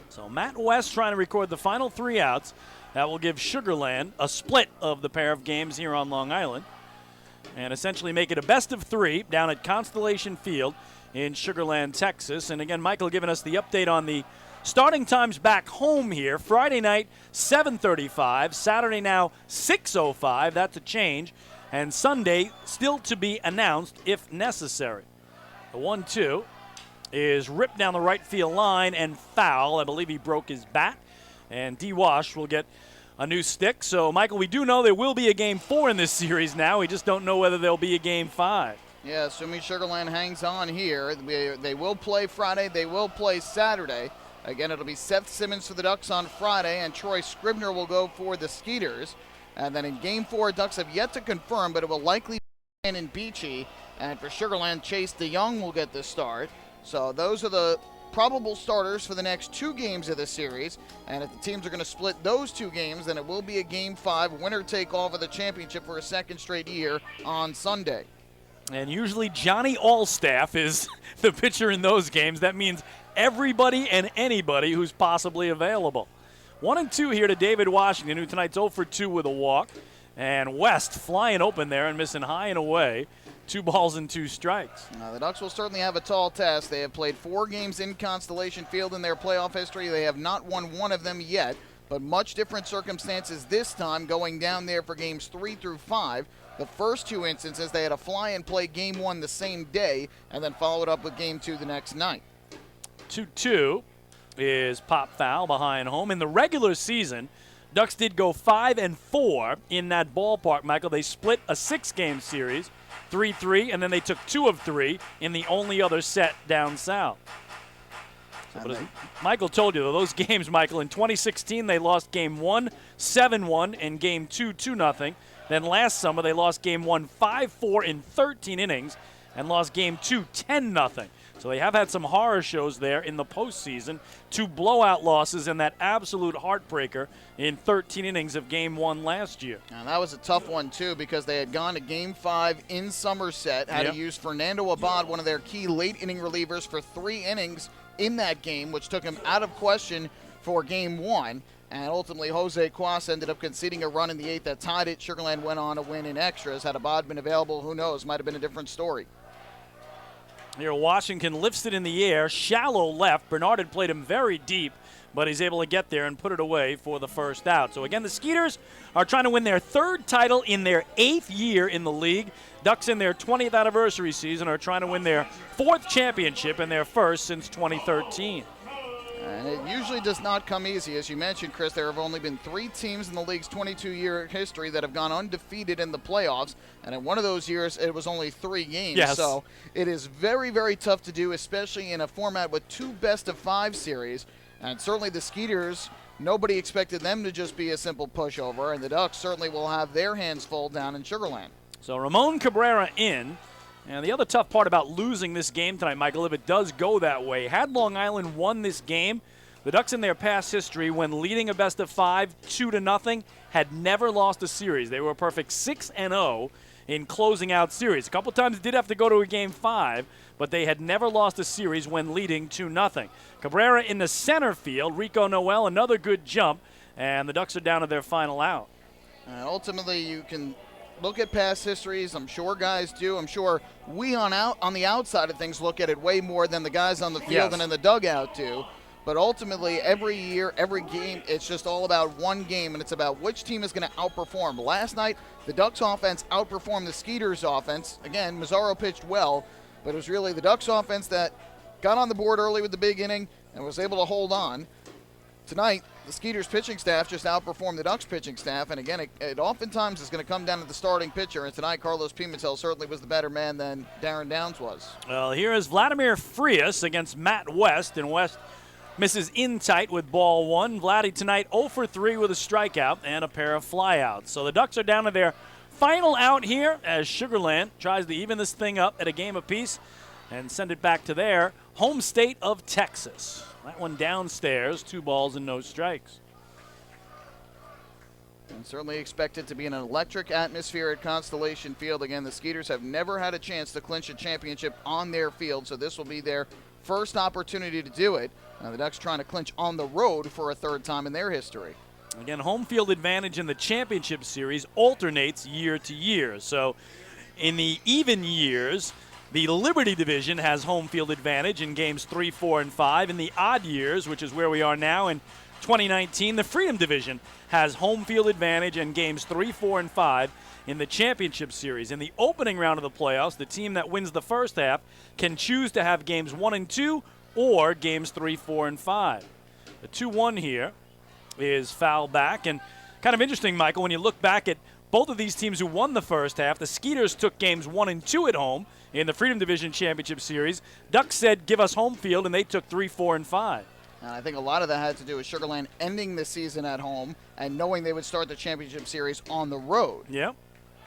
So Matt West trying to record the final 3 outs. That will give Sugar Land a split of the pair of games here on Long Island and essentially make it a best of 3 down at Constellation Field in Sugar Land, Texas. And again, Michael giving us the update on the starting times back home here. Friday night, 7:35. Saturday now, 6:05. That's a change. And Sunday, still to be announced if necessary. The 1-2 is ripped down the right field line and foul. I believe he broke his bat. And D. Wash will get a new stick. So, Michael, we do know there will be a Game 4 in this series now. We just don't know whether there'll be a Game 5. Yeah, assuming Sugar Land hangs on here. They will play Friday. They will play Saturday. Again, it'll be Seth Simmons for the Ducks on Friday, and Troy Scribner will go for the Skeeters. And then in Game 4, Ducks have yet to confirm, but it will likely be Brandon Beachy. And for Sugar Land, Chase DeYoung will get the start. So those are the probable starters for the next 2 games of the series. And if the teams are going to split those 2 games, then it will be a Game 5 winner-take-all for the championship for a second straight year on Sunday. And usually Johnny Allstaff is the pitcher in those games. That means everybody and anybody who's possibly available. 1-2 here to David Washington, who tonight's 0 for 2 with a walk. And West flying open there and missing high and away. 2 balls and 2 strikes. The Ducks will certainly have a tall task. They have played 4 games in Constellation Field in their playoff history. They have not won one of them yet, but much different circumstances this time, going down there for games 3 through 5. The first 2 instances, they had a fly and play Game 1 the same day and then followed up with Game 2 the next night. 2-2 is pop foul behind home. In the regular season, Ducks did go 5-4 in that ballpark, Michael. They split a 6-game series, 3-3, and then they took 2 of 3 in the only other set down south. So, but as Michael told you, those games, Michael, in 2016 they lost Game 1 7-1 and Game 2 2-0. Then last summer they lost Game 1 5-4 in 13 innings and lost Game 2 10-0. So they have had some horror shows there in the postseason. 2 blowout losses and that absolute heartbreaker in 13 innings of Game 1 last year. And that was a tough one, too, because they had gone to Game 5 in Somerset, had to use Fernando Abad, one of their key late-inning relievers, for 3 innings in that game, which took him out of question for Game 1. And ultimately, Jose Cuas ended up conceding a run in the 8th that tied it. Sugar Land went on to win in extras. Had Abad been available, who knows, might have been a different story. Here, Washington lifts it in the air, shallow left. Bernard had played him very deep, but he's able to get there and put it away for the first out. So again, the Skeeters are trying to win their 3rd title in their 8th year in the league. Ducks in their 20th anniversary season are trying to win their 4th championship and their 1st since 2013. And it usually does not come easy. As you mentioned, Chris, there have only been 3 teams in the league's 22-year history that have gone undefeated in the playoffs. And in one of those years, it was only 3 games. Yes. So it is very, very tough to do, especially in a format with 2 best-of-5 series. And certainly the Skeeters, nobody expected them to just be a simple pushover. And the Ducks certainly will have their hands full down in Sugar Land. So Ramon Cabrera in. And the other tough part about losing this game tonight, Michael, if it does go that way, had Long Island won this game, the Ducks in their past history, when leading a best-of-5, 2-0, had never lost a series. They were a perfect 6-0 in closing out series. A couple times did have to go to a Game 5, but they had never lost a series when leading 2-0. Cabrera in the center field, Rico Noel, another good jump, and the Ducks are down to their final out. Ultimately, you can look at past histories. I'm sure guys do. I'm sure we on the outside of things look at it way more than the guys on the field and in the dugout do. But ultimately, every year, every game, it's just all about one game, and it's about which team is going to outperform. Last night, the Ducks offense outperformed the Skeeters offense. Again, Mazzaro pitched well, but it was really the Ducks offense that got on the board early with the big inning and was able to hold on. Tonight, the Skeeters pitching staff just outperformed the Ducks pitching staff, and again, it oftentimes is going to come down to the starting pitcher, and tonight Carlos Pimentel certainly was the better man than Darren Downs was. Well, here is Vladimir Frias against Matt West, and West misses in tight with ball 1. Vladdy tonight 0 for 3 with a strikeout and a pair of flyouts. So the Ducks are down to their final out here as Sugar Land tries to even this thing up at a game apiece and send it back to their home state of Texas. That one downstairs, 2 balls and no strikes. And certainly expected to be in an electric atmosphere at Constellation Field. Again, the Skeeters have never had a chance to clinch a championship on their field, so this will be their first opportunity to do it. Now the Ducks trying to clinch on the road for a 3rd time in their history. Again, home field advantage in the championship series alternates year to year. So in the even years, the Liberty Division has home field advantage in games 3, 4, and 5. In the odd years, which is where we are now in 2019, the Freedom Division has home field advantage in games 3, 4, and 5 in the championship series. In the opening round of the playoffs, the team that wins the first half can choose to have games 1 and 2 or games 3, 4, and 5. The 2-1 here is foul back. And kind of interesting, Michael, when you look back at both of these teams who won the first half, the Skeeters took games 1 and 2 at home in the Freedom Division Championship Series. Ducks said, give us home field, and they took 3, 4, and 5. And I think a lot of that had to do with Sugar Land ending the season at home and knowing they would start the championship series on the road. Yep.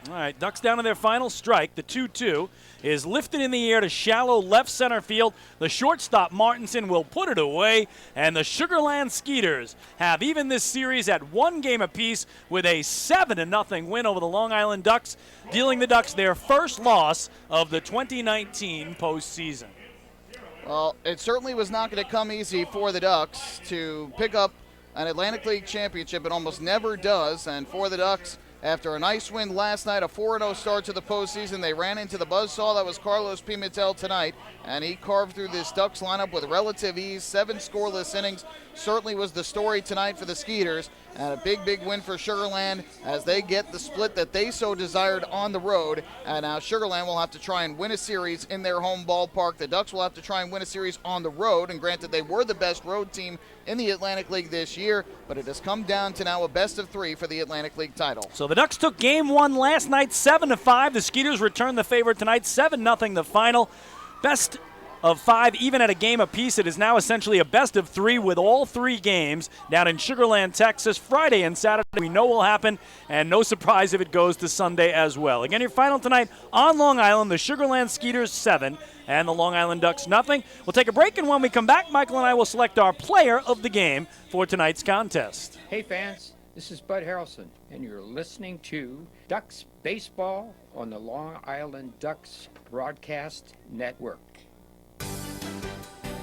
All right, Ducks down to their final strike. The 2-2 is lifted in the air to shallow left center field. The shortstop, Martinson, will put it away, and the Sugar Land Skeeters have even this series at 1 game apiece with a 7-0 win over the Long Island Ducks, dealing the Ducks their first loss of the 2019 postseason. Well, it certainly was not going to come easy for the Ducks to pick up an Atlantic League championship. It almost never does, and for the Ducks, after a nice win last night, a 4-0 start to the postseason, they ran into the buzzsaw that was Carlos Pimentel tonight, and he carved through this Ducks lineup with relative ease. 7 scoreless innings certainly was the story tonight for the Skeeters, and a big, big win for Sugar Land as they get the split that they so desired on the road. And now Sugar Land will have to try and win a series in their home ballpark. The Ducks will have to try and win a series on the road, and granted, they were the best road team in the Atlantic League this year, but it has come down to now a best-of-3 for the Atlantic League title. So the Ducks took game 1 last night, 7-5. The Skeeters returned the favor tonight, 7-0 the final. Best of 5, even at a game apiece. It is now essentially a best-of-3 with all 3 games down in Sugar Land, Texas, Friday and Saturday. We know will happen, and no surprise if it goes to Sunday as well. Again, your final tonight on Long Island, the Sugar Land Skeeters 7 and the Long Island Ducks nothing. We'll take a break, and when we come back, Michael and I will select our player of the game for tonight's contest. Hey fans, this is Bud Harrelson, and you're listening to Ducks Baseball on the Long Island Ducks Broadcast Network.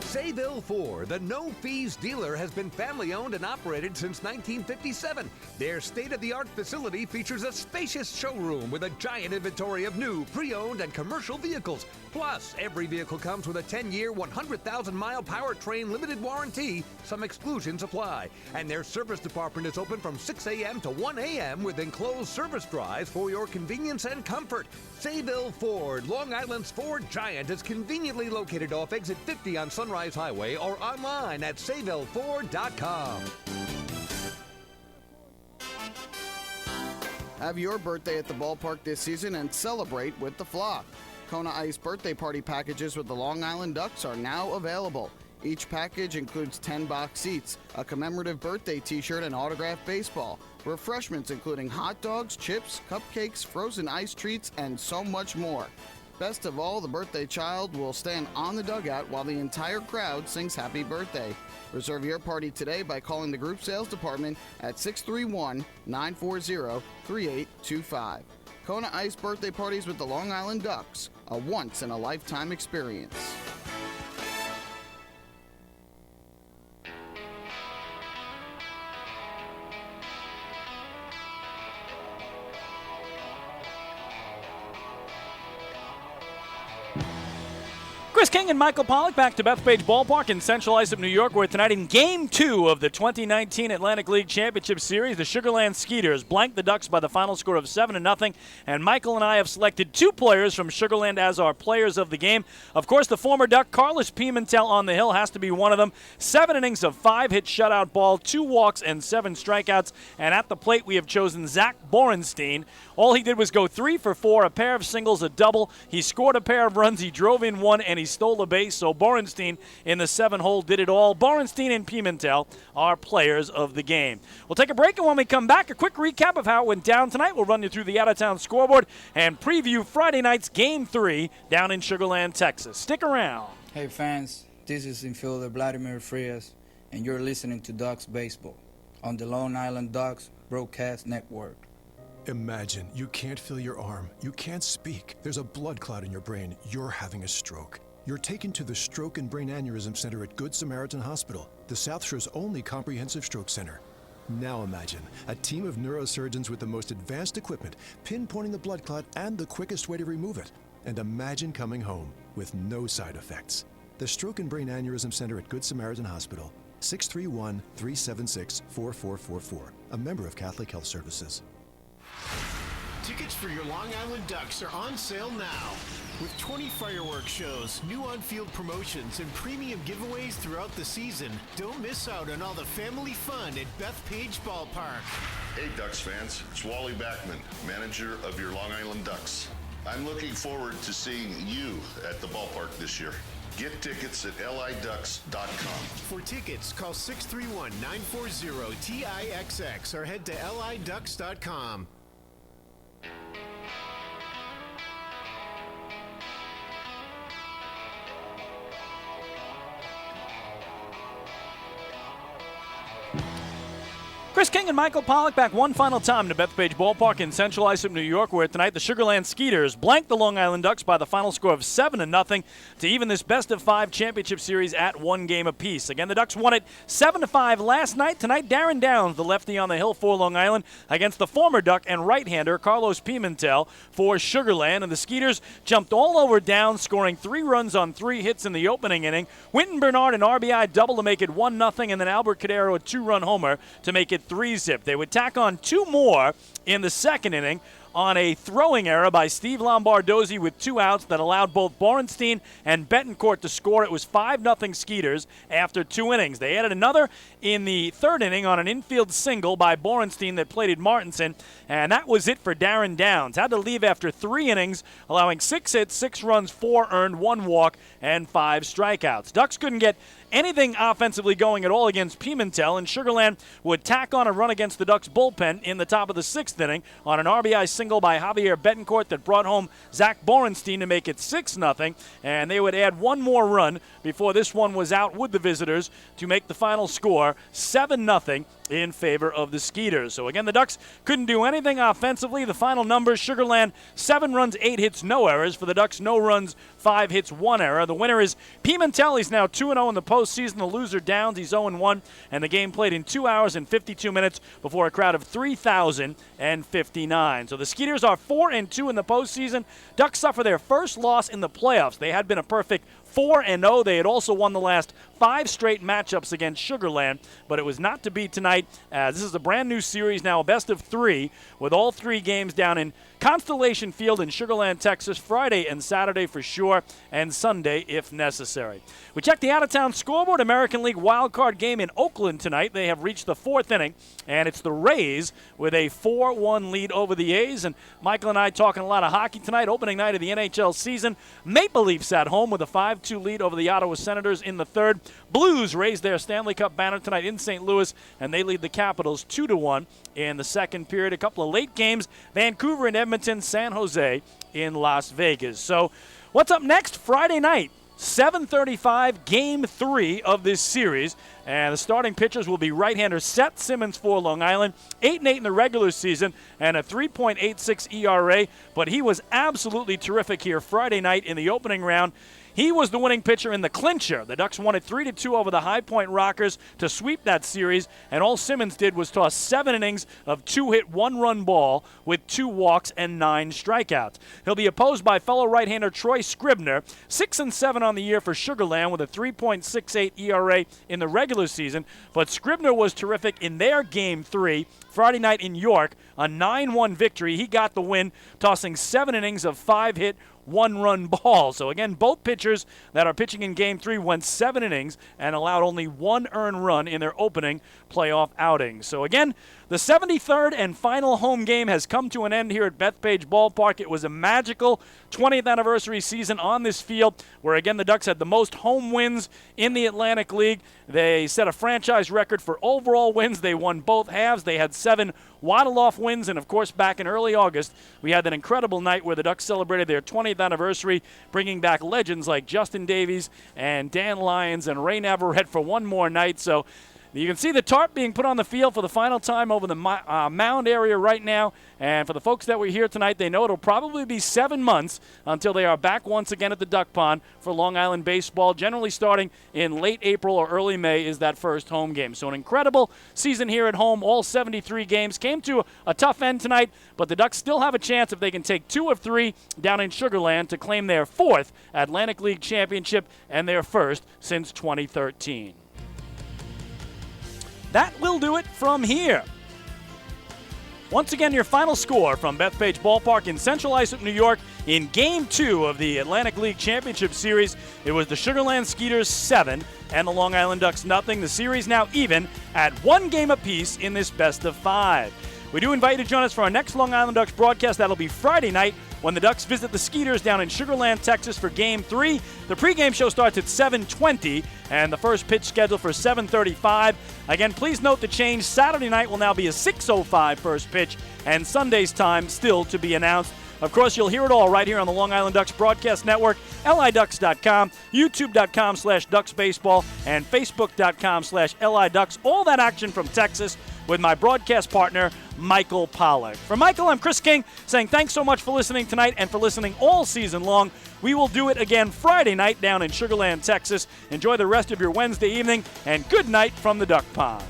Sayville Ford, the no-fees dealer, has been family-owned and operated since 1957. Their state-of-the-art facility features a spacious showroom with a giant inventory of new, pre-owned, and commercial vehicles. Plus, every vehicle comes with a 10-year, 100,000-mile powertrain limited warranty. Some exclusions apply. And their service department is open from 6 a.m. to 1 a.m. with enclosed service drives for your convenience and comfort. Sayville Ford, Long Island's Ford Giant, is conveniently located off Exit 50 on Sunrise Highway or online at SayvilleFord.com. Have your birthday at the ballpark this season and celebrate with the flock. Kona Ice birthday party packages with the Long Island Ducks are now available. Each package includes 10 box seats, a commemorative birthday t-shirt, and autographed baseball. Refreshments including hot dogs, chips, cupcakes, frozen ice treats, and so much more. Best of all, the birthday child will stand on the dugout while the entire crowd sings happy birthday. Reserve your party today by calling the group sales department at 631-940-3825. Kona Ice birthday parties with the Long Island Ducks, a once-in-a-lifetime experience. Chris King and Michael Pollack back to Bethpage Ballpark in Central Islip, New York, where tonight in Game 2 of the 2019 Atlantic League Championship Series, the Sugarland Skeeters blanked the Ducks by the final score of 7-0, and Michael and I have selected two players from Sugarland as our players of the game. Of course, the former Duck, Carlos Pimentel on the hill, has to be one of them. 7 innings of 5-hit shutout ball, 2 walks, and 7 strikeouts, and at the plate we have chosen Zach Borenstein. All he did was go 3 for 4, a pair of singles, a double. He scored a pair of runs, he drove in 1, and he stole a base. So Borenstein in the 7-hole did it all. Borenstein and Pimentel are players of the game. We'll take a break, and when we come back, a quick recap of how it went down tonight. We'll run you through the out-of-town scoreboard and preview Friday night's Game 3 down in Sugarland, Texas. Stick around. Hey fans, this is infielder Vladimir Frias, and you're listening to Ducks Baseball on the Long Island Ducks Broadcast Network. Imagine you can't feel your arm, you can't speak. There's a blood clot in your brain. You're having a stroke. You're taken to the Stroke and Brain Aneurysm Center at Good Samaritan Hospital, the South Shore's only comprehensive stroke center. Now imagine a team of neurosurgeons with the most advanced equipment, pinpointing the blood clot and the quickest way to remove it. And imagine coming home with no side effects. The Stroke and Brain Aneurysm Center at Good Samaritan Hospital, 631-376-4444, a member of Catholic Health Services. Tickets for your Long Island Ducks are on sale now. With 20 fireworks shows, new on-field promotions, and premium giveaways throughout the season, don't miss out on all the family fun at Bethpage Ballpark. Hey Ducks fans, it's Wally Backman, manager of your Long Island Ducks. I'm looking forward to seeing you at the ballpark this year. Get tickets at liducks.com. For tickets, call 631-940-TIXX or head to liducks.com. Chris King and Michael Pollack back one final time to Bethpage Ballpark in Central Islip, New York, where tonight the Sugarland Skeeters blanked the Long Island Ducks by the final score of 7-0 to even this best-of-5 championship series at 1 game apiece. Again, the Ducks won it 7-5 last night. Tonight, Darren Downs, the lefty on the hill for Long Island, against the former Duck and right-hander Carlos Pimentel for Sugarland. And the Skeeters jumped all over Downs, scoring 3 runs on 3 hits in the opening inning. Wynton Bernard an RBI double to make it 1-0, and then Albert Cordero a 2-run homer to make it 3-zip. They would tack on 2 more in the second inning on a throwing error by Steve Lombardozzi with 2 outs that allowed both Borenstein and Betancourt to score. It was 5-0 Skeeters after 2 innings. They added another in the third inning on an infield single by Borenstein that plated Martinson, and that was it for Darren Downs. Had to leave after 3 innings, allowing 6 hits, 6 runs, 4 earned, 1 walk, and 5 strikeouts. Ducks couldn't get anything offensively going at all against Pimentel, and Sugarland would tack on a run against the Ducks bullpen in the top of the 6th inning on an RBI single by Javier Betancourt that brought home Zach Borenstein to make it 6-0, and they would add 1 more run before this one was out with the visitors to make the final score 7-0 in favor of the Skeeters. So again, the Ducks couldn't do anything offensively. The final numbers, Sugar Land, 7 runs, 8 hits, no errors. For the Ducks, no runs, 5 hits, 1 error. The winner is Pimentel. He's now 2-0 in the postseason. The loser, Downs, he's 0-1. And the game played in 2 hours and 52 minutes before a crowd of 3,059. So the Skeeters are 4-2 in the postseason. Ducks suffer their first loss in the playoffs. They had been a perfect 4-0. They had also won the last 5 straight matchups against Sugar Land, but it was not to be tonight, as this is a brand new series now, a best of 3, with all 3 games down in Constellation Field in Sugar Land, Texas, Friday and Saturday for sure, and Sunday if necessary. We check the out-of-town scoreboard. American League wildcard game in Oakland tonight. They have reached the 4th inning, and it's the Rays with a 4-1 lead over the A's. And Michael and I talking a lot of hockey tonight, opening night of the NHL season. Maple Leafs at home with a 5-2 lead over the Ottawa Senators in the 3rd. Blues raise their Stanley Cup banner tonight in St. Louis, and they lead the Capitals 2-1 in the 2nd period. A couple of late games, Vancouver and Edmonton, San Jose in Las Vegas. So what's up next? Friday night, 7:35, Game 3 of this series. And the starting pitchers will be right-hander Seth Simmons for Long Island, 8-8 in the regular season and a 3.86 ERA. But he was absolutely terrific here Friday night in the opening round. He was the winning pitcher in the clincher. The Ducks won it 3-2 over the High Point Rockers to sweep that series, and all Simmons did was toss 7 innings of 2-hit, 1-run ball with 2 walks and 9 strikeouts. He'll be opposed by fellow right-hander Troy Scribner, 6-7 on the year for Sugar Land with a 3.68 ERA in the regular season, but Scribner was terrific in their Game 3 Friday night in York, a 9-1 victory. He got the win, tossing 7 innings of 5-hit, 1-run ball. So again, both pitchers that are pitching in Game 3 went 7 innings and allowed only 1 earned run in their opening playoff outing. So again, the 73rd and final home game has come to an end here at Bethpage Ballpark. It was a magical 20th anniversary season on this field where, again, the Ducks had the most home wins in the Atlantic League. They set a franchise record for overall wins. They won both halves. They had 7 waddle-off wins, and, of course, back in early August, we had that incredible night where the Ducks celebrated their 20th anniversary, bringing back legends like Justin Davies and Dan Lyons and Ray Navarrete for one more night. So you can see the tarp being put on the field for the final time over the mound area right now. And for the folks that were here tonight, they know it'll probably be 7 months until they are back once again at the Duck Pond for Long Island baseball. Generally starting in late April or early May is that first home game. So an incredible season here at home. All 73 games came to a tough end tonight, but the Ducks still have a chance if they can take 2 of 3 down in Sugar Land to claim their 4th Atlantic League championship and their first since 2013. That will do it from here. Once again, your final score from Bethpage Ballpark in Central Islip, New York, in Game 2 of the Atlantic League Championship Series. It was the Sugar Land Skeeters 7 and the Long Island Ducks nothing. The series now even at 1 game apiece in this best of 5. We do invite you to join us for our next Long Island Ducks broadcast. That'll be Friday night when the Ducks visit the Skeeters down in Sugar Land, Texas for Game 3. The pregame show starts at 7:20, and the first pitch scheduled for 7:35. Again, please note the change. Saturday night will now be a 6:05 first pitch, and Sunday's time still to be announced. Of course, you'll hear it all right here on the Long Island Ducks Broadcast Network, liducks.com, youtube.com/ducksbaseball, and facebook.com/liducks. All that action from Texas with my broadcast partner, Michael Pollack. For Michael, I'm Chris King, saying thanks so much for listening tonight and for listening all season long. We will do it again Friday night down in Sugar Land, Texas. Enjoy the rest of your Wednesday evening, and good night from the Duck Pond.